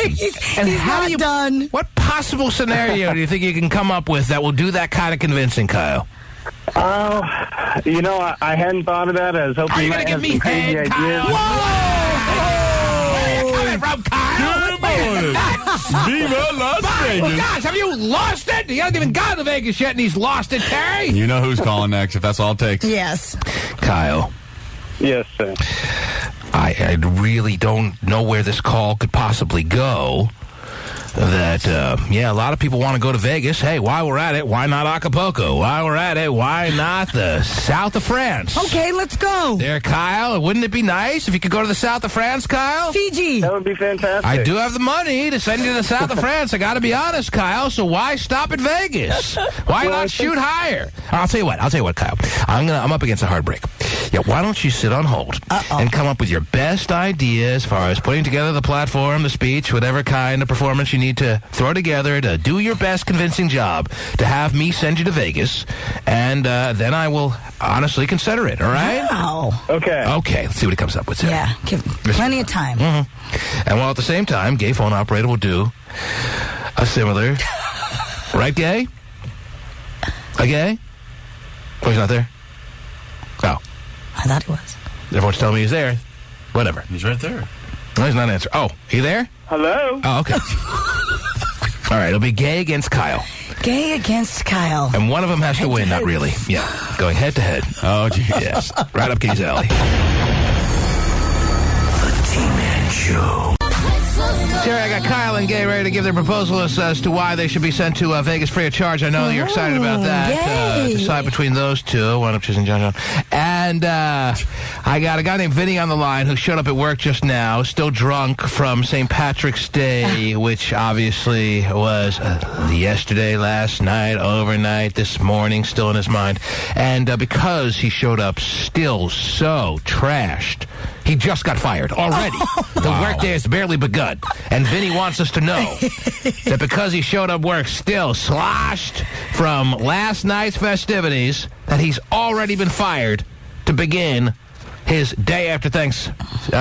he's not done. What possible scenario do you think you can come up with that will do that kind of convincing, Kyle? You know, I hadn't thought of that. I was hoping Are you you going might to give have me some crazy head, ideas. Kyle? Where you coming from, Kyle? Viva Las Vegas. Gosh, have you lost it? You haven't even gone to Vegas yet, and he's lost it, Terry. You know who's calling next, if that's all it takes. Yes. Kyle. Yes, sir. I really don't know where this call could possibly go. That, a lot of people want to go to Vegas. Hey, while we're at it, why not Acapulco? While we're at it, why not the south of France? Okay, let's go. There, Kyle. Wouldn't it be nice if you could go to the south of France, Kyle? Fiji. That would be fantastic. I do have the money to send you to the south of France. I got to be honest, Kyle. So why stop at Vegas? Why not shoot higher? I'll tell you what, Kyle. I'm up against a hard break. Yeah, why don't you sit on hold and come up with your best idea as far as putting together the platform, the speech, whatever kind of performance you need to throw together to do your best convincing job to have me send you to Vegas, and then I will honestly consider it, all right? Wow. Okay, let's see what he comes up with, Sarah. Yeah, give plenty of time. Mm-hmm. And while at the same time, gay phone operator will do a similar... right, gay? A gay? Oh, he's not there? Oh. I thought he was. Everyone's telling me he's there. Whatever. He's right there. No, he's not answering. Oh, he there? Hello? Oh, okay. All right, it'll be gay against Kyle. Gay against Kyle. And one of them has to win, not really. Yeah, going head to head. Oh, geez. Yes, right up Kitty's alley. The T-Man Show. Terry, I got Kyle and Gay ready to give their proposal as to why they should be sent to Vegas free of charge. I know you're excited about that. Decide between those two. One up choosing John. And I got a guy named Vinnie on the line who showed up at work just now, still drunk from St. Patrick's Day, which obviously was yesterday, last night, overnight, this morning, still in his mind. And because he showed up still so trashed, he just got fired already. The workday has barely begun. And Vinny wants us to know that because he showed up work still sloshed from last night's festivities, that he's already been fired to begin his day after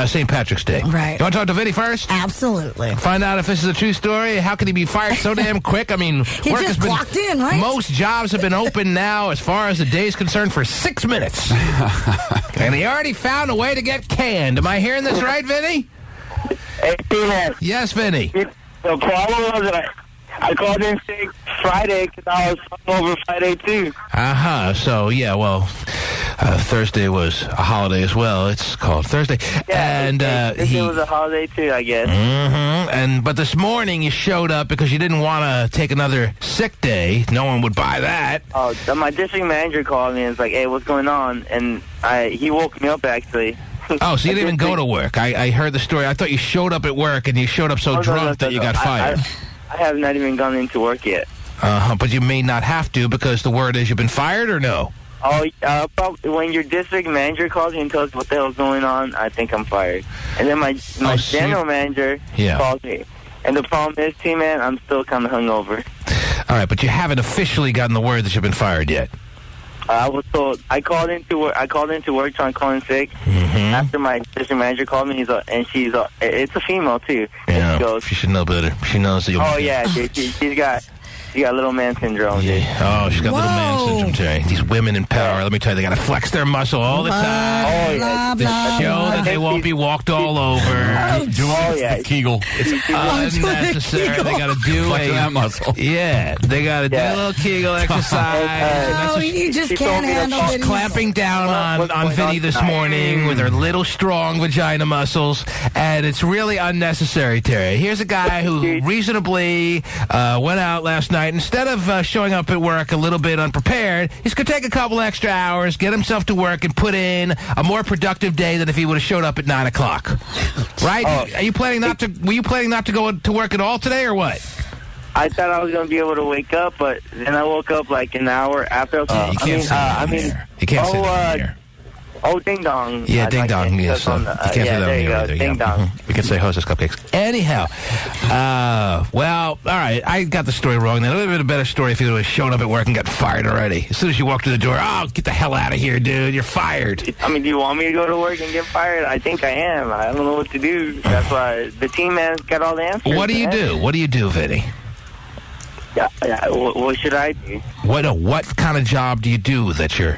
St. Patrick's Day. Right. You want to talk to Vinny first? Absolutely. Find out if this is a true story. How could he be fired so damn quick? I mean, he work just has been clocked in, right? Most jobs have been open now, as far as the day's concerned, for 6 minutes. And he already found a way to get canned. Am I hearing this right, Vinny? Hey, T-Man. Yes, Vinny. The problem was that I called in sick Friday because I was over Friday, too. So, yeah, well, Thursday was a holiday as well. It's called Thursday. Yeah, and this was a holiday, too, I guess. But this morning you showed up because you didn't want to take another sick day. No one would buy that. Oh, my district manager called me and was like, hey, what's going on? And he woke me up, actually. Oh, so you didn't even go to work. I heard the story. I thought you showed up at work and you showed up so drunk that you got fired. I have not even gone into work yet. But you may not have to because the word is you've been fired, or no? Oh, probably when your district manager calls you and tells you what the hell's going on, I think I'm fired. And then my general manager calls me. And the problem is, T-Man, I'm still kind of hungover. All right, but you haven't officially gotten the word that you've been fired yet. I was told. I called into work trying to call in sick. After my district manager called me, it's a female too. Yeah, she goes, she should know better. She knows that you'll... Oh yeah, she's got little man syndrome. Yeah. Oh, she's got little man syndrome, Terry. These women in power, let me tell you, they got to flex their muscle all the time. Oh yeah, to show that they won't be walked all over. Kegel. It's unnecessary. They got to do that muscle. Yeah, they got to do a little Kegel exercise. You just can't handle it. Clamping down on Vinny this morning with her little strong vagina muscles, and it's really unnecessary, Terry. Here's a guy who reasonably went out last night. Instead of showing up at work a little bit unprepared, he's going to take a couple extra hours, get himself to work, and put in a more productive day than if he would have showed up at 9 o'clock. Right? Were you planning not to go to work at all today, or what? I thought I was going to be able to wake up, but then I woke up like an hour after. You can't sit in here. Oh, ding dong. Yeah, ding dong. Yes, you can't say that there you go. either. Ding dong. We can say hostess cupcakes. Anyhow, well, all right. I got the story wrong. Then it would have been a better story if you would have shown up at work and got fired already. As soon as you walked through the door, get the hell out of here, dude. You're fired. I mean, do you want me to go to work and get fired? I think I am. I don't know what to do. That's why the team man's got all the answers. What do you do? What do you do, Vinny? Yeah, what should I do? What kind of job do you do that you're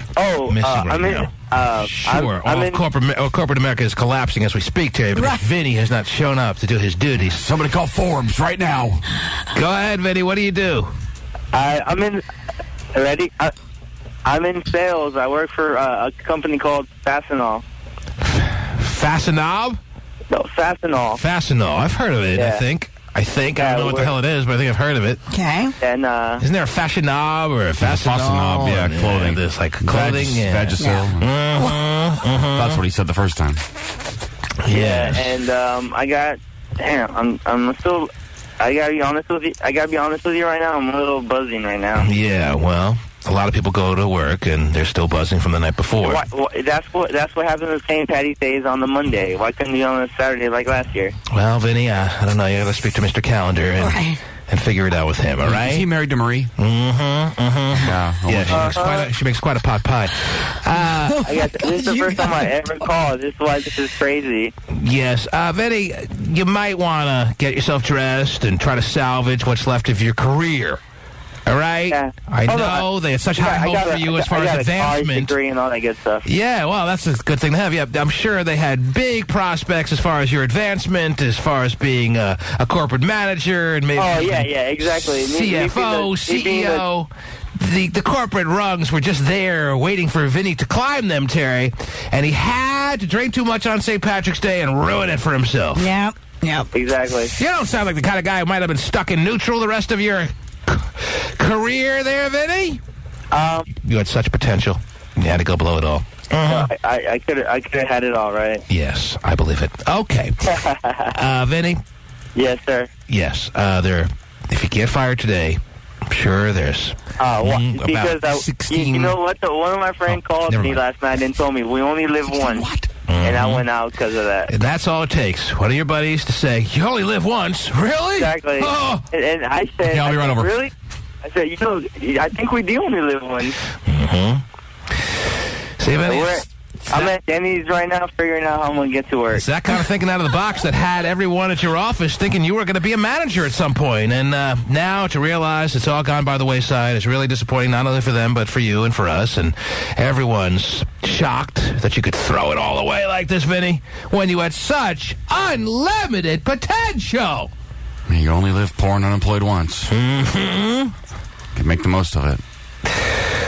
missing right now? Sure. All of corporate America is collapsing as we speak, Terry, because Vinnie has not shown up to do his duties. Somebody call Forbes right now. Go ahead, Vinnie. What do you do? I'm in sales. I work for a company called Fastenal. Fastenal? No, Fastenal. Fastenal. I've heard of it, Yeah. I don't know what the hell it is, but I think I've heard of it. Okay. And isn't there a fashion knob or a fastenal? Yeah, clothing. There's like clothing. Vagisil. That's what he said the first time. Yeah. And I gotta be honest with you. Right now. I'm a little buzzing right now. Yeah. Well, a lot of people go to work and they're still buzzing from the night before. That's what happened with St. Patty's Day is on the Monday. Why couldn't it be on a Saturday like last year? Well, Vinnie, I don't know. You got to speak to Mr. Calendar and figure it out with him. All right? Is he married to Marie? Yeah. She makes quite a pot pie. This is the first time I ever called. This is why this is crazy. Yes. Vinnie, you might want to get yourself dressed and try to salvage what's left of your career. All right? Yeah. I know they had such high hopes for you as far as advancement. I got a degree and all that good stuff. Yeah, well, that's a good thing to have. Yeah, I'm sure they had big prospects as far as your advancement, as far as being a corporate manager and maybe exactly. CFO, CEO. The corporate rungs were just there waiting for Vinnie to climb them, Terry, and he had to drink too much on St. Patrick's Day and ruin it for himself. Yep. Exactly. You don't sound like the kind of guy who might have been stuck in neutral the rest of your career there, Vinnie. You had such potential. You had to go blow it all. I could have had it all, right? Yes, I believe it. Okay. Vinnie? Yes, sir. Yes. If you get fired today, I'm sure there's because 16... You know what? One of my friends called me last night and told me we only live once. And I went out because of that. And that's all it takes. One of your buddies to say, you only live once. Really? Exactly. Oh. And I said, I'll be right over. Really? I said, I think we do only live once. See, Vinnie, I'm at Denny's right now figuring out how I'm going to get to work. It's that kind of thinking out of the box that had everyone at your office thinking you were going to be a manager at some point. And now to realize it's all gone by the wayside is really disappointing, not only for them, but for you and for us. And everyone's shocked that you could throw it all away like this, Vinnie, when you had such unlimited potential. You only live poor and unemployed once. Can make the most of it.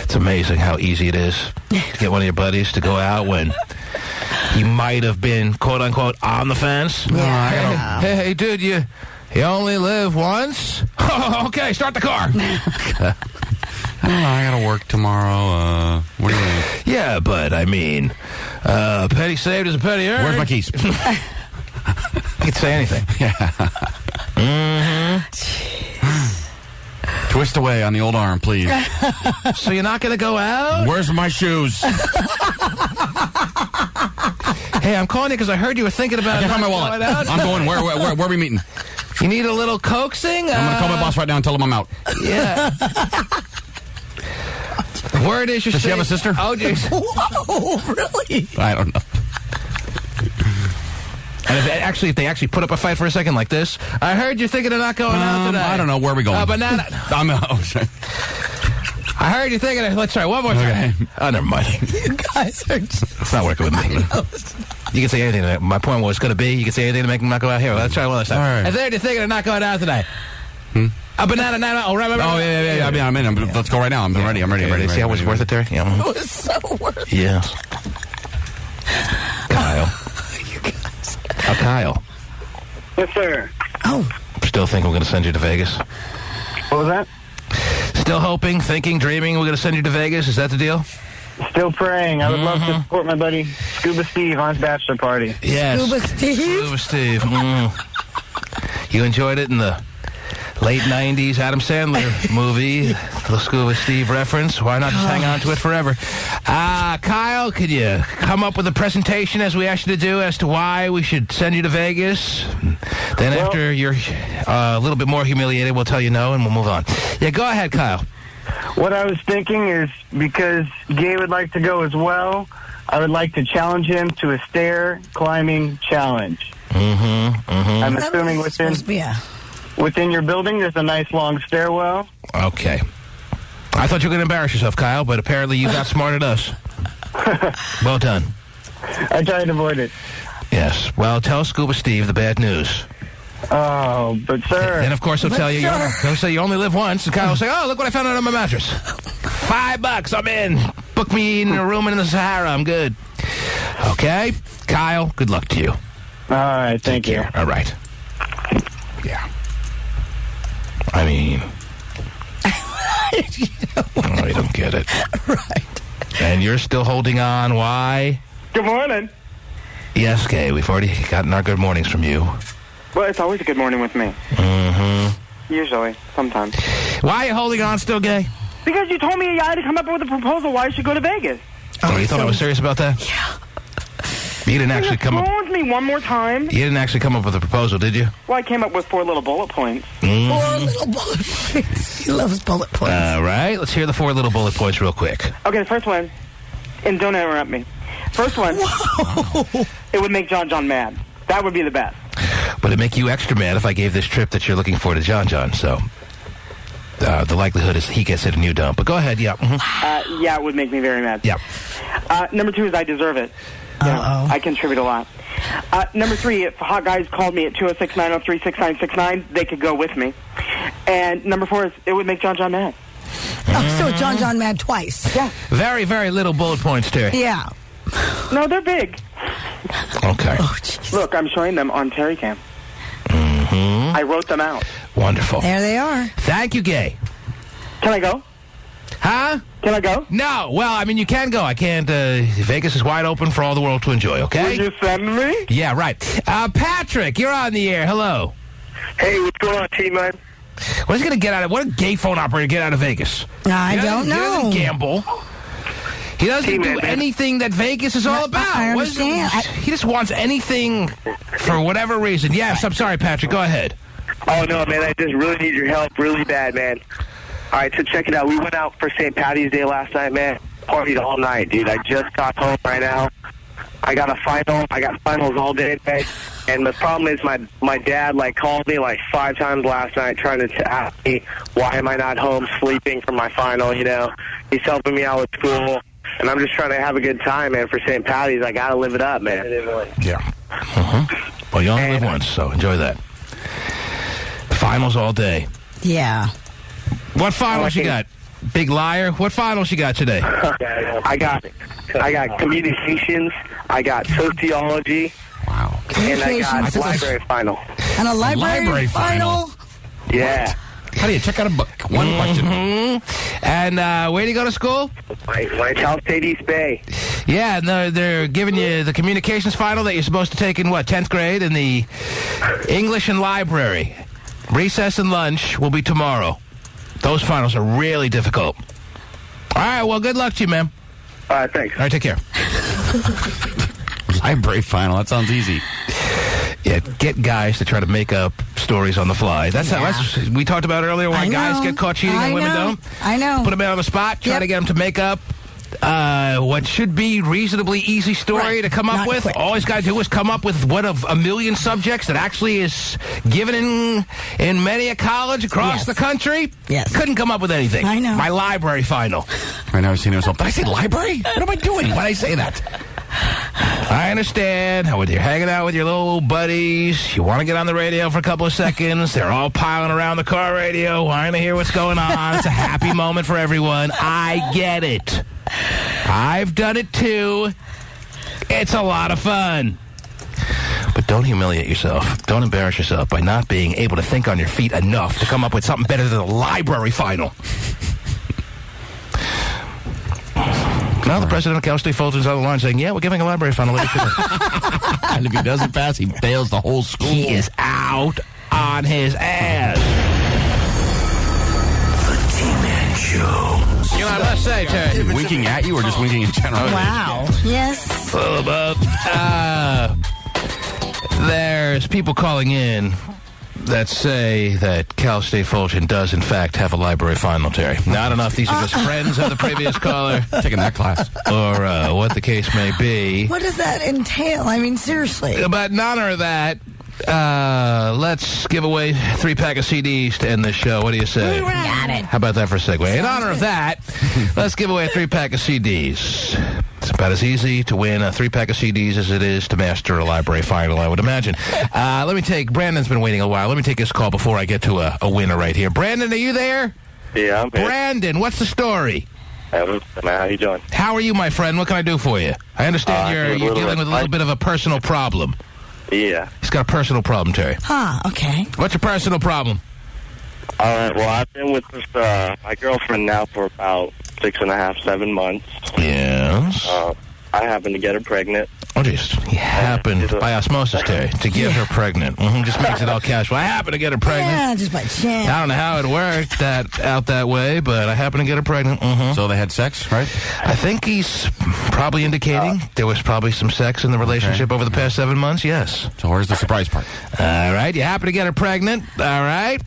It's amazing how easy it is to get one of your buddies to go out when he might have been, quote-unquote, on the fence. Yeah. Hey, dude, you only live once? Oh, okay, start the car. I got to work tomorrow. What do you think? Yeah, but, I mean, penny saved is a penny earned. Where's my keys? You can say anything. Yeah. Twist away on the old arm, please. So you're not going to go out? Where's my shoes? Hey, I'm calling you because I heard you were thinking about I can't find my wallet. I'm going. Where are we meeting? You need a little coaxing? I'm going to call my boss right now and tell him I'm out. Yeah. The word is Does she have a sister? Oh, jeez. Whoa, really? I don't know. And if they actually put up a fight for a second like this, I heard you're thinking of not going out today. I don't know. Where are we going? Banana. I heard you thinking of... Let's try one more time. Okay. Oh, never mind. You guys are... It's not working with me. You can say anything. My point was going to be, you can say anything to make them not go out here. Let's try one last time. All right. I heard you're thinking of not going out today. A banana. Oh, right. Oh, yeah. I'm in. Let's go right now. I'm ready. I'm ready. See how it's worth it, Terry? Yeah. It was so worth it. Yes. Kyle. Kyle. Yes, sir. Oh. Still think we're going to send you to Vegas? What was that? Still hoping, thinking, dreaming we're going to send you to Vegas? Is that the deal? Still praying. I would love to support my buddy Scuba Steve on his bachelor party. Yes. Scuba Steve? You enjoyed it in the late 90s Adam Sandler movie, the Scuba Steve reference. Why not just hang on to it forever? Kyle, could you come up with a presentation as we asked you to do as to why we should send you to Vegas? Then after you're a little bit more humiliated, we'll tell you no and we'll move on. Yeah, go ahead, Kyle. What I was thinking is because Gay would like to go as well, I would like to challenge him to a stair climbing challenge. I'm assuming within... Within your building, there's a nice long stairwell. Okay. I thought you were going to embarrass yourself, Kyle, but apparently you outsmarted us. Well done. I tried to avoid it. Yes. Well, tell Scuba Steve the bad news. Oh, but sir. And of course he'll tell you, he'll say you only live once, and Kyle will say, oh, look what I found out on my mattress. $5, I'm in. Book me in a room in the Sahara, I'm good. Okay? Kyle, good luck to you. All right, thank you. All right. Yeah. I mean, I don't get it. Right. And you're still holding on. Why? Good morning. Yes, Kay, we've already gotten our good mornings from you. Well, it's always a good morning with me. Mm-hmm. Usually. Sometimes. Why are you holding on still, Gay? Because you told me I had to come up with a proposal why I should go to Vegas. Oh, you thought I was serious about that? Yeah. You didn't actually come up... with me one more time. You didn't actually come up with a proposal, did you? Well, I came up with 4 little bullet points. 4 little bullet points. He loves bullet points. All right, let's hear the 4 little bullet points real quick. Okay, the first one, and don't interrupt me. First one, it would make John mad. That would be the best. But it'd make you extra mad if I gave this trip that you're looking for to John, so... the likelihood is he gets it and you don't. But go ahead, yeah. Mm-hmm. Yeah, it would make me very mad. Yeah. Number 2 is I deserve it. Yeah, I contribute a lot. Number 3, if hot guys called me at 206-903-6969, they could go with me. And number 4 is it would make John mad. Oh, so John mad twice. Yeah. Very, very little bullet points, Terry. Yeah. No, they're big. Okay. Oh, look, I'm showing them on Terry Cam. Mm-hmm. I wrote them out. Wonderful. There they are. Thank you, Gay. Can I go? Huh? Can I go? No. Well, I mean, you can go. I can't. Vegas is wide open for all the world to enjoy, okay? Will you send me? Yeah, right. Patrick, you're on the air. Hello. Hey, what's going on, T-Man? What's going to get out of... What a gay phone operator get out of Vegas? I don't know. He doesn't gamble. He doesn't do anything that Vegas is all about. I understand. He just wants anything for whatever reason. Yes, I'm sorry, Patrick. Go ahead. Oh, no, man. I just really need your help really bad, man. All right, so check it out. We went out for St. Patty's Day last night, man. Partied all night, dude. I just got home right now. I got a final. I got finals all day today. And the problem is my dad, called me 5 times last night trying to ask me why am I not home sleeping for my final, you know. He's helping me out with school. And I'm just trying to have a good time, man, for St. Patty's. I got to live it up, man. Yeah. Well, you only live once, so enjoy that. Finals all day. Yeah. What finals you got? Big liar. What finals you got today? I got communications. I got sociology. Wow. And I got library final. And a library final? Yeah. How do you check out a book? One question. And where do you go to school? Cal State East Bay. Yeah, no, they're giving you the communications final that you're supposed to take in, 10th grade? And the English and library. Recess and lunch will be tomorrow. Those finals are really difficult. All right, well, good luck to you, man. All right, thanks. All right, take care. Library final. That sounds easy. Yeah, get guys to try to make up stories on the fly. That's how we talked about earlier why guys get caught cheating and women don't. I know. Put them out on the spot, try to get them to make up what should be reasonably easy story to come up with. All he's got to do is come up with one of a million subjects that actually is given in many a college across the country. Yes. Couldn't come up with anything. I know. My library final. Right now he's saying to himself, did I say library? What am I doing? Why did I say that? I understand how when you're hanging out with your little buddies, you want to get on the radio for a couple of seconds. They're all piling around the car radio, wanting to hear what's going on. It's a happy moment for everyone. I get it. I've done it too. It's a lot of fun. But don't humiliate yourself. Don't embarrass yourself by not being able to think on your feet enough to come up with something better than a library final. Now the president of Cal State Fulton's on the line saying, yeah, we're giving a library final every year. And if he doesn't pass, he fails the whole school. He is out on his ass. The T-Man Show. You know, I must say, Terry. Winking at you or just winking in general? Wow. Yes. Well, about, there's people calling in that say that Cal State Fulton does, in fact, have a library final, Terry. Now, I don't know if these are just friends of the previous caller. Taking that class. Or what the case may be. What does that entail? I mean, seriously. But none of that. let's give away 3-pack of CDs to end this show. What do you say? Got it. How about that for a segue? In honor of that, let's give away a 3-pack of CDs. It's about as easy to win a 3-pack of CDs as it is to master a library final, I would imagine. Brandon's been waiting a while. Let me take this call before I get to a winner right here. Brandon, are you there? Yeah, I'm here. Brandon, what's the story? Hey, man, how you doing? How are you, my friend? What can I do for you? I understand you're dealing with a little bit of a personal problem. Yeah. He's got a personal problem, Terry. Okay. What's your personal problem? All right, well, I've been with this, my girlfriend now for about 6.5, 7 months. Yes. I happened to get her pregnant. Oh, jeez. He happened, by osmosis, Terry, to get her pregnant. Just makes it all casual. I happened to get her pregnant. Yeah, just by chance. I don't know how it worked out that way, but I happened to get her pregnant. So they had sex, right? I think he's probably indicating there was probably some sex in the relationship over the past 7 months, yes. So where's the surprise part? All right, you happened to get her pregnant, all right?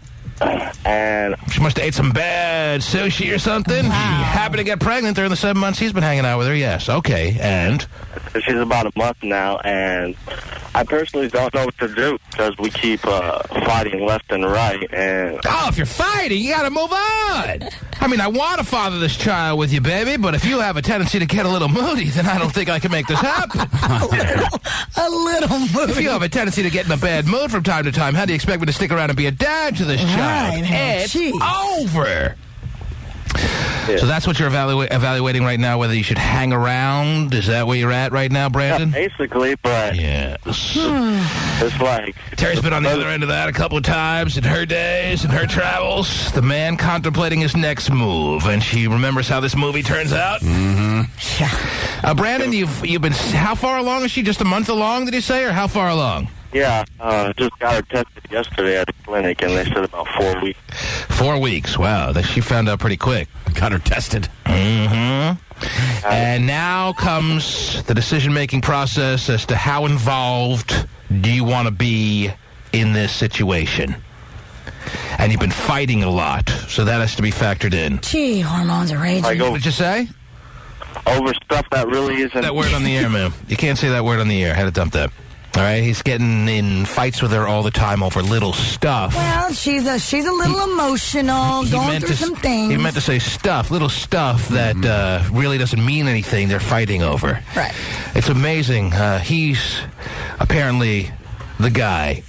And she must have ate some bad sushi or something. Wow. She happened to get pregnant during the 7 months he's been hanging out with her, yes. Okay, and? She's about a month now, and I personally don't know what to do because we keep fighting left and right. And if you're fighting, you got to move on. I mean, I want to father this child with you, baby, but if you have a tendency to get a little moody, then I don't think I can make this happen. a little moody. If you have a tendency to get in a bad mood from time to time, how do you expect me to stick around and be a dad to this child? It's over. Yeah. So that's what you're evaluating right now, whether you should hang around? Is that where you're at right now, Brandon? Yeah, basically, but yes. It's like... Terry's been on the other end of that a couple of times in her days and her travels. The man contemplating his next move, and she remembers how this movie turns out. Mm-hmm. Yeah. Brandon, you've been... How far along is she? Just a month along, did you say, or how far along? Yeah, just got her tested yesterday at the clinic, and they said about 4 weeks. 4 weeks, wow. She found out pretty quick. Got her tested. Mm-hmm. And now comes the decision-making process as to how involved do you want to be in this situation. And you've been fighting a lot, so that has to be factored in. Gee, hormones are raging. What did you say? Over stuff that really isn't... That word on the air, man. You can't say that word on the air. I had to dump that. All right, he's getting in fights with her all the time over little stuff. Well, she's a little emotional, going through some things. He meant to say stuff, little stuff that really doesn't mean anything they're fighting over. Right. It's amazing. He's apparently the guy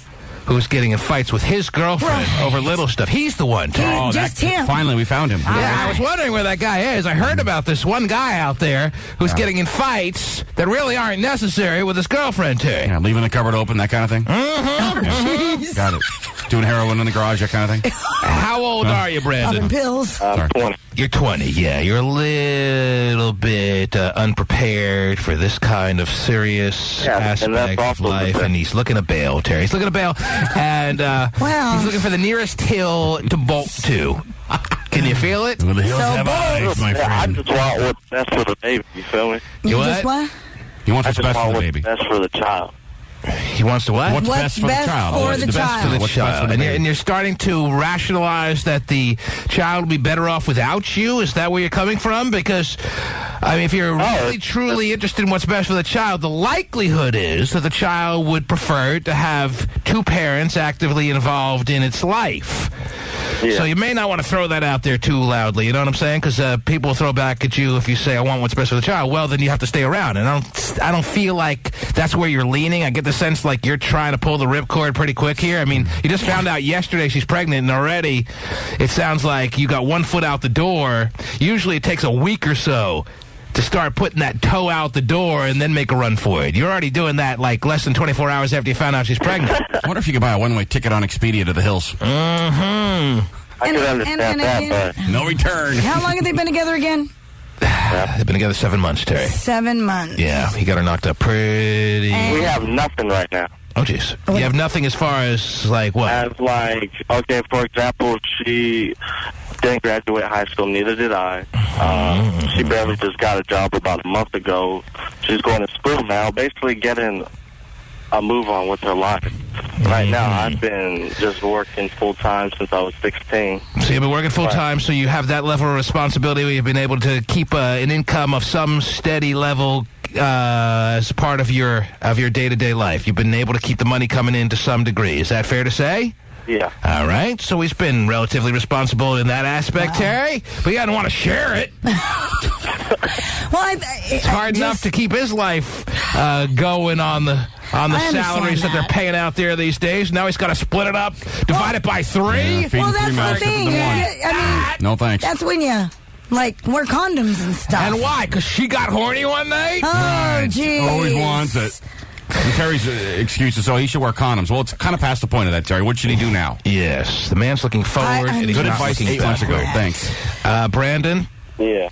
who's getting in fights with his girlfriend over little stuff. He's the one. Just him. Finally, we found him. Yeah, I was wondering where that guy is. I heard about this one guy out there who's getting in fights that really aren't necessary with his girlfriend, Terry. Yeah, leaving the cupboard open, that kind of thing? Mm-hmm. Jeez. Got it. Doing heroin in the garage, that kind of thing? How old are you, Brandon? Popping pills. 20. You're 20, yeah. You're a little bit unprepared for this kind of serious aspect of life. And he's looking to bail, Terry. He's looking to bail. And he's looking for the nearest hill to bolt to. Can you feel it? Well, the hills have eyes, my friend. I just want what's best for the baby, you feel me? You what? Just what? He wants what's best for the baby. Best for the child. He wants to what? What's best for the child? What's the best for the child? And you're starting to rationalize that the child will be better off without you? Is that where you're coming from? Because, I mean, if you're really, truly interested in what's best for the child, the likelihood is that the child would prefer to have two parents actively involved in its life. Yeah. So you may not want to throw that out there too loudly, you know what I'm saying? Because people will throw back at you if you say, I want what's best for the child. Well, then you have to stay around. And I don't feel like that's where you're leaning. I get the sense like you're trying to pull the ripcord pretty quick here. I mean, you just found out yesterday she's pregnant, and already it sounds like you got 1 foot out the door. Usually it takes a week or so to start putting that toe out the door and then make a run for it. You're already doing that like less than 24 hours after you found out she's pregnant. I wonder if you could buy a one-way ticket on Expedia to the hills. Mm-hmm. I can understand that, but... No return. How long have they been together again? They've been together 7 months, Terry. 7 months. Yeah, he got her knocked up pretty... We have nothing right now. Oh, jeez. You have nothing as far as, like, what? As, like, okay, for example, she didn't graduate high school, neither did I. She barely just got a job about a month ago. She's going to school now, basically getting a move on with her life. Right now, I've been just working full-time since I was 16. So you've been working full-time, so you have that level of responsibility where you've been able to keep an income of some steady level as part of your day-to-day life. You've been able to keep the money coming in to some degree. Is that fair to say? Yeah. All right. So he's been relatively responsible in that aspect, Terry. But he doesn't want to share it. Well, it's hard enough to keep his life going on the salaries that they're paying out there these days. Now he's got to split it up, divide it by 3. Yeah, well, that's the thing. I mean, no thanks. That's when you wear condoms and stuff. And why? Because she got horny one night? Oh, geez. Always wants it. And Terry's excuse is, he should wear condoms. Well, it's kind of past the point of that, Terry. What should he do now? Yes. The man's looking forward. And he's good not advice looking 8 months ago. backward. Thanks. Brandon? Yeah.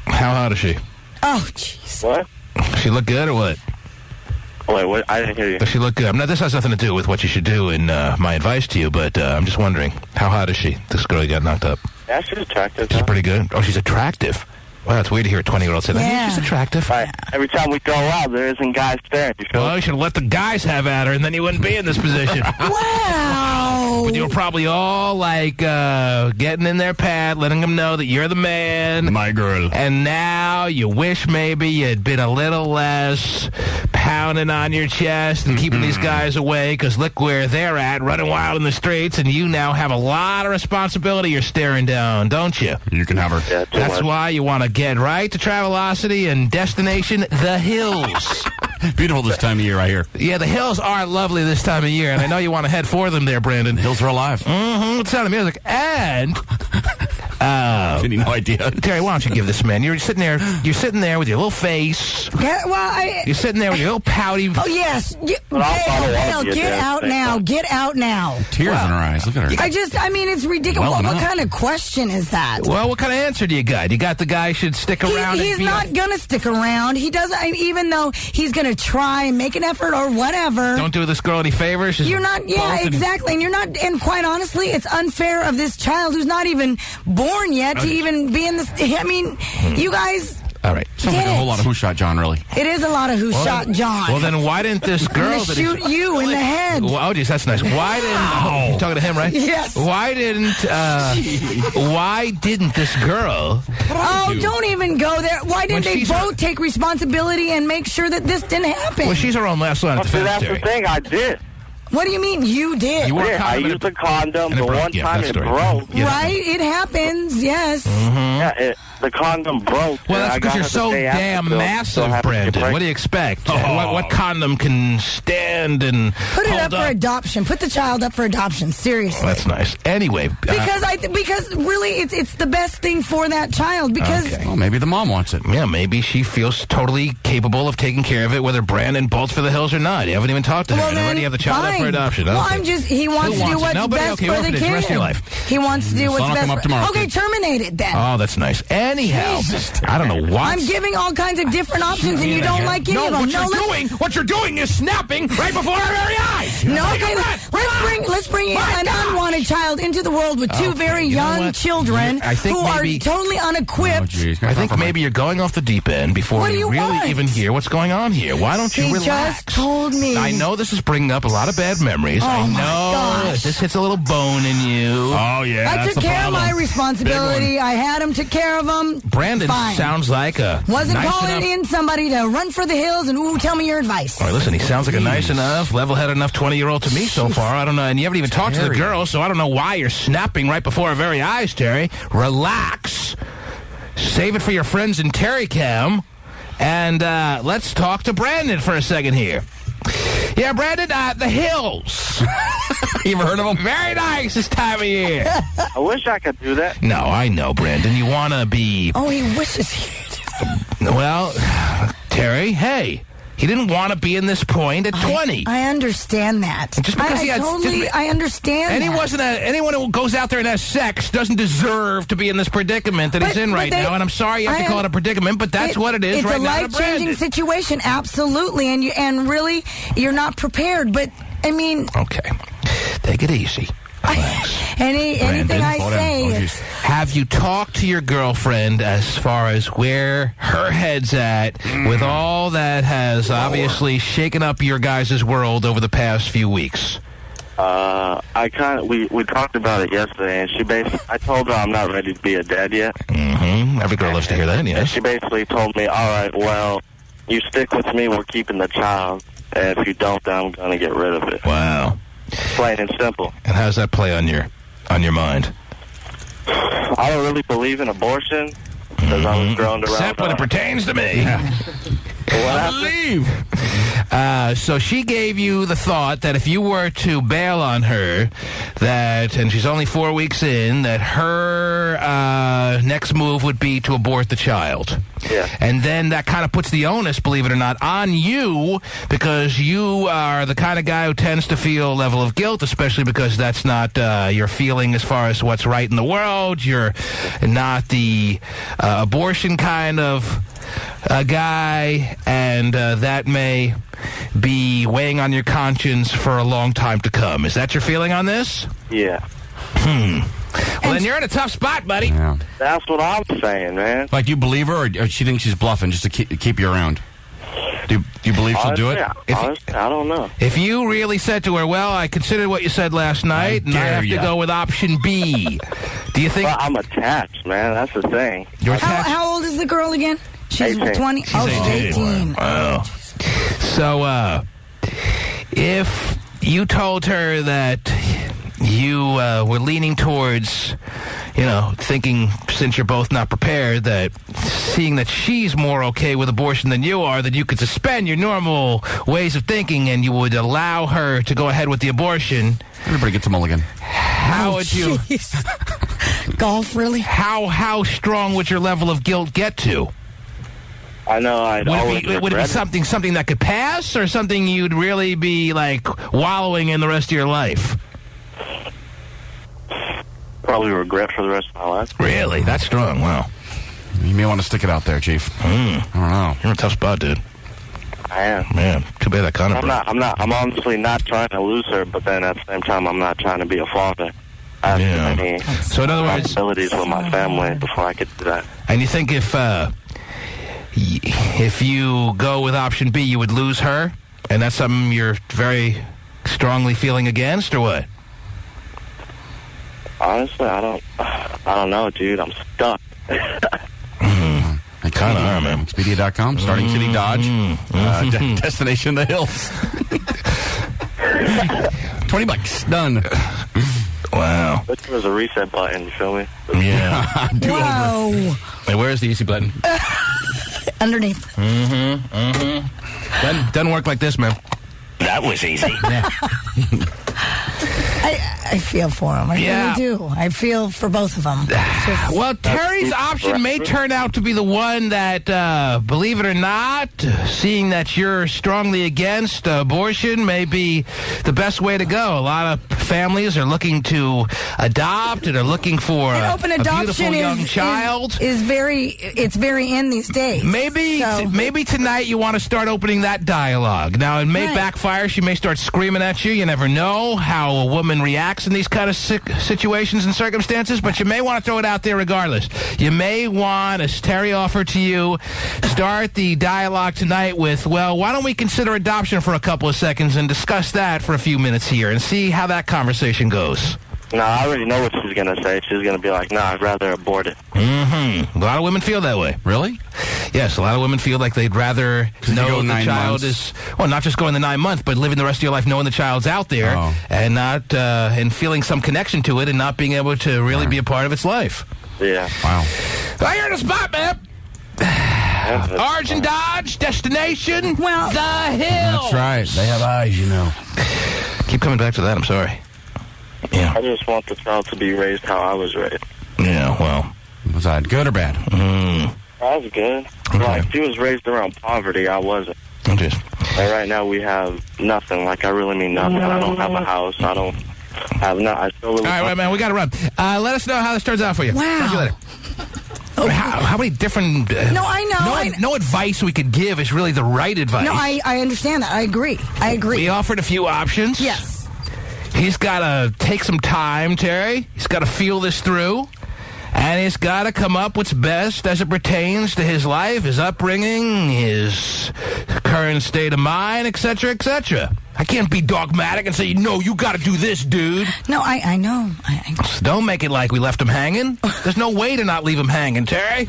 How hot is she? Oh, jeez. What? She look good or what? Wait, what? I didn't hear you. Does she look good? Now, this has nothing to do with what you should do in my advice to you, but I'm just wondering, how hot is she? This girl you got knocked up. Yeah, she's attractive. She's pretty good. Oh, she's attractive. Wow, it's weird to hear a 20-year-old say that. Yeah. She's attractive. Right. Every time we go out, there isn't guys staring. You feel Well, you should let the guys have at her, and then you wouldn't be in this position. Wow. But you were probably all, getting in their pad, letting them know that you're the man. My girl. And now you wish maybe you'd been a little less pounding on your chest and keeping these guys away, because look where they're at, running wild in the streets, and you now have a lot of responsibility you're staring down, don't you? You can have her. Yeah, That's why you want to get right to Travelocity and destination the hills. Beautiful this time of year, I hear. Yeah, the hills are lovely this time of year, and I know you want to head for them there, Brandon. Hills are alive. Mm-hmm. It's sound of music. And Vinnie, no idea. Terry, why don't you give this man? You're sitting there with your little face. Yeah, well, You're sitting there with your little pouty. Oh, yes. Gail, get out now. Get out now. Tears in her eyes. Look at her. It's ridiculous. Well, what kind of question is that? Well, what kind of answer do you got? You got the guy should stick around. He's not going to stick around. He doesn't, even though he's going to try and make an effort or whatever. Don't do this girl any favors. You're not, exactly. And you're not, and quite honestly, it's unfair of this child who's not even born yet to even be in this. You guys. All right. Sounds like a whole lot of Who Shot John, really. It is a lot of Who Shot John. Well, then why didn't this girl shoot you in the head? Well, oh, geez, that's nice. Why didn't you're talking to him, right? Yes. Why didn't this girl? Oh, don't even go there. Why didn't they both take responsibility and make sure that this didn't happen? Well, she's her own last line of defense. That's the thing. I did. What do you mean you did? I used the condom the one time it broke. Right? It happens, yes. Mm-hmm. Yeah, the condom broke. Well, that's because you're so damn massive, Brandon. What do you expect? What condom can stand and put it up for adoption? Put the child up for adoption. Seriously. Well, that's nice. Anyway, because really it's the best thing for that child. Because well, maybe the mom wants it. Yeah, maybe she feels totally capable of taking care of it, whether Brandon bolts for the hills or not. You haven't even talked to her. You already have the child up for adoption. Well, he wants to do what's best for the kid. The rest of your life. He wants to do what's best for. Okay, terminate it then. Oh, that's nice. Anyhow, I don't know why. I'm giving all kinds of different options, and you don't like any of them. What you're doing is snapping right before our very eyes. No, okay, let's bring an unwanted child into the world with two very young children who are totally unequipped. I think maybe you're going off the deep end before you really even hear what's going on here. Why don't you relax? She just told me. I know this is bringing up a lot of bad memories. I know this hits a little bone in you. Oh, yeah. I took care of my responsibility. I had him, took care of him. Brandon sounds like a wasn't nice calling in somebody to run for the hills and tell me your advice. All right, listen, he sounds like a nice enough, level-headed enough 20-year-old to me so far. I don't know, and you haven't even talked to the girl, so I don't know why you're snapping right before our very eyes, Terry. Relax. Save it for your friends in Terry Cam, and let's talk to Brandon for a second here. Yeah, Brandon, the hills. You ever heard of them? Very nice this time of year. I wish I could do that. No, I know, Brandon. You want to be... Oh, he wishes he did. Well, Terry, hey, he didn't want to be in this point at 20. I understand that. Just because I understand anyone who goes out there and has sex doesn't deserve to be in this predicament that he's in right now. And I'm sorry you have to call it a predicament, but that's what it is right now. It's a life-changing situation, absolutely. And really, you're not prepared. But, I mean... Okay. Take it easy. Anything I say... Have you talked to your girlfriend as far as where her head's at with all that has obviously shaken up your guys' world over the past few weeks? We talked about it yesterday, and I told her I'm not ready to be a dad yet. Mm-hmm. Every girl loves to hear that, yes. And she basically told me, all right, well, you stick with me, we're keeping the child. And if you don't, then I'm going to get rid of it. Wow. Plain and simple. And how does that play on your mind? I don't really believe in abortion because I was grown around. Except when it pertains to me. I believe. So she gave you the thought that if you were to bail on her, and she's only 4 weeks in, that her next move would be to abort the child. Yeah. And then that kind of puts the onus, believe it or not, on you, because you are the kind of guy who tends to feel a level of guilt, especially because that's not your feeling as far as what's right in the world. You're not the abortion kind of guy, and that may be weighing on your conscience for a long time to come. Is that your feeling on this? Yeah. Well, then you're in a tough spot, buddy. Yeah. That's what I'm saying, man. Like, you believe her, or she thinks she's bluffing just to keep you around? Do you believe she'll do it? Honestly, I don't know. If you really said to her, well, I considered what you said last night, and I have to go with option B, do you think... Well, I'm attached, man. That's the thing. You're attached? How old is the girl again? She's 18. 20? She's oh, she's 18. Wow. So, if you told her that you were leaning towards, thinking, since you're both not prepared, that seeing that she's more okay with abortion than you are, that you could suspend your normal ways of thinking and you would allow her to go ahead with the abortion. Everybody gets a mulligan. How would you... Golf, really? How strong would your level of guilt get to? I know would it be something that could pass, or something you'd really be like wallowing in the rest of your life? Probably regret for the rest of my life. Really? That's strong. Wow. You may want to stick it out there, Chief. I don't know. You're in a tough spot, dude. I am. Man, too bad that kind of. I'm honestly not trying to lose her, but then at the same time, I'm not trying to be a father. I have too many so in other words, responsibilities with my family before I could do that. And you think if you go with option B, you would lose her, and that's something you're very strongly feeling against, or what? Honestly, I don't know, dude. I'm stuck. I kind of are, man. Expedia.com, starting city Dodge, destination the hills. $20, done. Wow. But there was a reset button, you feel me? Yeah. Whoa. Hey, where's the easy button? Underneath. Doesn't work like this, man. That was easy. Yeah. I feel for him. I really do. I feel for both of them. Well, Terry's option may turn out to be the one that, believe it or not, seeing that you're strongly against abortion may be the best way to go. A lot of families are looking to adopt and are looking for a beautiful young child. It's very in these days. Maybe tonight you want to start opening that dialogue. Now, it may backfire. She may start screaming at you. You never know how a woman reacts in these kind of situations and circumstances, but you may want to throw it out there regardless. You may want, as Terry offered to you, start the dialogue tonight with, well, why don't we consider adoption for a couple of seconds and discuss that for a few minutes here and see how that conversation goes. No, I already know what she's going to say. She's going to be like, no, I'd rather abort it. A lot of women feel that way. Really? Yes, a lot of women feel like they'd rather know the child is, well, not just going the 9 months, but living the rest of your life knowing the child's out there and not, and feeling some connection to it and not being able to really be a part of its life. Yeah. Wow. I hear the spot, man. Origin Dodge, destination, the hill. That's right. They have eyes, you know. Keep coming back to that. I'm sorry. Yeah. I just want the child to be raised how I was raised. Yeah, well. Was that good or bad? I was good. Okay. Like, she was raised around poverty. I wasn't. Okay. And right now we have nothing. Like, I really mean nothing. I don't have a house. I don't have nothing. I still live. All right, man, we got to run. Let us know how this turns out for you. Wow. Talk to you later. How many different... no, I know. No advice we could give is really the right advice. No, I understand that. I agree. We offered a few options. Yes. He's got to take some time, Terry. He's got to feel this through. And he's got to come up what's best as it pertains to his life, his upbringing, his current state of mind, etc., etc. I can't be dogmatic and say, no, you got to do this, dude. No, I know. So don't make it like we left him hanging. There's no way to not leave him hanging, Terry.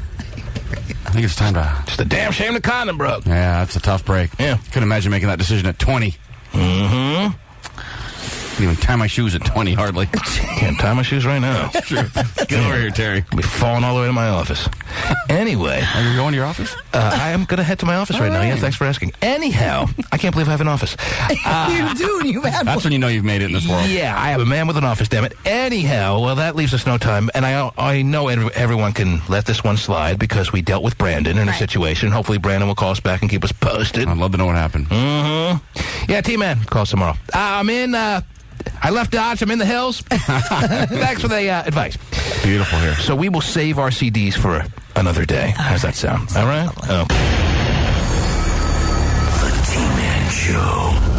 think it's time to... Just a damn shame the condom broke. Yeah, that's a tough break. Yeah. Couldn't imagine making that decision at 20. Mm-hmm. Can't even tie my shoes at 20, hardly. Can't tie my shoes right now. That's true. Get over here, Terry. I'll be falling all the way to my office. Anyway. Are you going to your office? I am going to head to my office right now. Yeah, thanks for asking. Anyhow, I can't believe I have an office. You do, you have That's when you know you've made it in this world. Yeah, I have a man with an office, damn it. Anyhow, well, that leaves us no time. And I know everyone can let this one slide because we dealt with Brandon in a situation. Hopefully Brandon will call us back and keep us posted. I'd love to know what happened. Mm-hmm. Yeah, T-Man, call us tomorrow. I'm in... I left Dodge. I'm in the hills. Thanks for the advice. Beautiful here. So we will save our CDs for another day. How's that sound? All right? Okay. The T-Man Show.